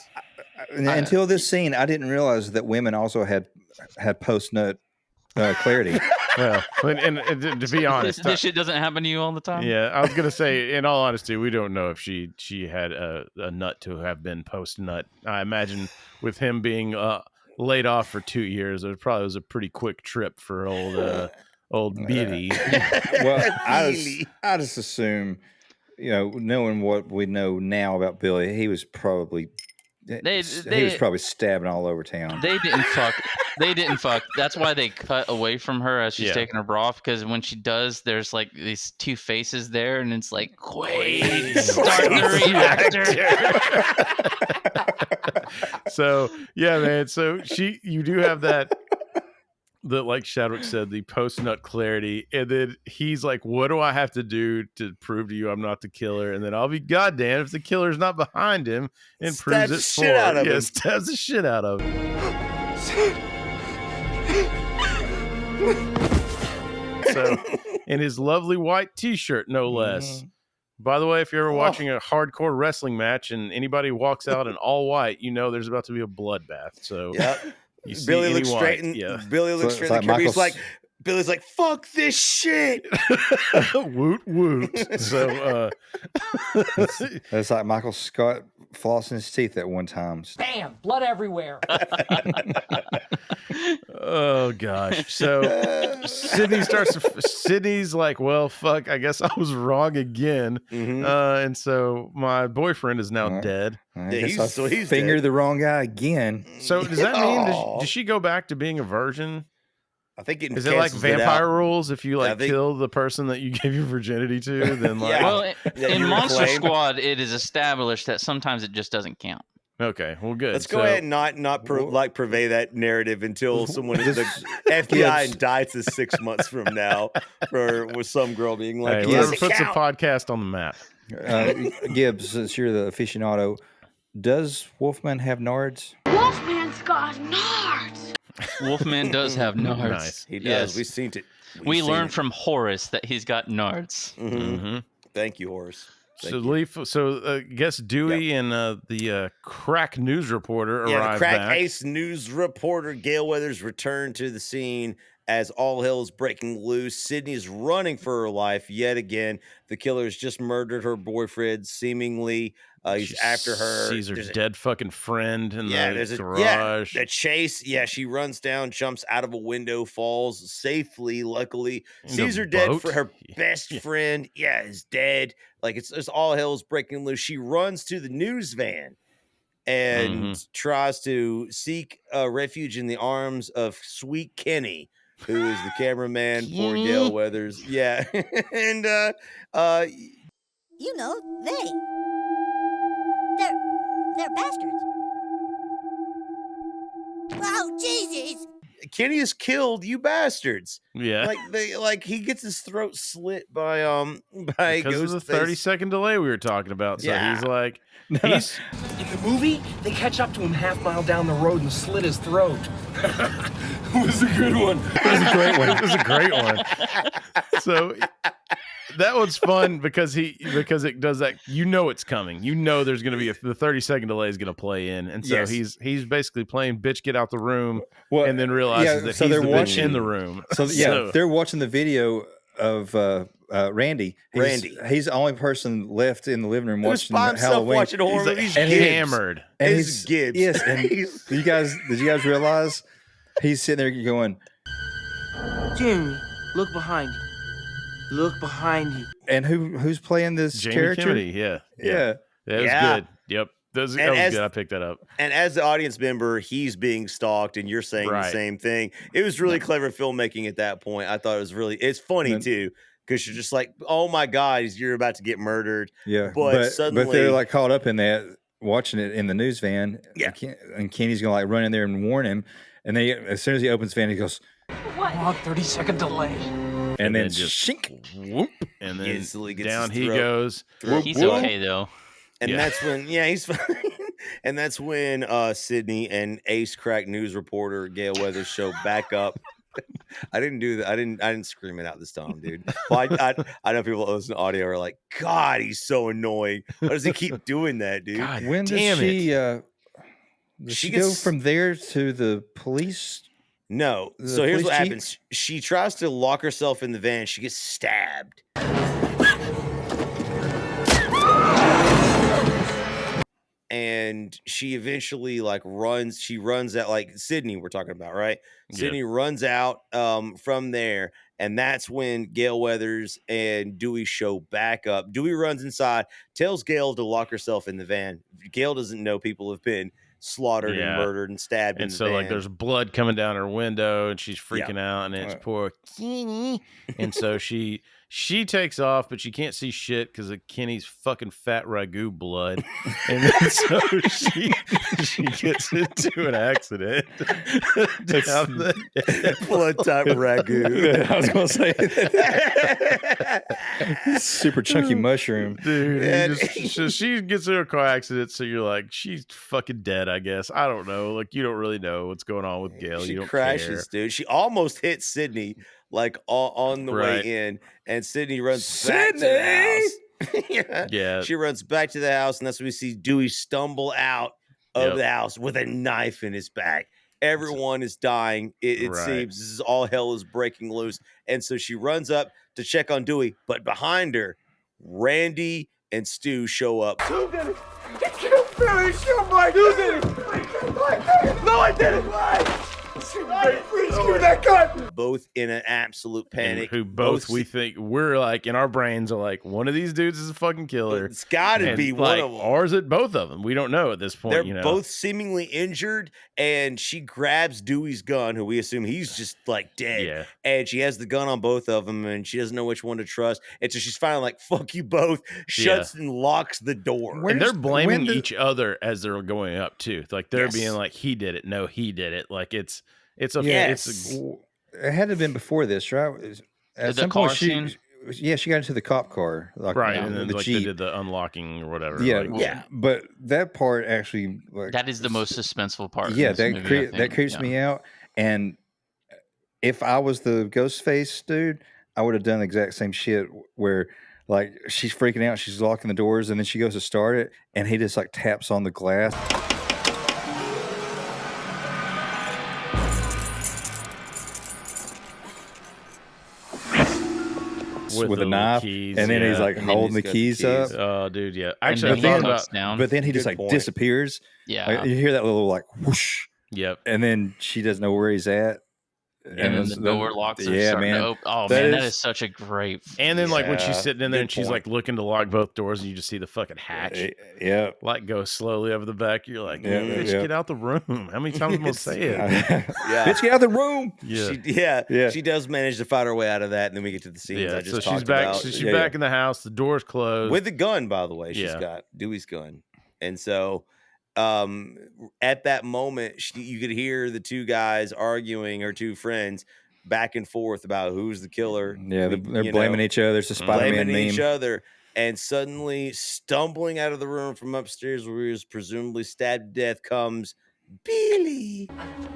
until this scene, I didn't realize that women also had post nut clarity.
Well, and to be honest,
this shit doesn't happen to you all the time.
Yeah, I was gonna say, in all honesty, we don't know if she had a nut to have been post nut. I imagine with him being laid off for 2 years, it probably was a pretty quick trip for old Beatty.
Well, I just assume, knowing what we know now about Billy, he was probably he was probably stabbing all over town.
They didn't fuck. They didn't fuck. That's why they cut away from her as she's taking her bra off, because when she does, there's like these two faces there, and it's like, Quaid, start the reactor.
So yeah, man. So you do have that. Like Shadwick said, the post-nut clarity, and then he's like, what do I have to do to prove to you I'm not the killer? And then I'll be goddamn if the killer's not behind him and proves it for him. Stabs the shit out of him. So, in his lovely white t-shirt, no less. By the way, if you're ever watching a hardcore wrestling match and anybody walks out in all white, there's about to be a bloodbath. So you see
Billy looks straight in the camera. Billy's like, fuck this shit.
Woot woot. So
it's like Michael Scott flossing his teeth at one time.
Bam! Blood everywhere.
Oh gosh. So Sydney's like, well, fuck, I guess I was wrong again. And so my boyfriend is now dead.
He's fingered the wrong guy again.
So does that mean does she go back to being a virgin?
I think
is it like vampire rules? If you kill the person that you gave your virginity to, then
in Monster Squad, it is established that sometimes it just doesn't count.
Okay, well, good.
Let's go ahead and not purvey that narrative until someone the FBI indicts us 6 months from now with some girl being like,
"Hey, whoever puts a podcast on the map."
Gibbs, since you're the aficionado, does Wolfman have nards?
Wolfman's got nards.
Wolfman does have nards.
Nice. He does. Yes. We've seen it.
We learned from Horace that he's got nards.
Thank you, Horace.
I guess Dewey and the crack news reporter arrive
the crack
back.
ace news reporter Gail Weathers returned to the scene as all hell is breaking loose. Sydney's running for her life yet again. The killers just murdered her boyfriend, seemingly He's after her.
Sees her
There's
dead fucking friend in the
garage.
Yeah,
the chase. Yeah, she runs down, jumps out of a window, falls safely, luckily. Sees her dead for her best friend. Yeah, is dead. Like it's all hell's breaking loose. She runs to the news van and tries to seek refuge in the arms of Sweet Kenny, who is the cameraman for Gail Weathers. Yeah. And
You know, they're bastards. Oh, Jesus!
Kenny is killed, you bastards.
Yeah.
He gets his throat slit by
because of the 30-second delay we were talking about. So he's like,
in the movie, they catch up to him half-mile down the road and slit his throat. It was a good one.
It was a great one. It was a great one. So that one's fun because it does that. You know it's coming. You know there's going to be the 30-second delay is going to play in, and so he's basically playing "bitch get out the room," and then realizes that he's the bitch in the room.
So they're watching the video of Randy. He's the only person left in the living room watching Halloween.
Watching horror movies.
And
he's
hammered. And he's
Gibbs.
Yes. And did you guys realize he's sitting there going,
Jamie, look behind you. Look behind you.
And who's playing this
Jamie
character?
Kennedy, yeah. That was good. Yep. That was good. I picked that up.
And as the audience member, he's being stalked, and you're saying the same thing. It was really clever filmmaking at that point. I thought it's funny too, because you're just like, oh my God, you're about to get murdered.
Yeah.
But suddenly,
they're like caught up in that, watching it in the news van.
Yeah.
And Kenny's gonna like run in there and warn him. And as soon as he opens the van, he goes,
"What? 30-second delay."
And then
just
shink,
whoop, and then
gets
down he goes.
He's okay though.
And that's when, he's fine. And that's when Sydney and ace crack news reporter Gail Weathers show back up. I didn't do that. I didn't scream it out this time, dude. Well, I know people that listen to audio are like, God, he's so annoying. Why does he keep doing that, dude?
God,
when does she go from there to the police?
No. So here's what happens. She tries to lock herself in the van. She gets stabbed. And she eventually runs. She runs out like Sydney we're talking about, right? Yeah. Sydney runs out from there. And that's when Gail Weathers and Dewey show back up. Dewey runs inside, tells Gail to lock herself in the van. Gail doesn't know people have been slaughtered and murdered and stabbed.
And so there's blood coming down her window, and she's freaking out, and it's poor Kenny. And so she takes off, but she can't see shit because of Kenny's fucking fat ragu blood. And then so she gets into an accident.
Blood type ragu.
I was gonna say super chunky mushroom,
dude. So she gets in a car accident, so you're like, she's fucking dead, I guess. I don't know. Like, you don't really know what's going on with Gail.
She
you don't
crashes,
care.
Dude. She almost hits Sydney on the way in, and Sydney runs back to the house.
Yeah.
She runs back to the house, and that's when we see Dewey stumble out of the house with a knife in his back. Everyone is dying. It seems this is all hell is breaking loose. And so she runs up to check on Dewey, but behind her, Randy and Stu show up.
Who did it? You can't finish your mic. You did it. No, I didn't. Please give me that gun.
Both in an absolute panic.
And who both we think we're like in our brains are like, one of these dudes is a fucking killer.
It's got to be one of them.
Or is it both of them? We don't know at this point.
They're both seemingly injured, and she grabs Dewey's gun, who we assume he's just like dead.
Yeah.
And she has the gun on both of them, and she doesn't know which one to trust. And so she's finally like, fuck you both, shuts and locks the door.
And they're blaming each other as they're going up too. Like they're being like, he did it. No, he did it. Like it
had to have been before this, right? At some point, she got into the cop car,
and then
the
like
Jeep.
they did the unlocking or whatever.
Yeah, but that part actually,
that is the most suspenseful part.
Yeah, that creeps me out. And if I was the Ghostface dude, I would have done the exact same shit where. Like she's freaking out, she's locking the doors, and then she goes to start it, and he just like taps on the glass. box with a knife,
keys,
and then he's like
And then
holding
he's
the
got
keys up.
Oh, dude, yeah.
And
Actually, I
then
thought
he
about.
cuts down.
But then he just
Good
like
point.
disappears.
Yeah.
Like, you hear that little like whoosh,
Yep.
and then she doesn't know where he's at.
And then the door locks are
yeah,
starting
man.
to open. Oh,
That
man, that
is-
is such a great...
And then, like, when she's
Yeah,
sitting in there
good
and she's
point.
like looking to lock both doors, and you just see the fucking hatch,
Yeah.
like, go slowly over the back. You're like,
Yeah,
bitch,
yeah.
get out the room. How many times am I gonna say it?
Yeah.
Bitch, get out of the room.
Yeah.
She does manage to fight her way out of that, and then we get to the scenes I just
so
talked
she's back.
about.
So she's back in the house. The door's closed
with the gun, by the way. She's
Yeah.
got Dewey's gun, and so at that moment, you could hear the two guys arguing, her two friends, back and forth about who's the killer.
Yeah, they're blaming each other. It's a Spider-Man
blaming each
meme.
other, and suddenly stumbling out of the room from upstairs where he was presumably stabbed to death comes Billy.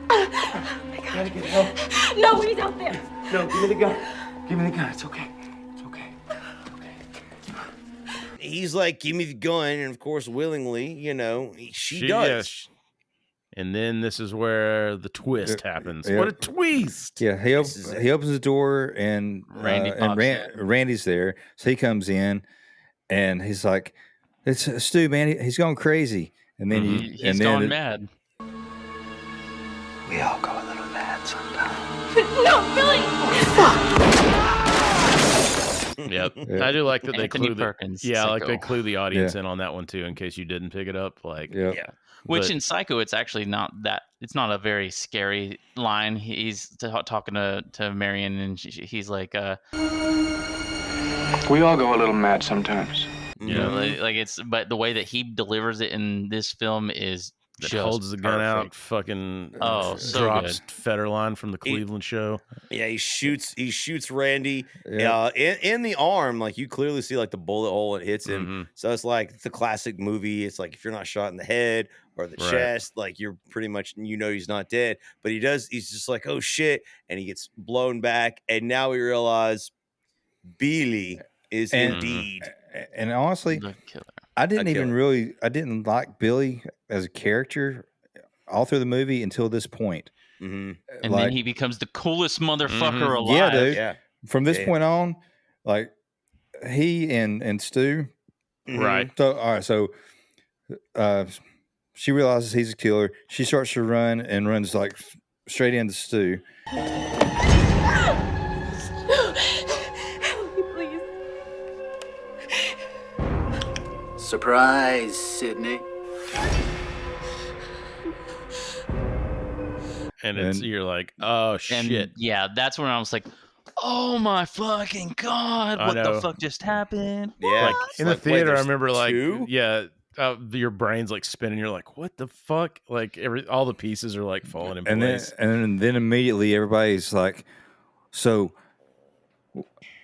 Gotta get help.
No, he's out there.
No, give me the gun. Give me the gun. It's okay. It's okay.
He's like, give me the gun, and of course, willingly, she does.
Yeah,
And then this is where the twist happens.
yeah.
What a twist!
Yeah, he opens the door and Randy's there. So he comes in and he's like, "It's Stu, man. He's going crazy." And then
He's gone mad.
We all go a little mad sometimes.
No, Billy!
Yep. I do like that they
Anthony
clue
Perkins,
they
Psycho.
clue the audience in on that one too, in case you didn't pick it up. Like,
yeah.
Which
But-
in Psycho, it's actually not that. It's not a very scary line. He's talking to Marion, and he's like,
We all go a little mad sometimes.
you know, like it's. But the way that he delivers it in this film is
that
just
holds the gun out,
perfect.
fucking
So
drops
good.
Federline from the Cleveland show.
Yeah, he shoots Randy
Yeah.
in the arm. Like, you clearly see like the bullet hole, it hits him.
Mhm.
So it's like it's a classic movie. It's like if you're not shot in the head or the
Right.
chest, like you're pretty much, he's not dead. But he's just like, oh shit, and he gets blown back. And now we realize Billy is indeed
And honestly,
The killer.
I didn't like Billy as a character all through the movie until this point.
Mm-hmm.
And then he becomes the coolest motherfucker alive.
Yeah, dude.
Yeah.
From this point on, like he and Stu,
Right.
So all right, so she realizes he's a killer. She starts to run and runs like straight into Stu.
Please.
Surprise, Sydney.
And it's you're like, oh
And
shit.
yeah, that's when I was like, oh my fucking god,
I
what the
know.
fuck just happened?
Yeah.
Like
It's
in the
like, wait,
theater, I
there's
remember like,
two?
your brain's like spinning. You're like, what the fuck? Like all the pieces are like falling in
And
place.
then immediately everybody's like, so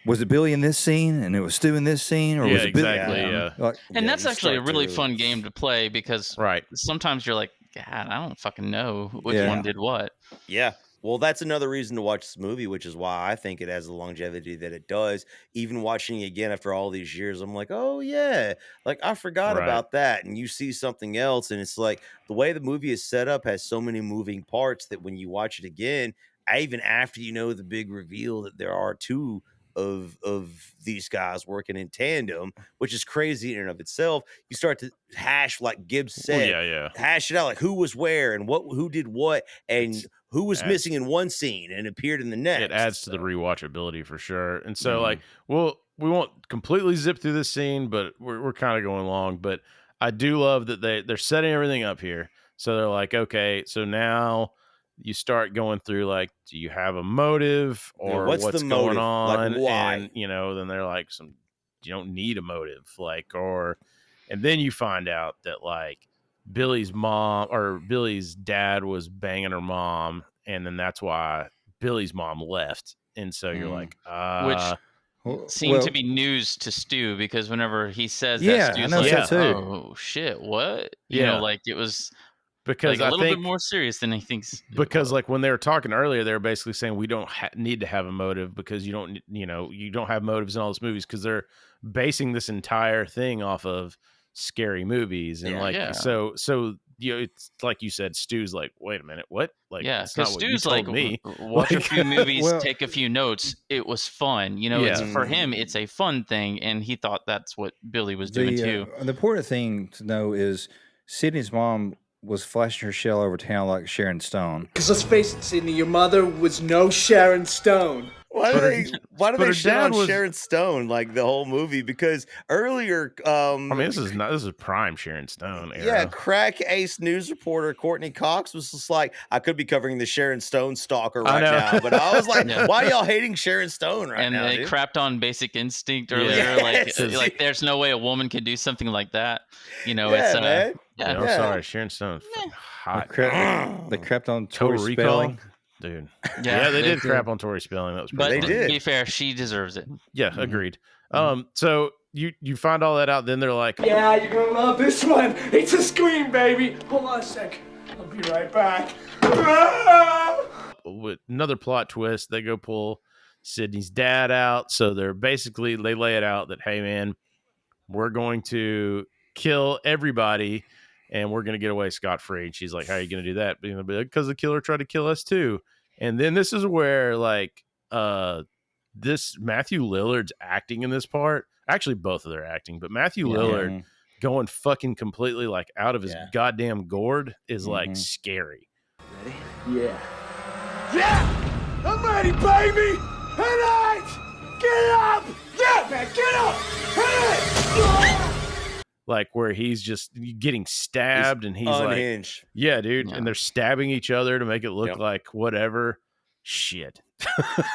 was it Billy in this scene and it was Stu in this scene, or
Yeah,
was it Billy?
exactly, yeah.
Like,
And that's
you
actually a
start to
really
really-
fun game to play because
Right.
sometimes you're like, God, I don't fucking know which
Yeah.
one did what.
Yeah. Well, that's another reason to watch this movie, which is why I think it has the longevity that it does. Even watching it again after all these years, I'm like, oh, yeah. Like, I forgot
Right.
about that. And you see something else. And it's like the way the movie is set up has so many moving parts that when you watch it again, even after you know the big reveal that there are two of these guys working in tandem, which is crazy in and of itself, you start to hash, like Gibbs said,
yeah.
hash it out, like who was where and who did what and who was
adds-
missing in one scene and appeared in the next.
It adds to the rewatchability for sure. And so,
Mm-hmm.
like, we won't completely zip through this scene, but we're kind of going long. But I do love that they're setting everything up here. So they're like, okay, so now you start going through like, do you have a motive or
what's
what's
the
going
motive? Like,
on?
why?
And then they're like, you don't need a motive, like, and then you find out that like Billy's mom or Billy's dad was banging her mom, and then that's why Billy's mom left. And so you're like,
Which seemed to be news to Stu because whenever he says
Yeah,
that, Stu's
I know
like,
that too.
oh shit, what? You know, like it was
because
like a
I
little
think
bit more serious than he thinks.
because like when they were talking earlier, they were basically saying we don't need to have a motive because you don't have motives in all these movies because they're basing this entire thing off of scary movies and so it's like you said, Stu's like, wait a minute, what? Like,
Yeah,
it's not
because
what you
Stu's
told
like,
me.
watch a few movies,
Well-
take a few notes. It was fun. It's for him, it's a fun thing. And he thought that's what Billy was doing too.
The important thing to know is Sydney's mom was flashing her shell over town like Sharon Stone.
Because let's face it, Sydney, your mother was no Sharon Stone.
Why do
but
they
her
shit
dad
on
was-
Sharon Stone like the whole movie? Because earlier,
I mean, this is prime Sharon Stone era.
yeah, crack ace news reporter Courtney Cox was just like, I could be covering the Sharon Stone stalker right now, but I was like,
Yeah.
why are y'all hating Sharon Stone right
And
now?
they
dude?
crapped on Basic Instinct earlier.
Yes.
Like there's no way a woman could do something like that.
Yeah,
It's
man.
Yeah, I'm sorry, Sharon Stone's fucking hot.
They crapped on
Total
Tori
Recall,
Spelling.
dude.
Yeah,
Yeah, they
they
did crap on Tori Spelling. That was
But
pretty
to
funny.
be fair, she deserves it.
Yeah, agreed. So you find all that out, then they're like,
Yeah, you're gonna love this one. It's a scream, baby. Hold on a sec. I'll be right back.
with another plot twist, they go pull Sydney's dad out. So they lay it out that, hey man, we're going to kill everybody and we're going to get away scot-free. And she's like, how are you going to do that? Because the killer tried to kill us too. And then this is where this Matthew Lillard's acting in this part. Actually, both of their acting, but Matthew Lillard going fucking completely like out of his goddamn gourd is like scary.
Ready? Yeah. Yeah! I'm ready, baby! All right! Get up! Yeah, man, get up! Hey!
Like where he's just getting stabbed and he's
unhinged.
like, yeah, dude. And they're stabbing each other to make it look like whatever. Shit.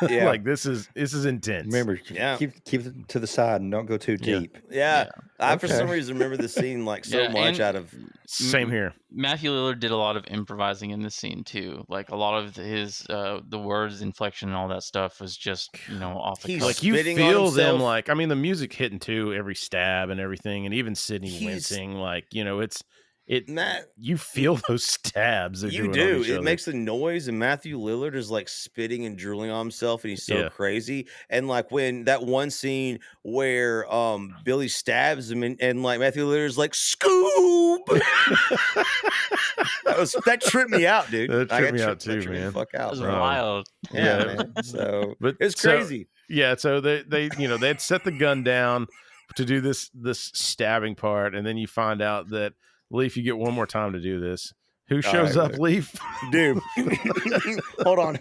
Yeah.
Like this is intense.
Remember, keep it to the side and don't go too deep.
Yeah. I for some
Okay.
reason remember the scene like so much
and
out of
Same here.
Matthew Lillard did a lot of improvising in this scene too. Like a lot of his the words, inflection, and all that stuff was just off the
He's
cuff.
Like you
spitting on
feel them
himself.
like, I mean, the music hitting too, every stab and everything, and even Sydney wincing, like, you feel those stabs. They're
You
doing on
do.
each
It
other.
makes a noise, and Matthew Lillard is like spitting and drooling on himself, and he's so
Yeah.
crazy. And like when that one scene where Billy stabs him, and like Matthew Lillard's like Scoob. that tripped me out, dude.
That
I
tripped
got
me out too,
that tripped me
man.
the fuck out.
That was
bro.
wild.
Yeah,
Yeah.
man. So
But
it's
so-
crazy.
Yeah, so they had set the gun down to do this stabbing part, and then you find out that Leaf, you get one more time to do this. Who shows
right,
up,
right.
Leaf?
Dude, hold on.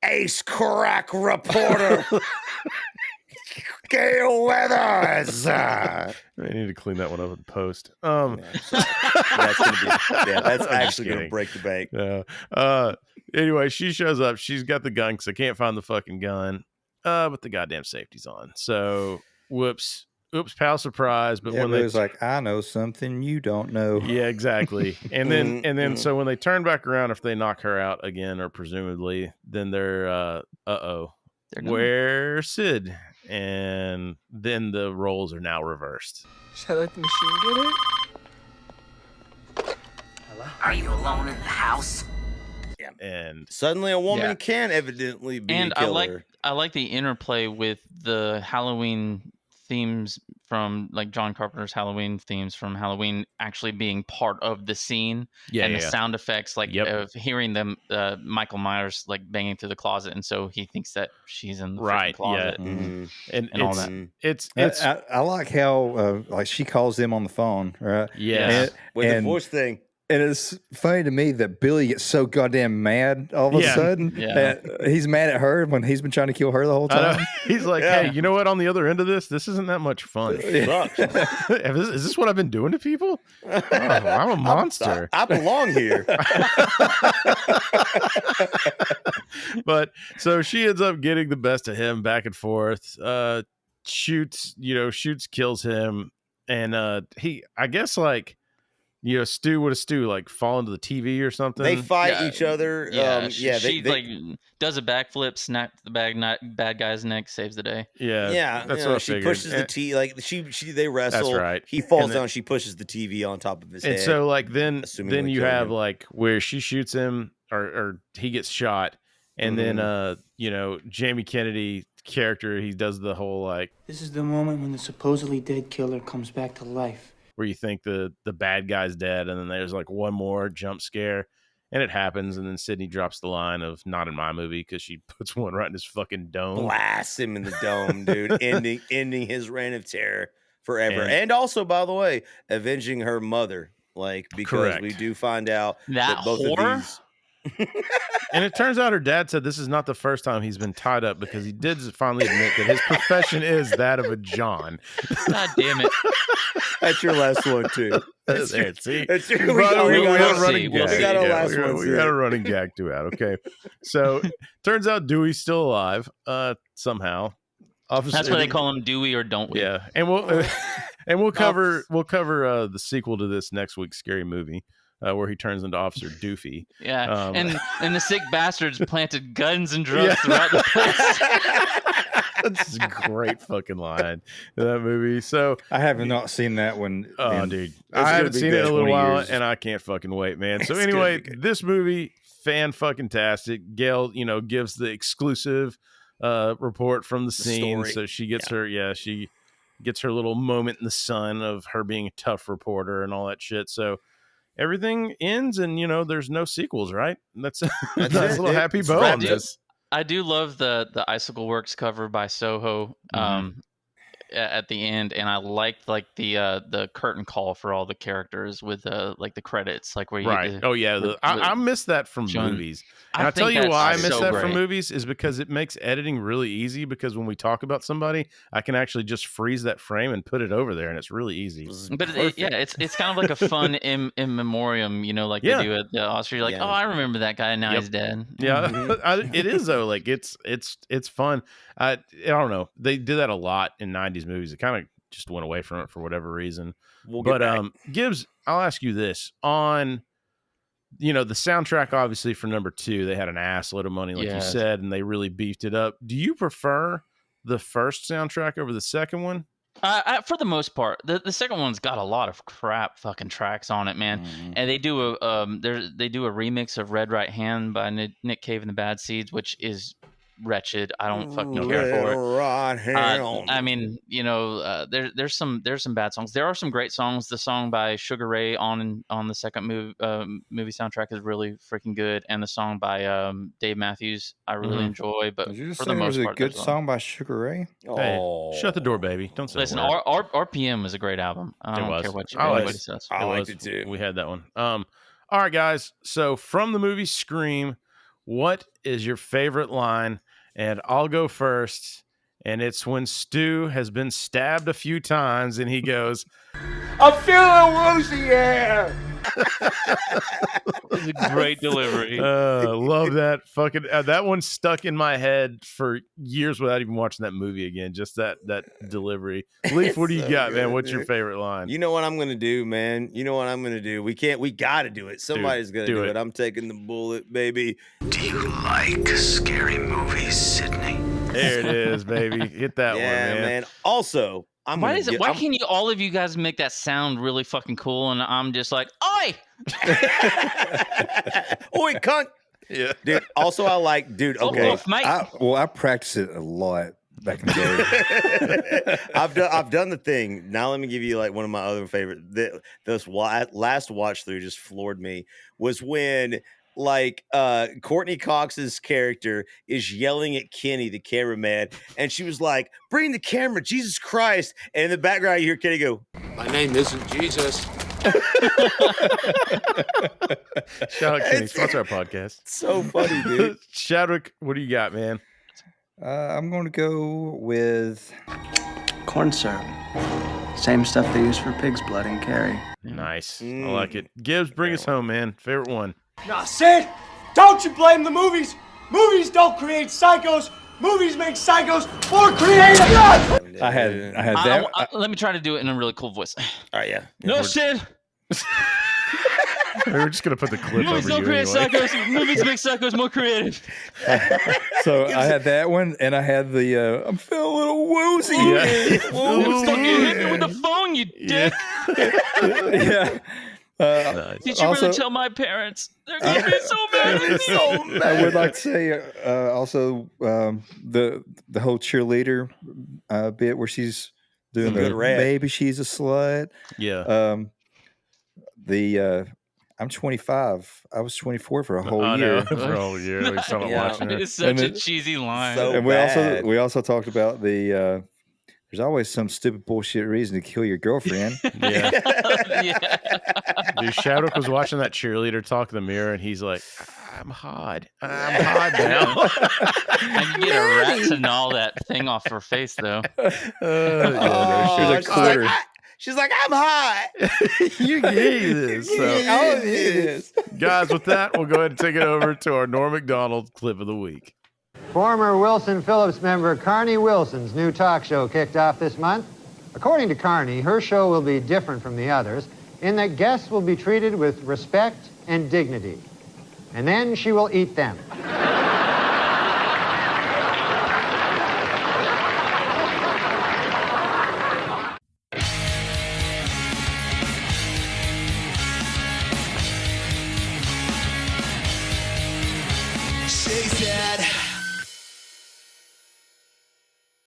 Ace crack reporter, Gail Weathers.
I need to clean that one up in post.
That's actually gonna
kidding.
break the bank.
Yeah. Anyway, she shows up. She's got the gun because I can't find the fucking gun. But the goddamn safety's on. So whoops, pal, surprise. But when
it
they
was like, I know something you don't know.
yeah, exactly. And then so when they turn back around, if they knock her out again, or presumably, then they're
They're done.
where's Sid? And then the roles are now reversed.
Should I let the machine get it?
Are you alone in the house?
And
Suddenly, a woman
Yeah.
can evidently be
And
a killer.
I like the interplay with the Halloween themes from like John Carpenter's Halloween themes from Halloween actually being part of the scene, and the sound effects of hearing them Michael Myers like banging through the closet, and so he thinks that she's in the freaking closet
and
all
it's,
that.
It's
I like how like she calls them on the phone, right?
Yeah.
With the voice thing.
And it's funny to me that Billy gets so goddamn mad all of a sudden.
Yeah.
That he's mad at her when he's been trying to kill her the whole
I know.
time.
He's like, hey, you know what? On the other end of this isn't that much fun. Is this what I've been doing to people? Oh, I'm a monster.
I belong here.
But so she ends up getting the best of him back and forth. Shoots, kills him, and I guess like. Stu like fall into the TV or something.
They fight each other.
She like does a backflip, snaps the bad guy's neck, saves the day.
Yeah,
that's what I
she
figured.
pushes the TV. Like they wrestle.
That's right.
He falls
And then-
down. She pushes the TV on top of his
And
head.
so like then
assumingly
you
killing
have
him.
like where she shoots him or he gets shot, and then Jamie Kennedy character, he does the whole like
This is the moment when the supposedly dead killer comes back to life.
where you think the bad guy's dead, and then there's like one more jump scare, and it happens, and then Sydney drops the line of "not in my movie" because she puts one right in his fucking dome,
blasts him in the dome, dude, ending his reign of terror forever. And also, by the way, avenging her mother, like, because we do find out that both of these.
And it turns out her dad said this is not the first time he's been tied up, because he did finally admit that his profession is that of a John.
God damn it.
That's your last one, too.
We got a running gag to it. Okay. So turns out Dewey's still alive, somehow.
That's why they call him Dewey, or don't we?
Yeah. And we'll cover the sequel to this next week's Scary Movie. Where he turns into Officer Doofy.
Yeah, and the sick bastards planted guns and drugs throughout the place.
That's a great fucking line in that movie. So
I have not seen that one.
Oh, dude, I haven't seen it in a little while, and I can't fucking wait, man. So anyway, this movie, fan-fucking-tastic. Gail, gives the exclusive report from the scene, so she gets she gets her little moment in the sun of her being a tough reporter and all that shit. So everything ends, and there's no sequels, right? That's a little happy bow on this.
I do love the Icicle Works cover by Soho at the end, and I liked the curtain call for all the characters with the credits, like where you
I miss that from movies. And I'll tell you why I miss that from movies is because it makes editing really easy, because when we talk about somebody, I can actually just freeze that frame and put it over there, and it's really easy.
But it's kind of like a fun in memoriam, they do at the Oscar. You're like, oh, I remember that guy, and now he's dead.
Yeah, it is though. Like it's fun. I don't know. They did that a lot in 90s movies. It kind of just went away from it for whatever reason. Gibbs, I'll ask you this. On the soundtrack, obviously, for number 2, they had an ass load of money, like you said, and they really beefed it up. Do you prefer the first soundtrack over the second one?
For the most part, the second one's got a lot of crap fucking tracks on it, man. And they do a remix of Red Right Hand by Nick Cave and the Bad Seeds, which is wretched. I don't fucking care for it. I mean, there's some bad songs. There are some great songs. The song by Sugar Ray on the second movie soundtrack is really freaking good, and the song by Dave Matthews I really enjoy. But
Did you just
for
say
the
there
most
was a
part,
good song by Sugar Ray?
Hey, shut the door, baby! Don't say.
Listen, RPM is a great album. I don't care what anybody says.
I liked it too.
We had that one. All right, guys. So from the movie Scream, what is your favorite line? And I'll go first. And it's when Stu has been stabbed a few times and he goes,
I'm feeling woozy here.
It's a great delivery.
Love that fucking that one stuck in my head for years without even watching that movie again. Just that delivery. Leaf, what do you got, man? What's your favorite line?
You know what I'm gonna do, man. You know what I'm gonna do. We gotta do it. Somebody's gonna do it. I'm taking the bullet, baby.
Do you like scary movies, Sydney?
There it is, baby. Hit that one, man.
Also,
why can't all of you guys make that sound really fucking cool, and I'm just like, oi!
Oi, cunt!
Yeah,
dude. Also, I like, dude. Okay,
I practice it a lot back in the
day. I've done the thing. Now let me give you like one of my other favorite. This last watch through just floored me. Was when Courtney Cox's character is yelling at Kenny, the cameraman, and she was like, "Bring the camera, Jesus Christ!" And in the background, you hear Kenny go,
"My name isn't Jesus."
Shout out Kenny, sponsor our podcast.
So funny, dude.
Shadwick, what do you got, man?
I'm going to go with
corn syrup. Same stuff they use for pig's blood in Carrie.
Nice. I like it. Gibbs, bring us home, man. Favorite one.
Now, Sid, don't you blame the movies. Movies don't create psychos. Movies make psychos more creative.
I had that.
Let me try to do it in a really cool voice.
All right, yeah.
No, Sid.
We're just gonna put the clip
movies
over
don't
you
create
anyway.
psychos. Movies make psychos more creative.
So I had that one, and I had the I'm feeling a little woozy.
Yeah.
Hit me with the phone, you dick.
Yeah.
Did you really tell my parents? They're gonna be so mad. So mad.
I would like to say also the whole cheerleader bit where she's doing
Good
the
rap.
Baby She's a Slut.
Yeah.
I'm 25. I was 24 for a whole
I
year.
know, for a whole year. We started
Yeah.
watching it.
It's such a cheesy line.
So
And
bad.
we also talked about the there's always some stupid bullshit reason to kill your girlfriend.
Yeah.
Yeah.
Dude, Shadwick was watching that cheerleader talk in the mirror, and he's like, I'm hot. I'm hot now.
I can get a rat to gnaw that thing off her face, though.
She's like, I'm hot.
You gave this. So, guys, with that, we'll go ahead and take it over to our Norm Macdonald clip of the week.
Former Wilson Phillips member Carney Wilson's new talk show kicked off this month. According to Carney, her show will be different from the others in that guests will be treated with respect and dignity. And then she will eat them.